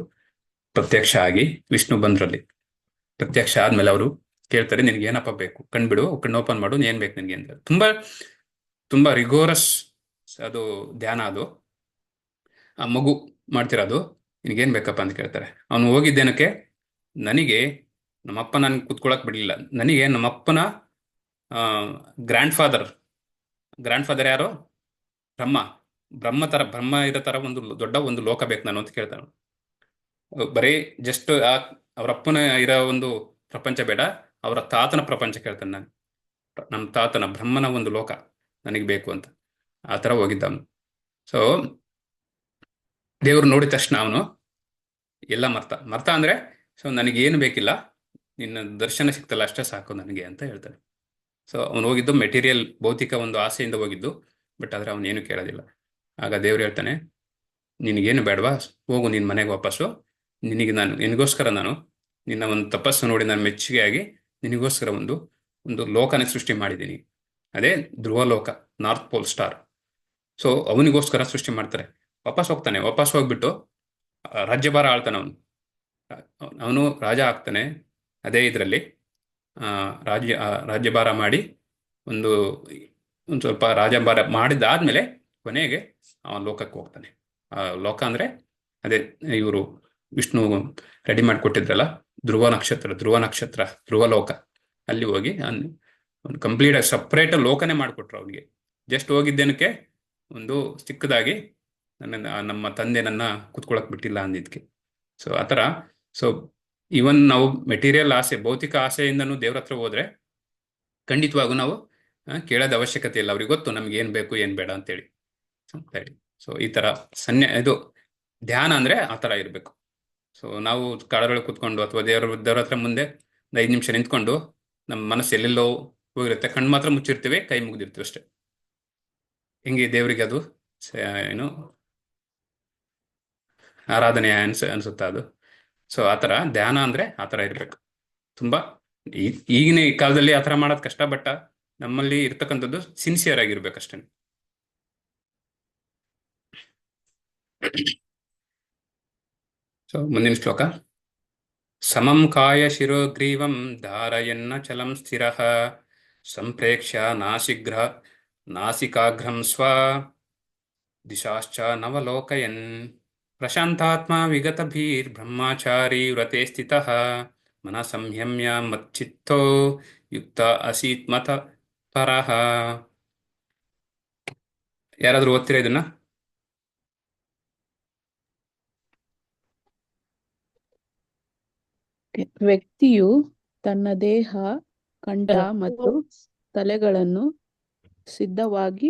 ಪ್ರತ್ಯಕ್ಷ ಆಗಿ ವಿಷ್ಣು ಬಂದ್ರಲ್ಲಿ ಪ್ರತ್ಯಕ್ಷ ಆದ್ಮೇಲೆ ಅವರು ಕೇಳ್ತಾರೆ, ನಿನಗೆ ಏನಪ್ಪ ಬೇಕು, ಕಣ್ಬಿಡು, ಕಣ್ಣು ಓಪನ್ ಮಾಡು, ಏನ್ ಬೇಕು ನಿನಗೆ ಅಂತ. ತುಂಬಾ ರಿಗೋರಸ್ ಅದು ಧ್ಯಾನ. ಅದು ಆ ಮಗು ಮಾಡ್ತಿರೋದು, ನಿನಗೇನ್ ಬೇಕಪ್ಪ ಅಂತ ಕೇಳ್ತಾರೆ. ಅವನು ಹೋಗಿದ್ದೇನಕ್ಕೆ, ನನಗೆ ನಮ್ಮಪ್ಪ ನನ್ಗೆ ಕುತ್ಕೊಳಕ್ ಬಿಡ್ಲಿಲ್ಲ, ನನಗೆ ನಮ್ಮಪ್ಪನ ಗ್ರ್ಯಾಂಡ್ ಫಾದರ್ ಯಾರು, ಬ್ರಹ್ಮ ಇರೋ ತರ ಒಂದು ದೊಡ್ಡ ಒಂದು ಲೋಕ ಬೇಕು ನಾನು ಅಂತ ಕೇಳ್ತಾನೆ. ಬರೀ ಜಸ್ಟ್ ಅವರಪ್ಪನ ಇರೋ ಒಂದು ಪ್ರಪಂಚ ಬೇಡ, ಅವರ ತಾತನ ಪ್ರಪಂಚ ಕೇಳ್ತಾನೆ. ನಾನು ನಮ್ಮ ತಾತನ ಬ್ರಹ್ಮನ ಒಂದು ಲೋಕ ನನಗೆ ಬೇಕು ಅಂತ ಆ ಥರ ಹೋಗಿದ್ದ ಅವನು. ಸೊ ದೇವರು ನೋಡಿದ ತಕ್ಷಣ ಅವನು ಎಲ್ಲ ಮರ್ತ ಅಂದರೆ, ಸೊ ನನಗೇನು ಬೇಕಿಲ್ಲ, ನಿನ್ನ ದರ್ಶನ ಸಿಗ್ತಲ್ಲ ಅಷ್ಟೇ ಸಾಕು ನನಗೆ ಅಂತ ಹೇಳ್ತಾನೆ. ಸೊ ಅವನು ಹೋಗಿದ್ದು ಮೆಟೀರಿಯಲ್ ಭೌತಿಕ ಒಂದು ಆಸೆಯಿಂದ ಹೋಗಿದ್ದು, ಬಟ್ ಆದರೆ ಅವನೇನು ಕೇಳೋದಿಲ್ಲ. ಆಗ ದೇವ್ರು ಹೇಳ್ತಾನೆ, ನಿನಗೇನು ಬೇಡವಾ, ಹೋಗು ನಿನ್ನ ಮನೆಗೆ ವಾಪಸ್ಸು, ನಿನಗೋಸ್ಕರ ನಾನು ನಿನ್ನ ಒಂದು ತಪಸ್ಸು ನೋಡಿ ನಾನು ಮೆಚ್ಚುಗೆಯಾಗಿ ನಿನಗೋಸ್ಕರ ಒಂದು ಲೋಕನ ಸೃಷ್ಟಿ ಮಾಡಿದ್ದೀನಿ. ಅದೇ ಧ್ರುವ ಲೋಕ, ನಾರ್ತ್ ಪೋಲ್ ಸ್ಟಾರ್. ಸೊ ಅವನಿಗೋಸ್ಕರ ಸೃಷ್ಟಿ ಮಾಡ್ತಾರೆ. ವಾಪಸ್ ಹೋಗ್ಬಿಟ್ಟು ರಾಜ್ಯಭಾರ ಆಳ್ತಾನೆ. ಅವನು ರಾಜ ಆಗ್ತಾನೆ. ಅದೇ ಇದರಲ್ಲಿ ರಾಜ್ಯಭಾರ ಮಾಡಿ ಒಂದು ಸ್ವಲ್ಪ ರಾಜ್ಯಭಾರ ಮಾಡಿದಾದ್ಮೇಲೆ ಕೊನೆಗೆ ಅವನ ಲೋಕಕ್ಕೆ ಹೋಗ್ತಾನೆ. ಆ ಲೋಕ ಅಂದರೆ ಅದೇ ಇವರು ವಿಷ್ಣು ರೆಡಿ ಮಾಡಿಕೊಟ್ಟಿದ್ರಲ್ಲ, ಧ್ರುವ ನಕ್ಷತ್ರ ಧ್ರುವ ಲೋಕ. ಅಲ್ಲಿ ಹೋಗಿ ಒಂದು ಕಂಪ್ಲೀಟ್ ಸಪ್ರೇಟ್ ಲೋಕನೇ ಮಾಡಿಕೊಟ್ರು ಅವನಿಗೆ. ಜಸ್ಟ್ ಹೋಗಿದ್ದೇನಕ್ಕೆ, ಒಂದು ಚಿಕ್ಕದಾಗಿ ನಮ್ಮ ತಂದೆ ನನ್ನ ಕುತ್ಕೊಳಕ್ ಬಿಟ್ಟಿಲ್ಲ ಅಂದಿದ್ಕೆ. ಸೊ ಆ ಥರ. ಸೊ ಇವನ್ ನಾವು ಮೆಟೀರಿಯಲ್ ಆಸೆ, ಭೌತಿಕ ಆಸೆಯಿಂದನೂ ದೇವ್ರ ಹತ್ರ ಹೋದ್ರೆ ಖಂಡಿತವಾಗೂ ನಾವು ಕೇಳೋದ ಅವಶ್ಯಕತೆ ಇಲ್ಲ. ಅವ್ರಿಗೆ ಗೊತ್ತು ನಮ್ಗೆ ಏನ್ ಬೇಕು ಏನ್ ಬೇಡ ಅಂತೇಳಿ. ಸೊ ಈ ತರ ಇದು ಧ್ಯಾನ ಅಂದ್ರೆ ಆ ಥರ ಇರಬೇಕು. ಸೊ ನಾವು ಕಾಡೊಳಗೆ ಕೂತ್ಕೊಂಡು ಅಥವಾ ದೇವ್ರ ಹತ್ರ ಮುಂದೆ 5 ನಿಮಿಷ ನಿಂತ್ಕೊಂಡು ನಮ್ಮ ಮನಸ್ಸು ಎಲ್ಲೆಲ್ಲೋ ಹೋಗಿರುತ್ತೆ, ಕಣ್ಣು ಮಾತ್ರ ಮುಚ್ಚಿರ್ತೀವಿ, ಕೈ ಮುಗ್ದಿರ್ತೀವಿ ಅಷ್ಟೇ. ಹಿಂಗೆ ದೇವರಿಗೆ ಅದು ಏನು ಆರಾಧನೆ ಅನ್ಸುತ್ತಾ ಅದು. ಸೊ ಆ ಥರ ಧ್ಯಾನ ಅಂದ್ರೆ ಆ ಥರ ಇರಬೇಕು. ತುಂಬಾ ಈಗಿನ ಈ ಕಾಲದಲ್ಲಿ ಆ ಥರ ಮಾಡೋದು ಕಷ್ಟ, ಬಟ್ ನಮ್ಮಲ್ಲಿ ಇರ್ತಕ್ಕಂಥದ್ದು ಸಿನ್ಸಿಯರ್ ಆಗಿರ್ಬೇಕಷ್ಟೇ. ಸೊ ಮುಂದಿನ ಶ್ಲೋಕ. ಸಮಂ ಕಾಯ ಶಿರೋಗ್ರೀವಂ ಧಾರಯನ್ನ ಚಲಂ ಸ್ಥಿರಃ ಸಂಪ್ರೇಕ್ಷ್ಯ ನಾಸಿಕಾಗ್ರಂ ಸ್ವ ದಿಶಾಶ್ಚ ನವಲೋಕಯನ್ ಪ್ರಶಾಂತಾತ್ಮ ವಿಗತಭೀರ್ಬ್ರಹ್ಮಚಾರಿ ವ್ರತೆ ಸ್ಥಿತಃ ಮನ ಸಂಯಮ್ಯ ಮಚ್ಚಿತ್ತೋ ಯುಕ್ತ ಅಸೀತ್ ಮತ ಪರಃ. ಯಾರಾದ್ರೂ ಓದ್ತೀರಾ ಇದನ್ನ? ವ್ಯಕ್ತಿಯು ತನ್ನ ದೇಹ, ಕಂಠ ಮತ್ತು ತಲೆಗಳನ್ನು ಸಿದ್ಧವಾಗಿ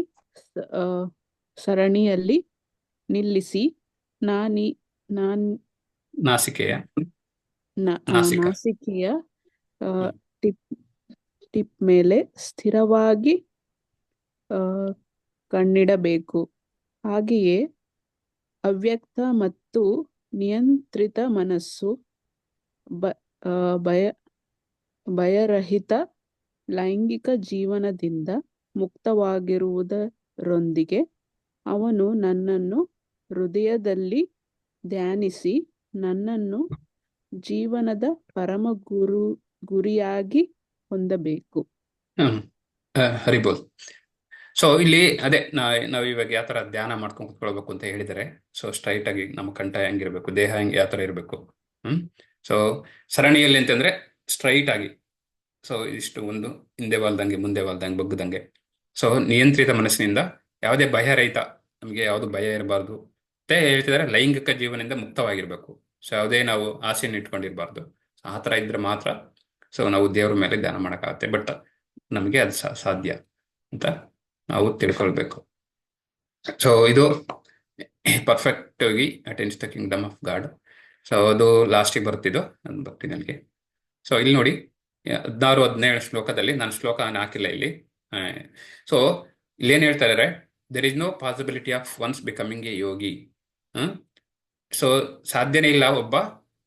ಸರಣಿಯಲ್ಲಿ ನಿಲ್ಲಿಸಿ ನಾಸಿಕೆಯ ಟಿಪ್ ಮೇಲೆ ಸ್ಥಿರವಾಗಿ ಕಣ್ಣಿಡಬೇಕು. ಹಾಗೆಯೇ ಅವ್ಯಕ್ತ ಮತ್ತು ನಿಯಂತ್ರಿತ ಮನಸ್ಸು, ಭಯರಹಿತ ಲೈಂಗಿಕ ಜೀವನದಿಂದ ಮುಕ್ತವಾಗಿರುವುದರೊಂದಿಗೆ ಅವನು ನನ್ನನ್ನು ಹೃದಯದಲ್ಲಿ ಧ್ಯಾನಿಸಿ ನನ್ನನ್ನು ಜೀವನದ ಪರಮ ಗುರಿಯಾಗಿ ಹೊಂದಬೇಕು. ಹರಿಬೋಲ್. ಸೊ ಇಲ್ಲಿ ಅದೇ ನಾವು ಇವಾಗ ಯಾವ ತರ ಧ್ಯಾನ ಮಾಡ್ಕೊಂಡು ಕುತ್ಕೊಳ್ಬೇಕು ಅಂತ ಹೇಳಿದರೆ, ಸೊ ಸ್ಟ್ರೈಟ್ ಆಗಿ ನಮ್ಮ ಕಂಠ ಹೆಂಗಿರ್ಬೇಕು, ದೇಹ ಹೆಂಗೆ ಯಾವ ತರ ಇರಬೇಕು. ಸೊ ಸರಣಿಯಲ್ಲಿ ಅಂತಂದ್ರೆ ಸ್ಟ್ರೈಟ್ ಆಗಿ, ಸೊ ಇಷ್ಟು ಒಂದು ಹಿಂದೆ ವಾಲ್ದಂಗೆ ಮುಂದೆ ವಾಲ್ದಂಗೆ ಬಗ್ಗದಂಗೆ. ಸೊ ನಿಯಂತ್ರಿತ ಮನಸ್ಸಿನಿಂದ ಯಾವುದೇ ಭಯರಹಿತ, ನಮಗೆ ಯಾವುದು ಭಯ ಇರಬಾರ್ದು ಮತ್ತೆ ಹೇಳ್ತಿದ್ದಾರೆ. ಲೈಂಗಿಕ ಜೀವನದಿಂದ ಮುಕ್ತವಾಗಿರ್ಬೇಕು. ಸೊ ಯಾವುದೇ ನಾವು ಆಸೆಯನ್ನು ಇಟ್ಕೊಂಡಿರ್ಬಾರ್ದು. ಆ ತರ ಇದ್ರೆ ಮಾತ್ರ ಸೊ ನಾವು ದೇವ್ರ ಮೇಲೆ ಧ್ಯಾನ ಮಾಡೋಕ್ಕಾಗತ್ತೆ. ಬಟ್ ನಮಗೆ ಅದು ಸಾಧ್ಯ ಅಂತ ನಾವು ತಿಳ್ಕೊಳ್ಬೇಕು. ಸೊ ಇದು ಪರ್ಫೆಕ್ಟ್ ಆಗಿ attains the kingdom of God. So ಅದು ಲಾಸ್ಟಿಗೆ ಬರ್ತಿದ್ದು ನನ್ನ ಭಕ್ತಿನಲ್ಲಿ. ಸೊ ಇಲ್ಲಿ ನೋಡಿ 16-17 ಶ್ಲೋಕದಲ್ಲಿ, ನಾನು ಶ್ಲೋಕ ಹಾಕಿಲ್ಲ ಇಲ್ಲಿ. ಸೊ ಇಲ್ಲೇನು ಹೇಳ್ತಾ ಇದ್ದಾರೆ, there is no possibility of one's becoming a yogi. So ಸಾಧ್ಯನೇ ಇಲ್ಲ ಒಬ್ಬ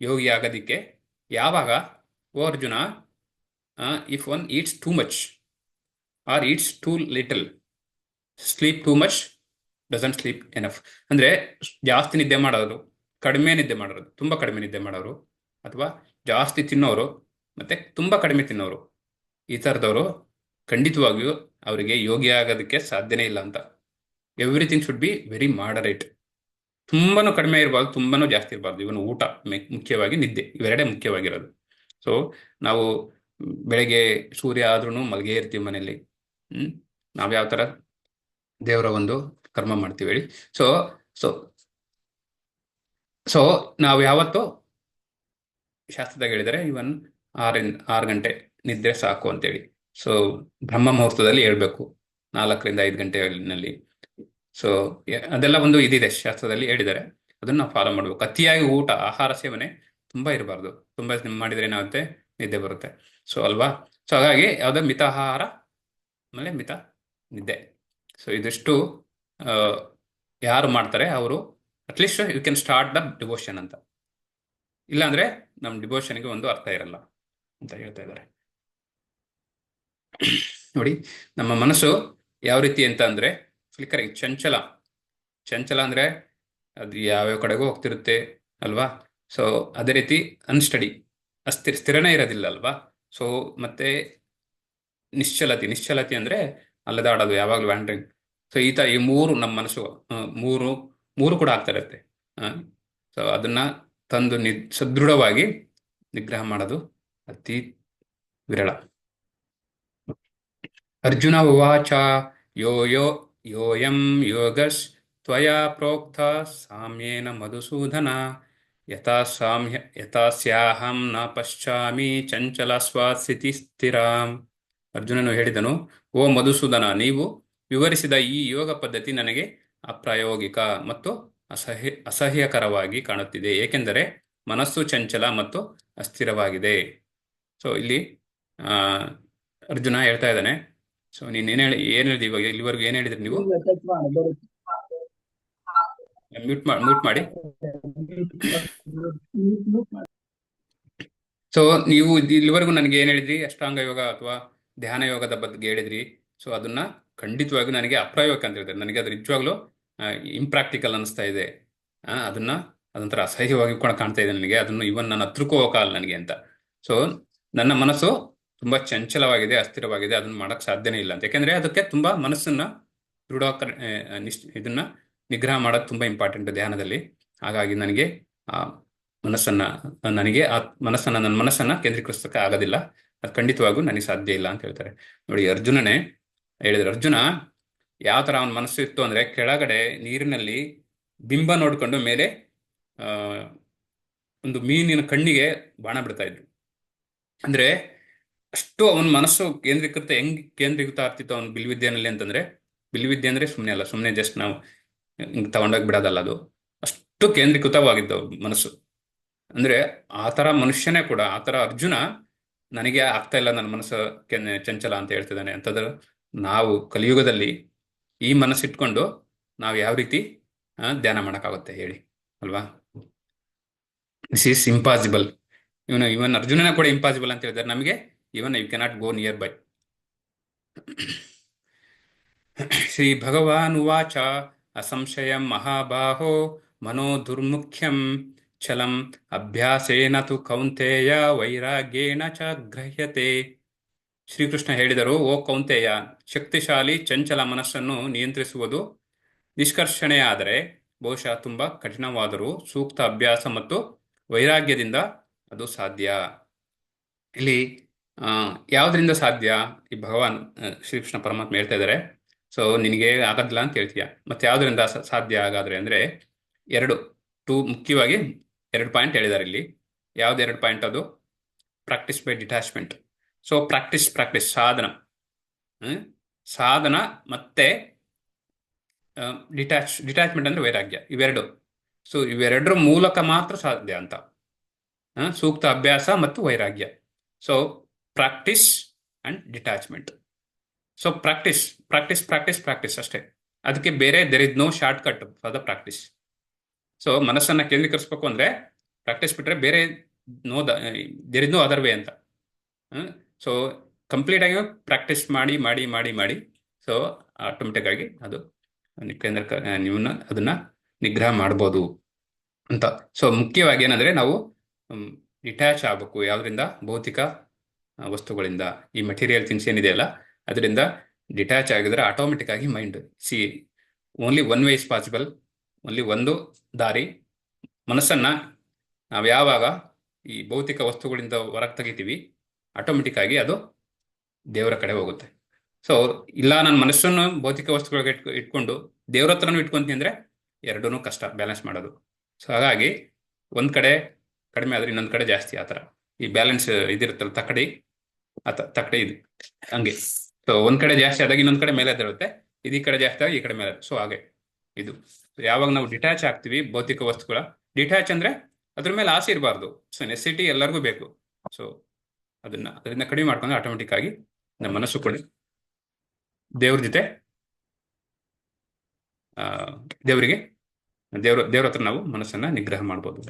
ಯೋಗಿ ಆಗೋದಿಕ್ಕೆ. ಯಾವಾಗ? O Arjuna, if one eats too much or eats too little, sleep too much, doesn't sleep enough. ಅಂದರೆ ಜಾಸ್ತಿ ನಿದ್ದೆ ಮಾಡೋರು, ಕಡಿಮೆ ನಿದ್ದೆ ಮಾಡೋರು, ತುಂಬ ಕಡಿಮೆ ನಿದ್ದೆ ಮಾಡೋರು, ಅಥವಾ ಜಾಸ್ತಿ ತಿನ್ನೋರು ಮತ್ತು ತುಂಬ ಕಡಿಮೆ ತಿನ್ನೋರು, ಈ ಥರದವರು ಖಂಡಿತವಾಗಿಯೂ ಅವರಿಗೆ ಯೋಗಿ ಆಗೋದಕ್ಕೆ ಸಾಧ್ಯನೇ ಇಲ್ಲ ಅಂತ. Everything should be very moderate. ತುಂಬಾನು ಕಡಿಮೆ ಇರಬಾರ್ದು, ತುಂಬಾನು ಜಾಸ್ತಿ ಇರಬಾರ್ದು. ಇವನು ಊಟ ಮುಖ್ಯವಾಗಿ, ನಿದ್ದೆ, ಇವೆರಡೇ ಮುಖ್ಯವಾಗಿರೋದು. ಸೊ ನಾವು ಬೆಳಗ್ಗೆ ಸೂರ್ಯ ಆದ್ರೂ ಮಲಗೇ ಇರ್ತೀವಿ ಮನೆಯಲ್ಲಿ. ನಾವು ಯಾವ ಥರ ದೇವರ ಒಂದು ಕರ್ಮ ಮಾಡ್ತೀವಿ ಹೇಳಿ. ಸೊ ಸೊ ಸೊ ನಾವು ಯಾವತ್ತು ಶಾಸ್ತ್ರದಾಗ ಹೇಳಿದರೆ ಇವನ್ 6 ಗಂಟೆ ನಿದ್ರೆ ಸಾಕು ಅಂತೇಳಿ. ಸೊ ಬ್ರಹ್ಮ ಮುಹೂರ್ತದಲ್ಲಿ ಹೇಳ್ಬೇಕು, 4ರಿಂದ 5 ಗಂಟೆನಲ್ಲಿ. ಸೊ ಅದೆಲ್ಲ ಒಂದು ಇದಿದೆ, ಶಾಸ್ತ್ರದಲ್ಲಿ ಹೇಳಿದ್ದಾರೆ. ಅದನ್ನು ನಾವು ಫಾಲೋ ಮಾಡ್ಬೇಕು. ಅತಿಯಾಗಿ ಊಟ, ಆಹಾರ ಸೇವನೆ ತುಂಬ ಇರಬಾರ್ದು. ತುಂಬ ಮಾಡಿದ್ರೆ ಏನಾಗುತ್ತೆ, ನಿದ್ದೆ ಬರುತ್ತೆ. ಸೊ ಅಲ್ವಾ? ಸೊ ಹಾಗಾಗಿ ಯಾವುದೋ ಮಿತ ಆಹಾರ ಆಮೇಲೆ ಮಿತ ನಿದ್ದೆ. ಸೊ ಇದಿಷ್ಟು ಯಾರು ಮಾಡ್ತಾರೆ ಅವರು at least you can start the devotion ಅಂತ. ಇಲ್ಲಾಂದ್ರೆ ನಮ್ಮ ಡಿವೋಷನ್ಗೆ ಒಂದು ಅರ್ಥ ಇರಲ್ಲ ಅಂತ ಹೇಳ್ತಾ ಇದ್ದಾರೆ. ನೋಡಿ, ನಮ್ಮ ಮನಸ್ಸು ಯಾವ ರೀತಿ ಅಂತ ಅಂದ್ರೆ ಫ್ಲಿಕರಿಂಗ್, ಚಂಚಲ ಅಂದ್ರೆ ಅದು ಯಾವ್ಯಾವ ಕಡೆಗೂ ಹೋಗ್ತಿರುತ್ತೆ ಅಲ್ವಾ? ಸೊ ಅದೇ ರೀತಿ ಅನ್ಸ್ಟಡಿ, ಸ್ಥಿರನೇ ಇರೋದಿಲ್ಲ ಅಲ್ವಾ? ಸೊ ಮತ್ತೆ ನಿಶ್ಚಲತೆ ಅಂದ್ರೆ ಅಲ್ಲದಾಡೋದು, ಯಾವಾಗಲೂ ವ್ಯಾಂಡ್ರಿಂಗ್. ಸೊ ಈ ಮೂರು ನಮ್ಮ ಮನಸ್ಸು ಮೂರು ಕೂಡ ಆಗ್ತಾ ಇರುತ್ತೆ. ಸೊ ಅದನ್ನ ತಂದು ಸದೃಢವಾಗಿ ನಿಗ್ರಹ ಮಾಡೋದು ಅತಿ ವಿರಳ. ಅರ್ಜುನ ಉವಾಚ ಯೋಯಂ ಯೋಗಸ್ ತ್ವಯಾ ಪ್ರೋಕ್ತ ಸಾಮ್ಯೇನ ಮಧುಸೂದನ ಯಥಾಸ್ಯಾಹಂ ನ ಪಶ್ಚಾಮಿ ಚಂಚಲ ಸ್ವಸ್ಥಿತಿ ಸ್ಥಿರಾಂ. ಅರ್ಜುನನು ಹೇಳಿದನು, ಓ ಮಧುಸೂದನ, ನೀವು ವಿವರಿಸಿದ ಈ ಯೋಗ ಪದ್ಧತಿ ನನಗೆ ಅಪ್ರಾಯೋಗಿಕ ಮತ್ತು ಅಸಹ್ಯಕರವಾಗಿ ಕಾಣುತ್ತಿದೆ, ಏಕೆಂದರೆ ಮನಸ್ಸು ಚಂಚಲ ಮತ್ತು ಅಸ್ಥಿರವಾಗಿದೆ. ಸೊ ಇಲ್ಲಿ ಅರ್ಜುನ ಹೇಳ್ತಾ ಇದ್ದಾನೆ. ಸೊ ನೀನ್ ಏನ್ ಹೇಳಿದ್ರಿ ಇವಾಗ, ಇಲ್ಲಿವರೆಗೂ ಏನ್ ಹೇಳಿದ್ರಿ ನೀವು? ಮ್ಯೂಟ್ ಮಾಡಿ. ಸೊ ನೀವು ಇಲ್ಲಿವರೆಗೂ ನನಗೆ ಏನ್ ಹೇಳಿದ್ರಿ? ಅಷ್ಟಾಂಗ ಯೋಗ ಅಥವಾ ಧ್ಯಾನ ಯೋಗದ ಬಗ್ಗೆ ಹೇಳಿದ್ರಿ. ಸೊ ಅದನ್ನ ಖಂಡಿತವಾಗಿ ನನಗೆ ಅಪ್ರಾಯೋಗಿಕ ಅಂತ ಹೇಳಿದ್ರೆ, ನನಗೆ ಅದು ನಿಜವಾಗ್ಲೂ ಇಂಪ್ರಾಕ್ಟಿಕಲ್ ಅನಿಸ್ತಾ ಇದೆ. ಅದೊಂಥರ ಅಸಹ್ಯವಾಗಿ ಕೂಡ ಕಾಣ್ತಾ ಇದೆ ನನಗೆ. ಅದನ್ನು ಇವನ್ ನನ್ನ ಹತ್ರಕ್ಕೂ ಹೋಗಲ್ಲ ನನಗೆ ಅಂತ. ಸೊ ನನ್ನ ಮನಸ್ಸು ತುಂಬಾ ಚಂಚಲವಾಗಿದೆ, ಅಸ್ಥಿರವಾಗಿದೆ, ಅದನ್ನ ಮಾಡಕ್ ಸಾಧ್ಯನೇ ಇಲ್ಲ ಅಂತ. ಯಾಕೆಂದ್ರೆ ಅದಕ್ಕೆ ತುಂಬಾ ಮನಸ್ಸನ್ನ ದೃಢ ಇದನ್ನ ನಿಗ್ರಹ ಮಾಡೋದು ತುಂಬಾ ಇಂಪಾರ್ಟೆಂಟ್ ಧ್ಯಾನದಲ್ಲಿ. ಹಾಗಾಗಿ ನನಗೆ ನನ್ನ ಮನಸ್ಸನ್ನ ಕೇಂದ್ರೀಕರಿಸಕ್ಕೆ ಆಗೋದಿಲ್ಲ. ಅದು ಖಂಡಿತವಾಗೂ ನನಗೆ ಸಾಧ್ಯ ಇಲ್ಲ ಅಂತ ಹೇಳ್ತಾರೆ. ನೋಡಿ, ಅರ್ಜುನನೇ ಹೇಳಿದ್ರು. ಅರ್ಜುನ ಯಾವ ತರ ಅವನ ಮನಸ್ಸು ಇತ್ತು ಅಂದ್ರೆ, ಕೆಳಗಡೆ ನೀರಿನಲ್ಲಿ ಬಿಂಬ ನೋಡ್ಕೊಂಡು ಮೇಲೆ ಒಂದು ಮೀನಿನ ಕಣ್ಣಿಗೆ ಬಾಣ ಬಿಡ್ತಾ ಇದ್ರು. ಅಂದ್ರೆ ಅಷ್ಟು ಅವನ ಮನಸ್ಸು ಹೆಂಗ್ ಕೇಂದ್ರೀಕೃತ ಆಗ್ತಿತ್ತು ಅವನ ಬಿಲ್ವಿದ್ಯೆನಲ್ಲಿ ಅಂತಂದ್ರೆ, ಬಿಲ್ವಿದ್ಯೆ ಅಂದ್ರೆ ಸುಮ್ಮನೆ ಅಲ್ಲ, ಸುಮ್ಮನೆ ಜಸ್ಟ್ ನಾವು ಹಿಂಗ್ ತಗೊಂಡೋಗಿ ಬಿಡೋದಲ್ಲ, ಅದು ಅಷ್ಟು ಕೇಂದ್ರೀಕೃತವಾಗಿದ್ದು ಮನಸ್ಸು. ಅಂದ್ರೆ ಆ ತರ ಮನುಷ್ಯನೇ ಕೂಡ, ಆ ತರ ಅರ್ಜುನ ನನಗೆ ಆಗ್ತಾ ಇಲ್ಲ, ನನ್ನ ಮನಸ್ಸು ಚಂಚಲ ಅಂತ ಹೇಳ್ತಿದ್ದಾನೆ ಅಂತಂದ್ರೆ, ನಾವು ಕಲಿಯುಗದಲ್ಲಿ ಈ ಮನಸ್ಸಿಟ್ಕೊಂಡು ನಾವು ಯಾವ ರೀತಿ ಧ್ಯಾನ ಮಾಡೋಕ್ಕಾಗುತ್ತೆ ಹೇಳಿ ಅಲ್ವಾ? This is impossible. ಇವನ್ ಅರ್ಜುನನ ಕೂಡ ಇಂಪಾಸಿಬಲ್ ಅಂತ ಹೇಳಿದ್ದಾರೆ ನಮಗೆ. Even you cannot go nearby. Shri Bhagavan ಉವಾಚ ಅಸಂಶಯಂ ಮಹಾಬಾಹೋ ಮನೋ ದುರ್ಮುಖ್ಯಂ ಛಲಂ ಅಭ್ಯಾಸೇನ ತು ಕೌಂತೆಯ ವೈರಾಗ್ಯೇಣ ಚ ಗ್ರಹ್ಯತೆ. ಶ್ರೀಕೃಷ್ಣ ಹೇಳಿದರು, ಓ ಕೌಂತೆಯ, ಶಕ್ತಿಶಾಲಿ ಚಂಚಲ ಮನಸ್ಸನ್ನು ನಿಯಂತ್ರಿಸುವುದು ನಿಷ್ಕರ್ಷಣೆಯಾದರೆ ಬಹುಶಃ ತುಂಬಾ ಕಠಿಣವಾದರೂ ಸೂಕ್ತ ಅಭ್ಯಾಸ ಮತ್ತು ವೈರಾಗ್ಯದಿಂದ ಅದು ಸಾಧ್ಯ. ಇಲ್ಲಿ ಯಾವುದರಿಂದ ಸಾಧ್ಯ? ಈ ಭಗವಾನ್ ಶ್ರೀಕೃಷ್ಣ ಪರಮಾತ್ಮ ಹೇಳ್ತಾ ಇದ್ದಾರೆ, ಸೊ ನಿನಗೆ ಆಗೋದಿಲ್ಲ ಅಂತ ಹೇಳ್ತೀಯ. ಮತ್ತೆ ಯಾವುದರಿಂದ ಸಾಧ್ಯ ಹಾಗಾದ್ರೆ ಅಂದ್ರೆ ಮುಖ್ಯವಾಗಿ 2 ಪಾಯಿಂಟ್ ಹೇಳಿದ್ದಾರೆ ಇಲ್ಲಿ. ಯಾವ್ದು 2 ಪಾಯಿಂಟ್? ಅದು practice by detachment. So practice ಸಾಧನ ಮತ್ತೆ ಡಿಟ್ಯಾಚ್ಮೆಂಟ್ ಅಂದ್ರೆ ವೈರಾಗ್ಯ, ಇವೆರಡು. ಸೊ ಇವೆರಡರ ಮೂಲಕ ಮಾತ್ರ ಸಾಧ್ಯ ಅಂತ. ಸೂಕ್ತ ಅಭ್ಯಾಸ ಮತ್ತು ವೈರಾಗ್ಯ. So practice and detachment. So practice ಅಷ್ಟೇ. ಅದಕ್ಕೆ ಬೇರೆ there is no shortcut for the practice. So ಮನಸ್ಸನ್ನ ಕೇಂದ್ರೀಕರಿಸಬೇಕು ಅಂದ್ರೆ ಪ್ರಾಕ್ಟೀಸ್ ಬಿಟ್ರೆ ಬೇರೆ there is no other way ಅಂತ. ಸೊ ಕಂಪ್ಲೀಟ್ ಆಗಿ ಪ್ರಾಕ್ಟೀಸ್ ಮಾಡಿ ಮಾಡಿ ಮಾಡಿ ಮಾಡಿ ಸೊ ಆಟೋಮೆಟಿಕ್ ಆಗಿ ಅದು ನೀವನ್ನ ಅದನ್ನ ನಿಗ್ರಹ ಮಾಡ್ಬೋದು ಅಂತ. ಸೊ ಮುಖ್ಯವಾಗಿ ಏನಂದ್ರೆ ನಾವು ಡಿಟ್ಯಾಚ್ ಆಗಬೇಕು. ಯಾವುದರಿಂದ? ಭೌತಿಕ ವಸ್ತುಗಳಿಂದ. ಈ ಮೆಟೀರಿಯಲ್ ಥಿಂಗ್ಸ್ ಏನಿದೆಯಲ್ಲ ಅದರಿಂದ ಡಿಟ್ಯಾಚ್ ಆಗಿದ್ರೆ ಆಟೋಮೆಟಿಕ್ ಆಗಿ mind only one way is possible. Only ಒಂದು ದಾರಿ. ಮನಸ್ಸನ್ನ ನಾವು ಯಾವಾಗ ಈ ಭೌತಿಕ ವಸ್ತುಗಳಿಂದ ಹೊರಗೆ ತೆಗಿತೀವಿ ಆಟೋಮೆಟಿಕ್ ಆಗಿ ಅದು ದೇವರ ಕಡೆ ಹೋಗುತ್ತೆ. ಸೊ ಇಲ್ಲ ನನ್ನ ಮನಸ್ಸನ್ನು ಭೌತಿಕ ವಸ್ತುಗಳಿಗೆ ಇಟ್ಕೊಂಡು ದೇವ್ರ ಹತ್ರನೂ ಇಟ್ಕೊಂತೀನಿ ಅಂದ್ರೆ ಎರಡೂ ಕಷ್ಟ ಬ್ಯಾಲೆನ್ಸ್ ಮಾಡೋದು. ಸೊ ಹಾಗಾಗಿ ಒಂದ್ ಕಡೆ ಕಡಿಮೆ ಆದ್ರೆ ಇನ್ನೊಂದ್ ಕಡೆ ಜಾಸ್ತಿ. ಆ ಥರ ಈ ಬ್ಯಾಲೆನ್ಸ್ ಇದಿರುತ್ತಲ್ಲ, ತಕ್ಕಡಿ ಇದು ಹಂಗೆ. ಸೊ ಒಂದ್ ಕಡೆ ಜಾಸ್ತಿ ಆದಾಗ ಇನ್ನೊಂದ್ ಕಡೆ ಮೇಲೆ ಎದ್ದೇಳುತ್ತೆ, ಈ ಕಡೆ ಜಾಸ್ತಿ ಆದಾಗ ಈ ಕಡೆ ಮೇಲೆ. ಸೊ ಹಾಗೆ ಇದು ಯಾವಾಗ ನಾವು ಡಿಟ್ಯಾಚ್ ಆಗ್ತೀವಿ ಭೌತಿಕ ವಸ್ತುಗಳ, ಡಿಟ್ಯಾಚ್ ಅಂದ್ರೆ ಅದ್ರ ಮೇಲೆ ಆಸೆ ಇರಬಾರ್ದು. ಸೊ ನೆಸಿಟಿ ಎಲ್ಲರಿಗೂ ಬೇಕು. ಸೊ ಅದರಿಂದ ಕಡಿಮೆ ಮಾಡ್ಕೊಂಡ್ರೆ ಆಟೋಮೆಟಿಕ್ ಆಗಿ ನಮ್ಮ ಮನಸ್ಸು ಕೂಡ ದೇವ್ರ ಜೊತೆ ದೇವ್ರ ಹತ್ರ ನಾವು ಮನಸ್ಸನ್ನ ನಿಗ್ರಹ ಮಾಡ್ಬೋದು.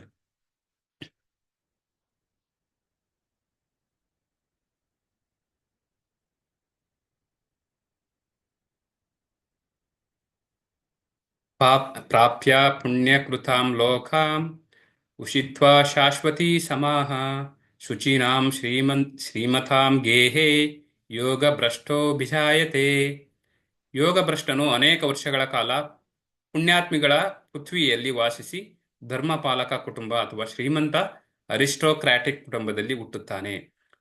ಪ್ರಾಪ್ಯ ಪುಣ್ಯಕೃತಾಂ ಲೋಕಾಂ ಉಷಿತ್ವಾ ಶಾಶ್ವತೀ ಸಮಾಹ ಶುಚೀನಾಂ ಶ್ರೀಮತಾಂ ಗೇಹೇ ಯೋಗ ಭ್ರಷ್ಟೋಭಿಜಾಯತೆ. ಯೋಗ ಭ್ರಷ್ಟನು ಅನೇಕ ವರ್ಷಗಳ ಕಾಲ ಪುಣ್ಯಾತ್ಮಿಗಳ ಪೃಥ್ವಿಯಲ್ಲಿ ವಾಸಿಸಿ ಧರ್ಮಪಾಲಕ ಕುಟುಂಬ ಅಥವಾ ಶ್ರೀಮಂತ ಅರಿಸ್ಟೋಕ್ರಾಟಿಕ್ ಕುಟುಂಬದಲ್ಲಿ ಹುಟ್ಟುತ್ತಾನೆ.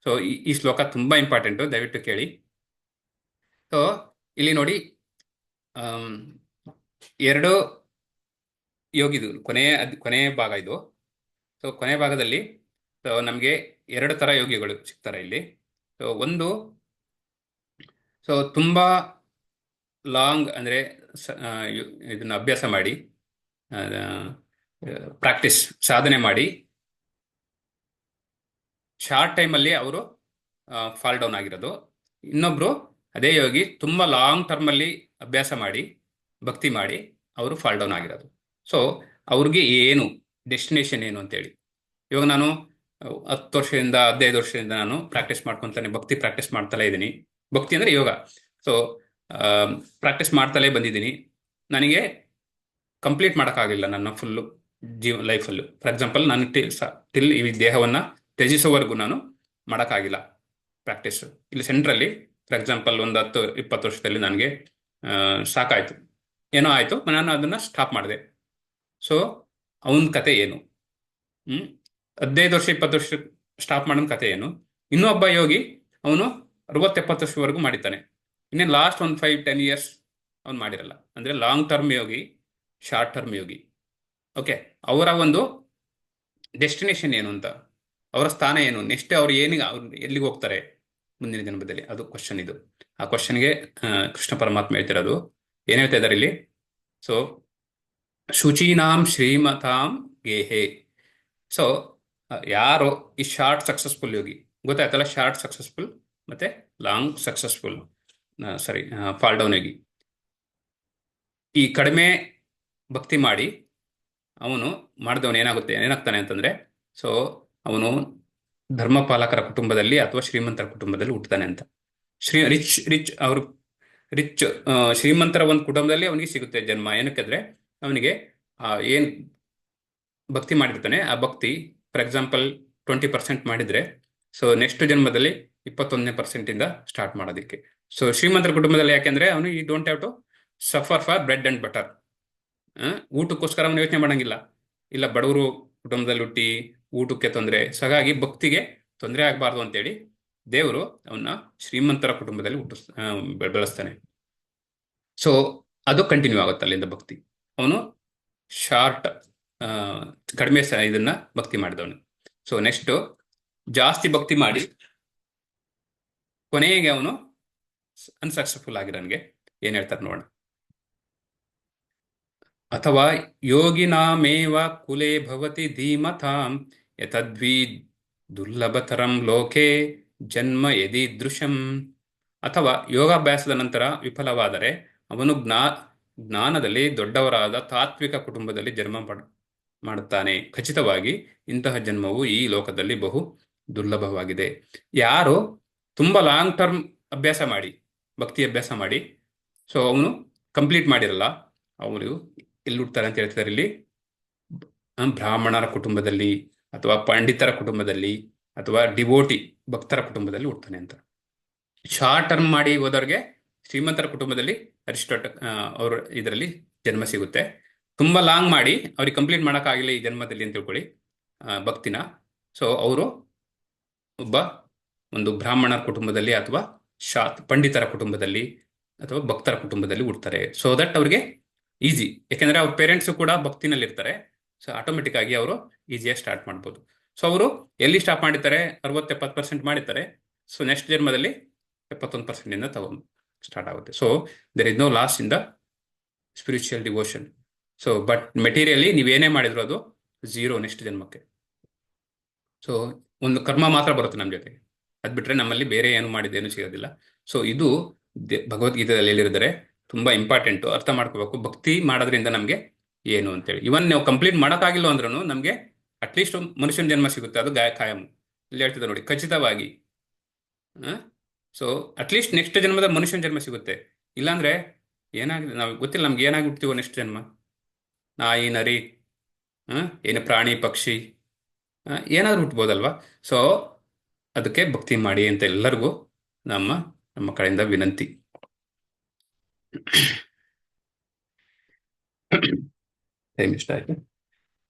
ಸೊ ಈ ಶ್ಲೋಕ ತುಂಬಾ ಇಂಪಾರ್ಟೆಂಟು, ದಯವಿಟ್ಟು ಕೇಳಿ. ಸೊ ಇಲ್ಲಿ ನೋಡಿ, 2 ಯೋಗಿದು ಕೊನೆಯ ಭಾಗ ಇದು. ಸೊ ಕೊನೆಯ ಭಾಗದಲ್ಲಿ ನಮಗೆ 2 ಥರ ಯೋಗಿಗಳು ಸಿಗ್ತಾರೆ ಇಲ್ಲಿ. ಸೊ ಒಂದು ತುಂಬಾ ಲಾಂಗ್ ಅಂದ್ರೆ ಇದನ್ನ ಅಭ್ಯಾಸ ಮಾಡಿ ಪ್ರಾಕ್ಟೀಸ್ ಸಾಧನೆ ಮಾಡಿ ಶಾರ್ಟ್ ಟೈಮಲ್ಲಿ ಅವರು ಫಾಲ್ ಡೌನ್ ಆಗಿರೋದು. ಇನ್ನೊಬ್ರು ಅದೇ ಯೋಗಿ ತುಂಬಾ ಲಾಂಗ್ ಟರ್ಮಲ್ಲಿ ಅಭ್ಯಾಸ ಮಾಡಿ ಭಕ್ತಿ ಮಾಡಿ ಅವರು ಫಾಲ್ ಡೌನ್ ಆಗಿರೋದು. ಸೊ ಅವ್ರಿಗೆ ಏನು ಡೆಸ್ಟಿನೇಷನ್ ಏನು ಅಂತೇಳಿ, ಇವಾಗ ನಾನು 10 ವರ್ಷದಿಂದ 15 ವರ್ಷದಿಂದ ನಾನು ಪ್ರಾಕ್ಟೀಸ್ ಮಾಡ್ಕೊತಾನೆ ಭಕ್ತಿ ಪ್ರಾಕ್ಟೀಸ್ ಮಾಡ್ತಲೇ ಇದ್ದೀನಿ. ಭಕ್ತಿ ಅಂದ್ರೆ ಯೋಗ. ಸೊ ಪ್ರಾಕ್ಟೀಸ್ ಮಾಡ್ತಲೇ ಬಂದಿದ್ದೀನಿ. ನನಗೆ ಕಂಪ್ಲೀಟ್ ಮಾಡೋಕ್ಕಾಗಲಿಲ್ಲ ನನ್ನ ಫುಲ್ಲು ಲೈಫಲ್ಲೂ. ಫಾರ್ ಎಕ್ಸಾಂಪಲ್ ನಾನು ಟಿಲ್ ಈ ದೇಹವನ್ನು ತ್ಯಜಿಸೋವರೆಗೂ ನಾನು ಮಾಡೋಕ್ಕಾಗಿಲ್ಲ ಪ್ರಾಕ್ಟೀಸು. ಇಲ್ಲಿ ಸೆಂಟ್ರಲ್ಲಿ ಫಾರ್ ಎಕ್ಸಾಂಪಲ್ ಒಂದು 10-20 ವರ್ಷದಲ್ಲಿ ನನಗೆ ಸಾಕಾಯಿತು, ಏನೋ ಆಯಿತು, ನಾನು ಅದನ್ನು ಸ್ಟಾಪ್ ಮಾಡಿದೆ. ಸೊ ಅವನ ಕತೆ ಏನು? 15 ವರ್ಷ 20 ವರ್ಷ ಸ್ಟಾಪ್ ಮಾಡೋನ್ ಕತೆ ಏನು? ಇನ್ನೂ ಒಬ್ಬ ಯೋಗಿ ಅವನು 60-70 ವರ್ಷವರೆಗೂ ಮಾಡಿದ್ದಾನೆ. ಇನ್ನೇನು ಲಾಸ್ಟ್ 5-10 ಇಯರ್ಸ್ ಅವ್ನು ಮಾಡಿರಲ್ಲ. ಅಂದರೆ long term Yogi, short term Yogi. Okay, ಅವರ ಒಂದು ಡೆಸ್ಟಿನೇಷನ್ ಏನು ಅಂತ, ಅವರ ಸ್ಥಾನ ಏನು, ನೆಕ್ಸ್ಟ್ ಅವ್ರು ಎಲ್ಲಿಗೆ ಹೋಗ್ತಾರೆ ಮುಂದಿನ ಜನ್ಮದಲ್ಲಿ, ಅದು ಕ್ವಶನ್. ಇದು ಆ ಕ್ವಶನ್ಗೆ ಕೃಷ್ಣ ಪರಮಾತ್ಮ ಹೇಳ್ತಿರೋದು. ಏನು ಹೇಳ್ತಾ ಇದ್ದಾರೆ ಇಲ್ಲಿ? ಸೊ ಶುಚೀನಾಂ ಶ್ರೀಮತಾಂ ಗೇಹೆ. ಸೊ ಯಾರು ಈ ಶಾರ್ಟ್ ಸಕ್ಸಸ್ಫುಲ್ ಯೋಗಿ, ಗೊತ್ತಾಯ್ತಲ್ಲ, ಶಾರ್ಟ್ ಸಕ್ಸಸ್ಫುಲ್ ಮತ್ತೆ long successful fall down Yogi. ಈ ಕಡಿಮೆ ಭಕ್ತಿ ಮಾಡಿ ಅವನು ಮಾಡಿದವನು ಏನಾಗ್ತಾನೆ ಅಂತಂದ್ರೆ, ಸೊ ಅವನು ಧರ್ಮಪಾಲಕರ ಕುಟುಂಬದಲ್ಲಿ ಅಥವಾ ಶ್ರೀಮಂತರ ಕುಟುಂಬದಲ್ಲಿ ಹುಟ್ಟುತ್ತಾನೆ ಅಂತ. ರಿಚ್ ಅವರು ರಿಚ್ ಶ್ರೀಮಂತರ ಒಂದು ಕುಟುಂಬದಲ್ಲಿ ಅವನಿಗೆ ಸಿಗುತ್ತೆ ಜನ್ಮ. ಏನಕ್ಕೆಂದ್ರೆ ಅವನಿಗೆ ಏನ್ ಭಕ್ತಿ ಮಾಡಿರ್ತಾನೆ ಆ ಭಕ್ತಿ ಫಾರ್ ಎಕ್ಸಾಂಪಲ್ 20% ಮಾಡಿದ್ರೆ ಸೊ ನೆಕ್ಸ್ಟ್ ಜನ್ಮದಲ್ಲಿ 21% ಇಂದ ಸ್ಟಾರ್ಟ್ ಮಾಡೋದಕ್ಕೆ. ಸೊ ಶ್ರೀಮಂತರ ಕುಟುಂಬದಲ್ಲಿ ಯಾಕೆಂದ್ರೆ ಅವನು ಈ don't have to suffer for bread and butter. ಊಟಕ್ಕೋಸ್ಕರ ಅವನು ಯೋಚನೆ ಮಾಡಂಗಿಲ್ಲ. ಇಲ್ಲ ಬಡವರು ಕುಟುಂಬದಲ್ಲಿ ಹುಟ್ಟಿ ಊಟಕ್ಕೆ ತೊಂದರೆ, ಸೊ ಹಾಗಾಗಿ ಭಕ್ತಿಗೆ ತೊಂದರೆ ಆಗಬಾರ್ದು ಅಂತೇಳಿ ದೇವರು ಅವನ್ನ ಶ್ರೀಮಂತರ ಕುಟುಂಬದಲ್ಲಿ ಬೆಳೆಸ್ತಾನೆ. ಸೊ ಅದು ಕಂಟಿನ್ಯೂ ಆಗುತ್ತೆ ಅಲ್ಲಿಂದ ಭಕ್ತಿ. ಅವನು ಶಾರ್ಟ್ ಕಡಿಮೆ ಇದನ್ನ ಭಕ್ತಿ ಮಾಡಿದವನು. ಸೊ ನೆಕ್ಸ್ಟ್ ಜಾಸ್ತಿ ಭಕ್ತಿ ಮಾಡಿ ಕೊನೆಗೆ ಅವನು ಅನ್ಸಕ್ಸಸ್ಫುಲ್ ಆಗಿರೋನ್ಗೆ ಏನ್ ಹೇಳ್ತಾರೆ ನೋಡೋಣ. ಅಥವಾ ಯೋಗಿನಾಮೇವ ಕುಲೇ ಭವತಿ ಧೀಮತಾಂ ಯತದ್ವಿ ದುರ್ಲಭತರಂ ಲೋಕೆ ಜನ್ಮ ಯದೀದೃಶಂ. ಅಥವಾ ಯೋಗಾಭ್ಯಾಸದ ನಂತರ ವಿಫಲವಾದರೆ ಅವನು ಜ್ಞಾನದಲ್ಲಿ ದೊಡ್ಡವರಾದ ತಾತ್ವಿಕ ಕುಟುಂಬದಲ್ಲಿ ಜನ್ಮ ಮಾಡುತ್ತಾನೆ. ಖಚಿತವಾಗಿ ಇಂತಹ ಜನ್ಮವು ಈ ಲೋಕದಲ್ಲಿ ಬಹು ದುರ್ಲಭವಾಗಿದೆ. ಯಾರು ತುಂಬಾ ಲಾಂಗ್ ಟರ್ಮ್ ಅಭ್ಯಾಸ ಮಾಡಿ ಭಕ್ತಿ ಅಭ್ಯಾಸ ಮಾಡಿ ಸೊ ಅವನು ಕಂಪ್ಲೀಟ್ ಮಾಡಿರಲ್ಲ, ಅವನು ಎಲ್ಲಿ ಹುಡ್ತಾರೆ ಅಂತ ಹೇಳ್ತಿದ್ದಾರೆ ಇಲ್ಲಿ, ಬ್ರಾಹ್ಮಣರ ಕುಟುಂಬದಲ್ಲಿ ಅಥವಾ ಪಂಡಿತರ ಕುಟುಂಬದಲ್ಲಿ ಅಥವಾ ಡಿವೋಟಿ ಭಕ್ತರ ಕುಟುಂಬದಲ್ಲಿ ಹುಡ್ತಾನೆ ಅಂತ. ಶಾರ್ಟ್ ಟರ್ಮ್ ಮಾಡಿ ಹೋದವ್ರಿಗೆ ಶ್ರೀಮಂತರ ಕುಟುಂಬದಲ್ಲಿ ಅವ್ರ ಇದರಲ್ಲಿ ಜನ್ಮ ಸಿಗುತ್ತೆ. ತುಂಬಾ ಲಾಂಗ್ ಮಾಡಿ ಅವ್ರಿಗೆ ಕಂಪ್ಲೀಟ್ ಮಾಡೋಕ್ಕಾಗಿಲ್ಲ ಈ ಜನ್ಮದಲ್ಲಿ ಅಂತ ತಿಳ್ಕೊಳ್ಳಿ ಭಕ್ತಿನ. ಸೊ ಅವರು ಒಂದು ಬ್ರಾಹ್ಮಣರ ಕುಟುಂಬದಲ್ಲಿ ಅಥವಾ ಪಂಡಿತರ ಕುಟುಂಬದಲ್ಲಿ ಅಥವಾ ಭಕ್ತರ ಕುಟುಂಬದಲ್ಲಿ ಹುಡ್ತಾರೆ. ಸೊ ದಟ್ ಅವ್ರಿಗೆ ಈಸಿ, ಯಾಕೆಂದ್ರೆ ಅವ್ರ ಪೇರೆಂಟ್ಸು ಕೂಡ ಭಕ್ತಿನಲ್ಲಿ ಇರ್ತಾರೆ. ಸೊ ಆಟೋಮೆಟಿಕ್ ಆಗಿ ಅವರು ಈಸಿಯಾಗಿ ಸ್ಟಾರ್ಟ್ ಮಾಡ್ಬೋದು. ಸೊ ಅವರು ಎಲ್ಲಿ ಸ್ಟಾಪ್ ಮಾಡಿರ್ತಾರೆ, 60-70% ಮಾಡಿರ್ತಾರೆ. ಸೊ ನೆಕ್ಸ್ಟ್ ಜನ್ಮದಲ್ಲಿ 71% ಇಂದ ಸ್ಟಾರ್ಟ್ ಆಗುತ್ತೆ. So there is no loss in the spiritual devotion. So but materially ನೀವೇನೇ ಮಾಡಿದ್ರು ಅದು 0 ನೆಕ್ಸ್ಟ್ ಜನ್ಮಕ್ಕೆ. ಸೊ ಒಂದು ಕರ್ಮ ಮಾತ್ರ ಬರುತ್ತೆ ನಮ್ಮ ಜೊತೆಗೆ, ಅದ್ ಬಿಟ್ರೆ ನಮ್ಮಲ್ಲಿ ಬೇರೆ ಏನು ಮಾಡಿದ್ದೇನು ಸಿಗೋದಿಲ್ಲ. ಸೊ ಇದು ಭಗವದ್ಗೀತೆಯಲ್ಲಿ ಹೇಳಿದರೆ ತುಂಬಾ ಇಂಪಾರ್ಟೆಂಟು, ಅರ್ಥ ಮಾಡ್ಕೋಬೇಕು. ಭಕ್ತಿ ಮಾಡೋದ್ರಿಂದ ನಮ್ಗೆ ಏನು ಅಂತೇಳಿ. ಇವನ್ ನಾವು ಕಂಪ್ಲೀಟ್ ಮಾಡೋಕ್ಕಾಗಿಲ್ಲ ಅಂದ್ರೂ ನಮ್ಗೆ ಅಟ್ಲೀಸ್ಟ್ ಮನುಷ್ಯನ ಜನ್ಮ ಸಿಗುತ್ತೆ, ಅದು ಕಾಯಂ. ಇಲ್ಲಿ ಹೇಳ್ತಿದ್ದೆ ನೋಡಿ, ಖಚಿತವಾಗಿ. ಸೊ ಅಟ್ಲೀಸ್ಟ್ ನೆಕ್ಸ್ಟ್ ಜನ್ಮದ ಮನುಷ್ಯನ ಜನ್ಮ ಸಿಗುತ್ತೆ. ಇಲ್ಲಾಂದ್ರೆ ಏನಾಗಿದೆ ನಾವು ಗೊತ್ತಿಲ್ಲ, ನಮ್ಗೆ ಏನಾಗ್ಬಿಡ್ತೀವೋ ನೆಕ್ಸ್ಟ್ ಜನ್ಮ. ನಾಯಿ, ನರಿ, ಏನು ಪ್ರಾಣಿ, ಪಕ್ಷಿ ಏನಾದ್ರೂ ಹುಟ್ಬೋದಲ್ವಾ. ಸೊ ಅದಕ್ಕೆ ಭಕ್ತಿ ಮಾಡಿ ಅಂತ ಎಲ್ಲರಿಗೂ ನಮ್ಮ ಕಡೆಯಿಂದ ವಿನಂತಿ. ಟೈಮ್ ಇಷ್ಟ ಆಯ್ತು.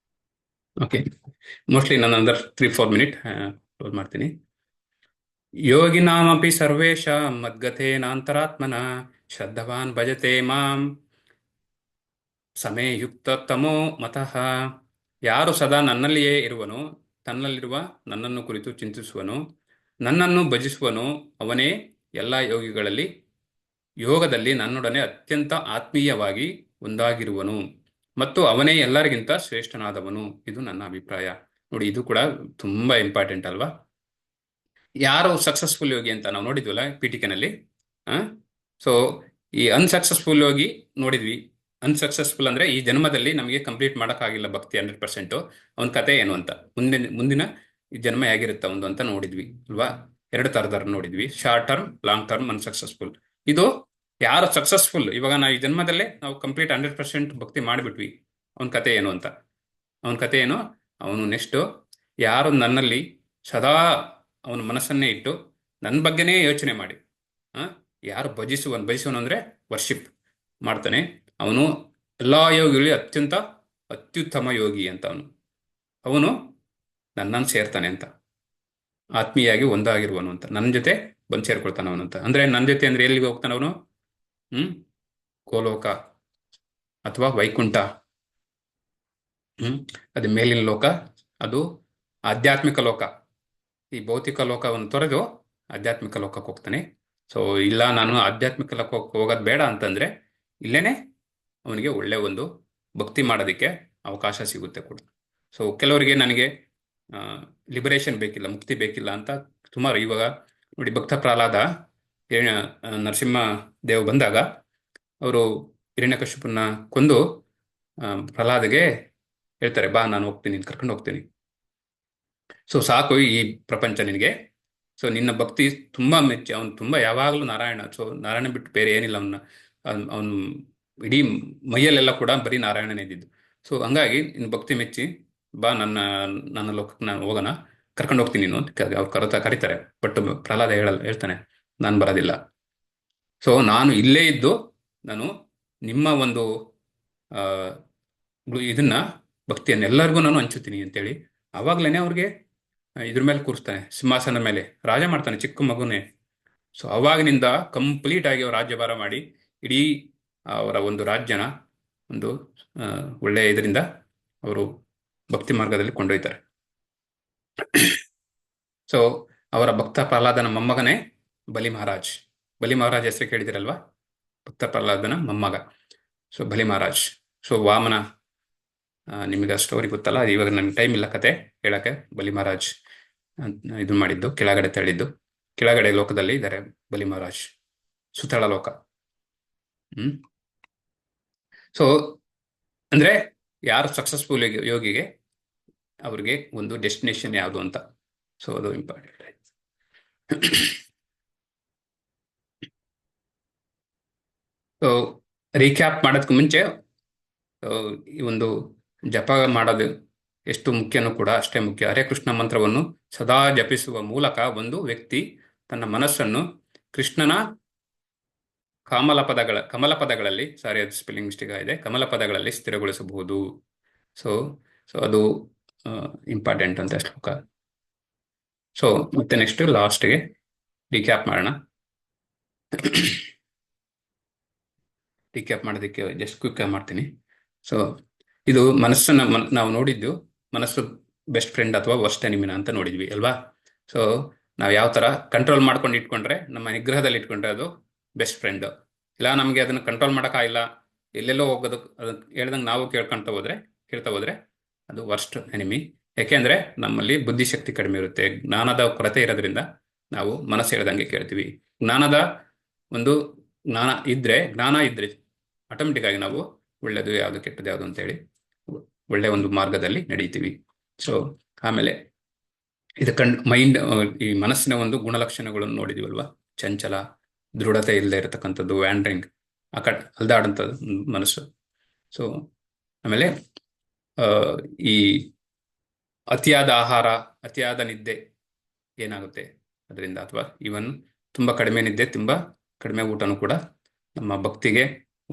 ಓಕೆ, ಮೋಸ್ಟ್ಲಿ ನಾನು ಅಂದರ್ 3-4 ಮಿನಿಟ್ ಕ್ಲೋಸ್ ಮಾಡ್ತೀನಿ. ಯೋಗಿನಾಮಪಿ ಸರ್ವೇಷಾಂ ಮದ್ಗತೇನಾಂತರಾತ್ಮನ ಶ್ರದ್ಧವಾನ್ ಭಜತೆ ಮಾಂ ಸಮೇ ಯುಕ್ತ ತಮೋ ಮತಃ. ಯಾರು ಸದಾ ನನ್ನಲ್ಲಿಯೇ ಇರುವನು, ತನ್ನಲ್ಲಿರುವ ನನ್ನನ್ನು ಕುರಿತು ಚಿಂತಿಸುವನು, ನನ್ನನ್ನು ಭಜಿಸುವನು, ಅವನೇ ಎಲ್ಲ ಯೋಗದಲ್ಲಿ ನನ್ನೊಡನೆ ಅತ್ಯಂತ ಆತ್ಮೀಯವಾಗಿ ಒಂದಾಗಿರುವನು ಮತ್ತು ಅವನೇ ಎಲ್ಲರಿಗಿಂತ ಶ್ರೇಷ್ಠನಾದವನು. ಇದು ನನ್ನ ಅಭಿಪ್ರಾಯ. ನೋಡಿ, ಇದು ಕೂಡ ತುಂಬಾ ಇಂಪಾರ್ಟೆಂಟ್ ಅಲ್ವಾ. ಯಾರು ಸಕ್ಸಸ್ಫುಲ್ ಯೋಗಿ ಅಂತ ನಾವು ನೋಡಿದ್ವಲ್ಲ ಪೀಠಿಕೆನಲ್ಲಿ. ಸೊ ಈ ಅನ್ಸಕ್ಸಸ್ಫುಲ್ ಯೋಗಿ ನೋಡಿದ್ವಿ. ಅನ್ಸಕ್ಸಸ್ಫುಲ್ ಅಂದ್ರೆ ಈ ಜನ್ಮದಲ್ಲಿ ನಮಗೆ ಕಂಪ್ಲೀಟ್ ಮಾಡೋಕ್ಕಾಗಿಲ್ಲ ಭಕ್ತಿ 100%. ಅವನ ಕತೆ ಏನು ಅಂತ, ಮುಂದಿನ ಈ ಜನ್ಮ ಹೇಗಿರುತ್ತೆ ಒಂದು ಅಂತ ನೋಡಿದ್ವಿ ಅಲ್ವಾ. 2 ಥರದ ನೋಡಿದ್ವಿ, short term, long term, unsuccessful. ಇದು ಯಾರು ಸಕ್ಸಸ್ಫುಲ್, ಇವಾಗ ನಾವು ಈ ಜನ್ಮದಲ್ಲೇ ನಾವು ಕಂಪ್ಲೀಟ್ 100% ಭಕ್ತಿ ಮಾಡಿಬಿಟ್ವಿ, ಅವನ ಕತೆ ಏನು ಅಂತ. ಅವನ ಕತೆ ಏನು, ಅವನು ನೆಕ್ಸ್ಟ್ ಯಾರು ನನ್ನಲ್ಲಿ ಸದಾ ಅವನ ಮನಸ್ಸನ್ನೇ ಇಟ್ಟು ನನ್ನ ಬಗ್ಗೆನೇ ಯೋಚನೆ ಮಾಡಿ ಯಾರು ಭಜಿಸುವನು ಅಂದ್ರೆ ವರ್ಷಿಪ್ ಮಾಡ್ತಾನೆ, ಅವನು ಎಲ್ಲಾ ಯೋಗಿಗಳಲ್ಲಿ ಅತ್ಯುತ್ತಮ ಯೋಗಿ ಅಂತ. ಅವನು ನನ್ನನ್ನು ಸೇರ್ತಾನೆ ಅಂತ, ಆತ್ಮೀಯಾಗಿ ಒಂದಾಗಿರುವನು ಅಂತ, ನನ್ನ ಜೊತೆ ಬಂದು ಸೇರ್ಕೊಳ್ತಾನೆ ಅವನು ಅಂತ. ಅಂದ್ರೆ ನನ್ನ ಜೊತೆ ಅಂದ್ರೆ ಎಲ್ಲಿಗೆ ಹೋಗ್ತಾನೆ ಅವನು? ಗೋಲೋಕ ಅಥವಾ ವೈಕುಂಠ. ಅದು ಮೇಲಿನ ಲೋಕ, ಅದು ಆಧ್ಯಾತ್ಮಿಕ ಲೋಕ. ಈ ಭೌತಿಕ ಲೋಕವನ್ನು ತೊರೆದು ಆಧ್ಯಾತ್ಮಿಕ ಲೋಕಕ್ಕೆ ಹೋಗ್ತಾನೆ. ಸೊ ಇಲ್ಲ, ನಾನು ಆಧ್ಯಾತ್ಮಿಕ ಲೋಕಕ್ಕೆ ಹೋಗೋದು ಬೇಡ ಅಂತಂದ್ರೆ ಇಲ್ಲೇನೆ ಅವನಿಗೆ ಒಳ್ಳೆ ಒಂದು ಭಕ್ತಿ ಮಾಡೋದಕ್ಕೆ ಅವಕಾಶ ಸಿಗುತ್ತೆ ಕೂಡ. ಸೊ ಕೆಲವರಿಗೆ ನನಗೆ ಲಿಬರೇಷನ್ ಬೇಕಿಲ್ಲ, ಮುಕ್ತಿ ಬೇಕಿಲ್ಲ ಅಂತ ಸುಮಾರು. ಇವಾಗ ನೋಡಿ, ಭಕ್ತ ಪ್ರಹ್ಲಾದ ನರಸಿಂಹ ದೇವ್ ಬಂದಾಗ ಅವರು ಹಿರಣ್ಯಕಶಿಪುನ ಕೊಂದು ಪ್ರಹ್ಲಾದಗೆ ಹೇಳ್ತಾರೆ, ಬಾ ನಾನು ಹೋಗ್ತೀನಿ, ಕರ್ಕೊಂಡು ಹೋಗ್ತೀನಿ. ಸೊ ಸಾಕು ಈ ಪ್ರಪಂಚ ನಿನಗೆ, ಸೊ ನಿನ್ನ ಭಕ್ತಿ ತುಂಬಾ ಮೆಚ್ಚಿ, ಅವನು ತುಂಬಾ ಯಾವಾಗಲೂ ನಾರಾಯಣ. ಸೊ ನಾರಾಯಣ ಬಿಟ್ಟು ಬೇರೆ ಏನಿಲ್ಲ ಅವನು ಇಡೀ ಮೈಯಲ್ಲೆಲ್ಲ ಕೂಡ ಬರೀ ನಾರಾಯಣನೇ ಇದ್ದಿದ್ದು. ಸೊ ಹಂಗಾಗಿ ನಿನ್ನ ಭಕ್ತಿ ಮೆಚ್ಚಿ ಬಾ ನನ್ನ ಲೋಕಕ್ಕೆ ನಾನು ಹೋಗೋಣ, ಕರ್ಕೊಂಡು ಹೋಗ್ತೀನಿ ನೀನು ಅಂತ ಅವ್ರು ಕರೀತಾರೆ. ಬಟ್ ಪ್ರಹ್ಲಾದ ಹೇಳ್ತಾನೆ, ನಾನು ಬರೋದಿಲ್ಲ. ಸೊ ನಾನು ಇಲ್ಲೇ ಇದ್ದು ನಾನು ನಿಮ್ಮ ಒಂದು ಇದನ್ನ ಭಕ್ತಿಯನ್ನು ಎಲ್ಲರಿಗೂ ನಾನು ಹಂಚುತ್ತೀನಿ ಅಂತೇಳಿ ಆವಾಗ್ಲೇನೆ ಅವ್ರಿಗೆ ಇದ್ರ ಮೇಲೆ ಕೂರಿಸ್ತಾನೆ, ಸಿಂಹಾಸನ ಮೇಲೆ ರಾಜ ಮಾಡ್ತಾನೆ, ಚಿಕ್ಕ ಮಗುನೇ. ಸೊ ಅವಾಗಿನಿಂದ ಕಂಪ್ಲೀಟ್ ಆಗಿ ಅವ್ರು ರಾಜ್ಯಭಾರ ಮಾಡಿ ಇಡೀ ಅವರ ಒಂದು ರಾಜ್ಯನ ಒಂದು ಒಳ್ಳೆಯ ಇದರಿಂದ ಅವರು ಭಕ್ತಿ ಮಾರ್ಗದಲ್ಲಿ ಕೊಂಡೊಯ್ತಾರೆ. ಸೊ ಅವರ ಭಕ್ತ ಪ್ರಹ್ಲಾದನ ಮೊಮ್ಮಗನೇ ಬಲಿ ಮಹಾರಾಜ್. ಬಲಿ ಮಹಾರಾಜ್ ಹೆಸರು ಕೇಳಿದಿರಲ್ವಾ? ಭಕ್ತ ಪ್ರಹ್ಲಾದನ ಮೊಮ್ಮಗ. ಸೊ ಬಲಿ ಮಹಾರಾಜ್. ಸೊ ವಾಮನ, ನಿಮಗೆ ಸ್ಟೋರಿ ಗೊತ್ತಲ್ಲ, ಇವಾಗ ನಮ್ಗೆ ಟೈಮ್ ಇಲ್ಲ ಕತೆ ಹೇಳಕ್ಕೆ. ಬಲಿ ಮಹಾರಾಜ್ ಇದು ಮಾಡಿದ್ದು, ಕೆಳಗಡೆ ತಳ್ಳಿದ್ದು, ಕೆಳಗಡೆ ಲೋಕದಲ್ಲಿ ಇದ್ದಾರೆ ಬಲಿ ಮಹಾರಾಜ್, ಸುತಳ ಲೋಕ. ಸೊ ಅಂದ್ರೆ ಯಾರು ಸಕ್ಸಸ್ಫುಲ್ ಯೋಗಿಗೆ ಅವ್ರಿಗೆ ಒಂದು ಡೆಸ್ಟಿನೇಷನ್ ಯಾವುದು ಅಂತ. ಸೊ ಅದು ಇಂಪಾರ್ಟೆಂಟ್. ಸೊ ರೀಕ್ಯಾಪ್ ಮಾಡೋದಕ್ಕೂ ಮುಂಚೆ ಈ ಒಂದು ಜಪ ಮಾಡೋದು ಎಷ್ಟು ಮುಖ್ಯನೂ ಕೂಡ ಅಷ್ಟೇ ಮುಖ್ಯ. ಹರೇ ಕೃಷ್ಣ ಮಂತ್ರವನ್ನು ಸದಾ ಜಪಿಸುವ ಮೂಲಕ ಒಂದು ವ್ಯಕ್ತಿ ತನ್ನ ಮನಸ್ಸನ್ನು ಕೃಷ್ಣನ ಕಮಲ ಪದಗಳಲ್ಲಿ, ಸಾರಿ ಅದು ಸ್ಪೆಲ್ಲಿಂಗ್ ಮಿಸ್ಟೇಕ್ ಆಗಿದೆ, ಕಮಲ ಪದಗಳಲ್ಲಿ ಸ್ಥಿರಗೊಳಿಸಬಹುದು. ಸೊ ಅದು ಇಂಪಾರ್ಟೆಂಟ್ ಅಂತ ಶ್ಲೋಕ. ಸೊ ಮತ್ತೆ ನೆಕ್ಸ್ಟ್ ಲಾಸ್ಟ್ಗೆ ರೀಕ್ಯಾಪ್ ಮಾಡೋಣ. ರೀಕ್ಯಾಪ್ ಮಾಡೋದಕ್ಕೆ ಜಸ್ಟ್ ಕ್ವಿಕ್ ಮಾಡ್ತೀನಿ. ಸೊ ಇದು ಮನಸ್ಸನ್ನ ನಾವು ನೋಡಿದ್ದು, ಮನಸ್ಸು ಬೆಸ್ಟ್ ಫ್ರೆಂಡ್ ಅಥವಾ ವರ್ಸ್ಟ್ ಎನಿಮಿನ ಅಂತ ನೋಡಿದ್ವಿ ಅಲ್ವಾ? ಸೊ ನಾವು ಯಾವ ಥರ ಕಂಟ್ರೋಲ್ ಮಾಡ್ಕೊಂಡು ಇಟ್ಕೊಂಡ್ರೆ, ನಮ್ಮ ನಿಗ್ರಹದಲ್ಲಿ ಇಟ್ಕೊಂಡ್ರೆ ಅದು ಬೆಸ್ಟ್ ಫ್ರೆಂಡ್. ಇಲ್ಲ ನಮಗೆ ಅದನ್ನು ಕಂಟ್ರೋಲ್ ಮಾಡೋಕ್ಕಾಗಿಲ್ಲ, ಎಲ್ಲೆಲ್ಲೋ ಹೋಗೋದು, ಅದನ್ನು ಹೇಳ್ದಂಗೆ ನಾವು ಕೇಳ್ತಾ ಹೋದ್ರೆ ಅದು ವರ್ಸ್ಟ್ ಎನಿಮಿ. ಯಾಕೆಂದ್ರೆ ನಮ್ಮಲ್ಲಿ ಬುದ್ಧಿಶಕ್ತಿ ಕಡಿಮೆ ಇರುತ್ತೆ, ಜ್ಞಾನದ ಕೊರತೆ ಇರೋದ್ರಿಂದ ನಾವು ಮನಸ್ಸು ಹೇಳ್ದಂಗೆ ಕೇಳ್ತೀವಿ. ಜ್ಞಾನ ಇದ್ರೆ ಆಟೋಮೆಟಿಕ್ ಆಗಿ ನಾವು ಒಳ್ಳೇದು ಯಾವುದು ಕೆಟ್ಟದ್ದು ಯಾವುದು ಅಂತೇಳಿ ಒಳ್ಳೆ ಒಂದು ಮಾರ್ಗದಲ್ಲಿ ನಡೀತೀವಿ. ಸೊ ಆಮೇಲೆ ಇದು ಮೈಂಡ್, ಈ ಮನಸ್ಸಿನ ಒಂದು ಗುಣಲಕ್ಷಣಗಳನ್ನು ನೋಡಿದೀವಲ್ವಾ? ಚಂಚಲ, ದೃಢತೆ ಇಲ್ಲದೆ ಇರತಕ್ಕಂಥದ್ದು, ವ್ಯಾಂಡ್ರಿಂಗ್, ಅಲ್ದಾಡಂಥದ್ದು ಮನಸ್ಸು. ಸೊ ಆಮೇಲೆ ಈ ಅತಿಯಾದ ಆಹಾರ, ಅತಿಯಾದ ನಿದ್ದೆ ಏನಾಗುತ್ತೆ ಅದರಿಂದ, ಅಥವಾ ಇವನ್ ತುಂಬಾ ಕಡಿಮೆ ನಿದ್ದೆ, ತುಂಬಾ ಕಡಿಮೆ ಊಟನೂ ಕೂಡ ನಮ್ಮ ಭಕ್ತಿಗೆ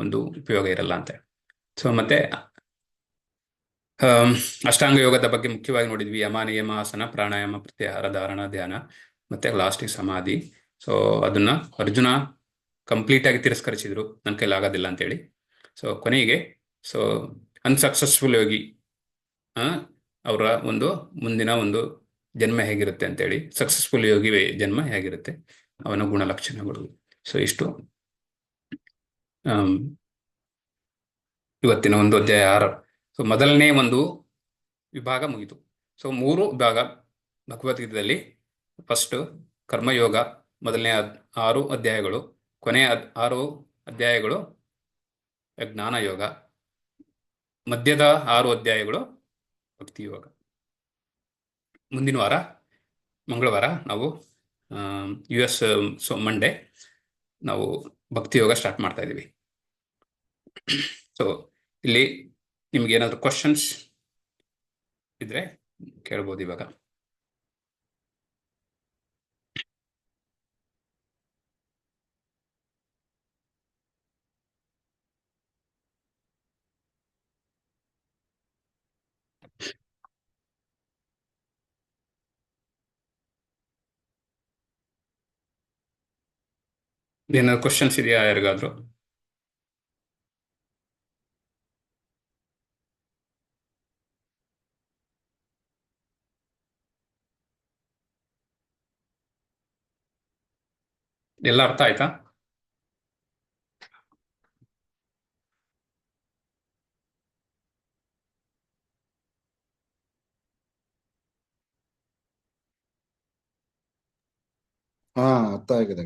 ಒಂದು ಉಪಯೋಗ ಇರಲ್ಲ ಅಂತ. ಸೊ ಮತ್ತೆ ಅಷ್ಟಾಂಗ ಯೋಗದ ಬಗ್ಗೆ ಮುಖ್ಯವಾಗಿ ನೋಡಿದ್ವಿ. ಯಮ, ನಿಯಮ, ಆಸನ, ಪ್ರಾಣಾಯಾಮ, ಪ್ರತ್ಯಾಹಾರ, ಧಾರಣ, ಧ್ಯಾನ, ಮತ್ತೆ ಲಾಸ್ಟಿಗೆ ಸಮಾಧಿ. ಸೊ ಅದನ್ನ ಅರ್ಜುನ ಕಂಪ್ಲೀಟ್ ಆಗಿ ತಿರಸ್ಕರಿಸಿದ್ರು, ನನ್ನ ಕೈಲಿ ಆಗೋದಿಲ್ಲ ಅಂತೇಳಿ. ಸೊ ಕೊನೆಗೆ ಅನ್ಸಕ್ಸಸ್ಫುಲ್ ಯೋಗಿ ಅವರ ಒಂದು ಮುಂದಿನ ಒಂದು ಜನ್ಮ ಹೇಗಿರುತ್ತೆ ಅಂತೇಳಿ, ಸಕ್ಸಸ್ಫುಲ್ ಯೋಗಿ ಜನ್ಮ ಹೇಗಿರುತ್ತೆ, ಅವನ ಗುಣಲಕ್ಷಣಗಳು. ಸೊ ಇಷ್ಟು ಇವತ್ತಿನ ಒಂದು ಅಧ್ಯಾಯ 6. ಸೊ ಮೊದಲನೇ ಒಂದು ವಿಭಾಗ ಮುಗಿತು. ಸೊ 3 ವಿಭಾಗ ಭಗವದ್ಗೀತೆಯಲ್ಲಿ. ಫಸ್ಟ್ ಕರ್ಮಯೋಗ, ಮೊದಲನೇ 6 ಅಧ್ಯಾಯಗಳು, ಕೊನೆಯ 6 ಅಧ್ಯಾಯಗಳು ಜ್ಞಾನ ಯೋಗ, ಮಧ್ಯದ 6 ಅಧ್ಯಾಯಗಳು ಭಕ್ತಿ ಯೋಗ. ಮುಂದಿನ ವಾರ ಮಂಗಳವಾರ ನಾವು US ಮಂಡೇ ನಾವು ಭಕ್ತಿ ಯೋಗ ಸ್ಟಾರ್ಟ್ ಮಾಡ್ತಾ ಇದ್ದೀವಿ. ಸೊ ಇಲ್ಲಿ ನಿಮ್ಗೆ ಏನಾದರೂ ಕ್ವಶನ್ಸ್ ಇದ್ರೆ ಕೇಳ್ಬೋದು ಇವಾಗ. ಏನಾದ್ರು ಕ್ವಶನ್ಸ್ ಇದೆಯಾ ಯಾರಿಗಾದ್ರು? ಎಲ್ಲ ಅರ್ಥ ಆಯ್ತಾ? ಅರ್ಥ ಆಗಿದೆ.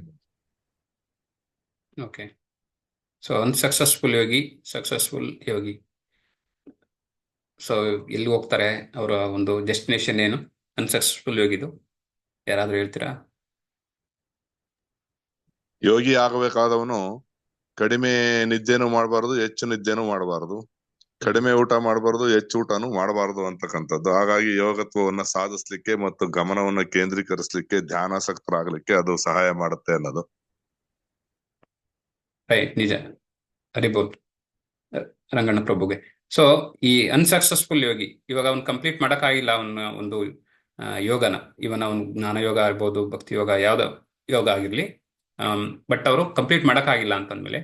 Okay. So unsuccessful Yogi, successful Yogi, so ಎಲ್ಲಿ ಹೋಗ್ತಾರೆ, ಅವರ ಒಂದು ಡೆಸ್ಟಿನೇಷನ್ ಏನು? ಅನ್ಸಕ್ಸಸ್ಫುಲ್ ಯೋಗಿದು ಯಾರಾದ್ರೂ ಹೇಳ್ತೀರಾ? ಯೋಗಿ ಆಗಬೇಕಾದವನು ಕಡಿಮೆ ನಿದ್ದೆನೂ ಮಾಡಬಾರ್ದು, ಹೆಚ್ಚು ನಿದ್ದೆನೂ ಮಾಡಬಾರ್ದು, ಕಡಿಮೆ ಊಟ ಮಾಡಬಾರ್ದು, ಹೆಚ್ಚು ಊಟನೂ ಮಾಡಬಾರ್ದು ಅಂತಕ್ಕಂಥದ್ದು. ಹಾಗಾಗಿ ಯೋಗತ್ವವನ್ನ ಸಾಧಿಸ್ಲಿಕ್ಕೆ ಮತ್ತು ಗಮನವನ್ನ ಕೇಂದ್ರೀಕರಿಸಲಿಕ್ಕೆ, ಧ್ಯಾನಾಸಕ್ತರಾಗ್ಲಿಕ್ಕೆ ಅದು ಸಹಾಯ ಮಾಡುತ್ತೆ ಅನ್ನೋದು. ರೈಟ್, ನಿಜ. ಹರಿಬೋಲ್ ರಂಗಣ್ಣ ಪ್ರಭುಗೆ. ಸೊ ಈ ಅನ್ಸಕ್ಸಸ್ಫುಲ್ ಯೋಗಿ ಇವಾಗ ಅವ್ನು ಕಂಪ್ಲೀಟ್ ಮಾಡೋಕ್ಕಾಗಿಲ್ಲ ಅವನ ಒಂದು ಯೋಗನ, ಇವನ್ ಅವನು ಜ್ಞಾನ ಯೋಗ ಆಗ್ಬೋದು, ಭಕ್ತಿ ಯೋಗ, ಯಾವ್ದೋ ಯೋಗ ಆಗಿರ್ಲಿ, ಬಟ್ ಅವರು ಕಂಪ್ಲೀಟ್ ಮಾಡೋಕ್ಕಾಗಿಲ್ಲ ಅಂತಂದ್ಮೇಲೆ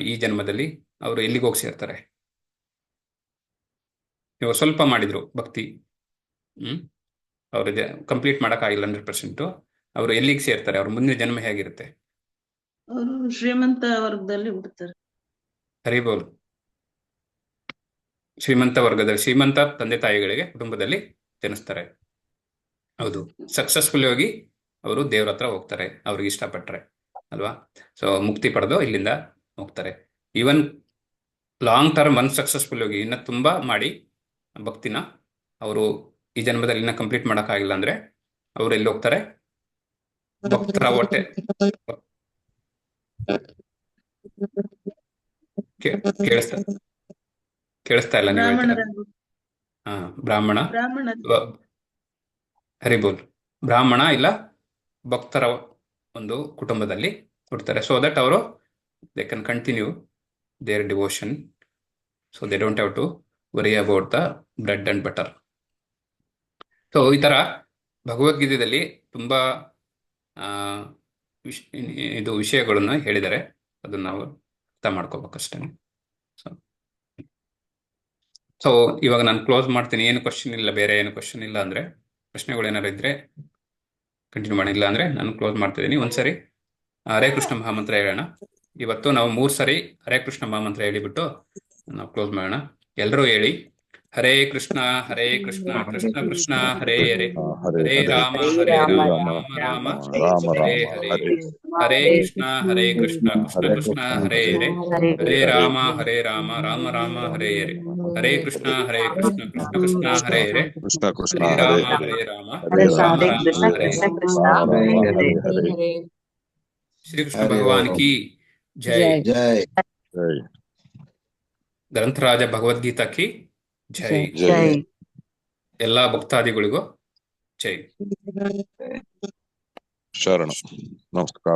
ಈ ಜನ್ಮದಲ್ಲಿ ಅವರು ಎಲ್ಲಿಗೆ ಹೋಗಿ ಸೇರ್ತಾರೆ? ಇವಾಗ ಸ್ವಲ್ಪ ಮಾಡಿದ್ರು ಭಕ್ತಿ, ಅವ್ರಿಗೆ ಕಂಪ್ಲೀಟ್ ಮಾಡೋಕ್ಕಾಗಿಲ್ಲ 100%, ಅವರು ಎಲ್ಲಿಗೆ ಸೇರ್ತಾರೆ? ಅವ್ರ ಮುಂದಿನ ಜನ್ಮ ಹೇಗಿರುತ್ತೆ? ಅವರು ಶ್ರೀಮಂತ ವರ್ಗದಲ್ಲಿ ಹುಡ್ತಾರೆ. ಹರಿಬೋಲ್, ಶ್ರೀಮಂತ ವರ್ಗದಲ್ಲಿ, ಶ್ರೀಮಂತ ತಂದೆ ತಾಯಿಗಳಿಗೆ ಕುಟುಂಬದಲ್ಲಿ ಜನಿಸ್ತಾರೆ. ಹೌದು, ಸಕ್ಸಸ್ಫುಲ್ ಯೋಗಿ ಅವರು ದೇವ್ರ ಹತ್ರ ಹೋಗ್ತಾರೆ, ಅವ್ರಿಗೆ ಇಷ್ಟಪಟ್ರೆ ಅಲ್ವಾ? ಸೊ ಮುಕ್ತಿ ಪಡೆದು ಇಲ್ಲಿಂದ ಹೋಗ್ತಾರೆ. Even long term unsuccessful Yogi ಇನ್ನ ತುಂಬಾ ಮಾಡಿ ಭಕ್ತಿನ ಅವರು ಈ ಜನ್ಮದಲ್ಲಿ ಇನ್ನ ಕಂಪ್ಲೀಟ್ ಮಾಡೋಕ್ಕಾಗಿಲ್ಲ ಅಂದ್ರೆ ಅವ್ರು ಎಲ್ಲಿ ಹೋಗ್ತಾರೆ? ಭಕ್ತರ ಹೊಟ್ಟೆ ಕೇಳಿಸ್ತಾ ಇಲ್ಲ ನೀವು ಹೇಳ್ತೀರ? ಬ್ರಾಹ್ಮಣ, ಹರಿಬೋಲ್, ಬ್ರಾಹ್ಮಣ ಇಲ್ಲ ಭಕ್ತರ ಒಂದು ಕುಟುಂಬದಲ್ಲಿ ಹುಡ್ತಾರೆ. ಸೊ ದಟ್ ಅವರು they can continue their devotion, so they don't have to worry about the bread and butter. So ಈ ತರ ಭಗವದ್ಗೀತೆಯಲ್ಲಿ ತುಂಬಾ ಇದು ವಿಷಯಗಳನ್ನು ಹೇಳಿದ್ದಾರೆ, ಅದನ್ನ ನಾವು ಅರ್ಥ ಮಾಡ್ಕೋಬೇಕಷ್ಟೇ. ಸೊ ಇವಾಗ ನಾನು ಕ್ಲೋಸ್ ಮಾಡ್ತೀನಿ. ಏನು ಕ್ವಶನ್ ಇಲ್ಲ, ಬೇರೆ ಏನು ಕ್ವಶನ್ ಇಲ್ಲ ಅಂದ್ರೆ, ಪ್ರಶ್ನೆಗಳು ಏನಾರು ಇದ್ರೆ ಕಂಟಿನ್ಯೂ ಮಾಡಿಲ್ಲ ಅಂದ್ರೆ ನಾನು ಕ್ಲೋಸ್ ಮಾಡ್ತಿದ್ದೀನಿ. ಒಂದ್ಸರಿ ಹರೇ ಕೃಷ್ಣ ಮಹಾಮಂತ್ರ ಹೇಳೋಣ. ಇವತ್ತು ನಾವು 3 ಸರಿ ಹರೇ ಕೃಷ್ಣ ಮಹಾಮಂತ್ರ ಹೇಳಿಬಿಟ್ಟು ನಾವು ಕ್ಲೋಸ್ ಮಾಡೋಣ. ಎಲ್ಲರೂ ಹೇಳಿ: ಹರೇ ಕೃಷ್ಣ ಕೃಷ್ಣ ಕೃಷ್ಣ ಹರೇ ಹರೇ, ಹರೇ ರಾಮ ರಾಮ ರಾಮ ಹರೇ ಹರೇ, ಹರೇ ಕೃಷ್ಣ ಕೃಷ್ಣ ಕೃಷ್ಣ ಹರೇ ಹರೇ, ಹರೇ ರಾಮ ರಾಮ ರಾಮ ಹರೇ ಹರೇ, ಹರೇ ಕೃಷ್ಣ ಕೃಷ್ಣ ಕೃಷ್ಣ ಹರೇ ಹರೇ, ಹರೇ ರಾಮ ರಾಮ ರಾಮ ಹರೇ ಹರೇ. ಶ್ರೀ ಕೃಷ್ಣ ಭಗವಾನ್ ಕಿ ಜೈ. ಜೈ. ಗ್ರಂಥರಾಜ ಭಗವದ್ಗೀತಾ ಕಿ ಜೈ. ಎಲ್ಲಾ ಭಕ್ತಾದಿಗಳಿಗೂ ಜೈ. ಶರಣ. ನಮಸ್ಕಾರ.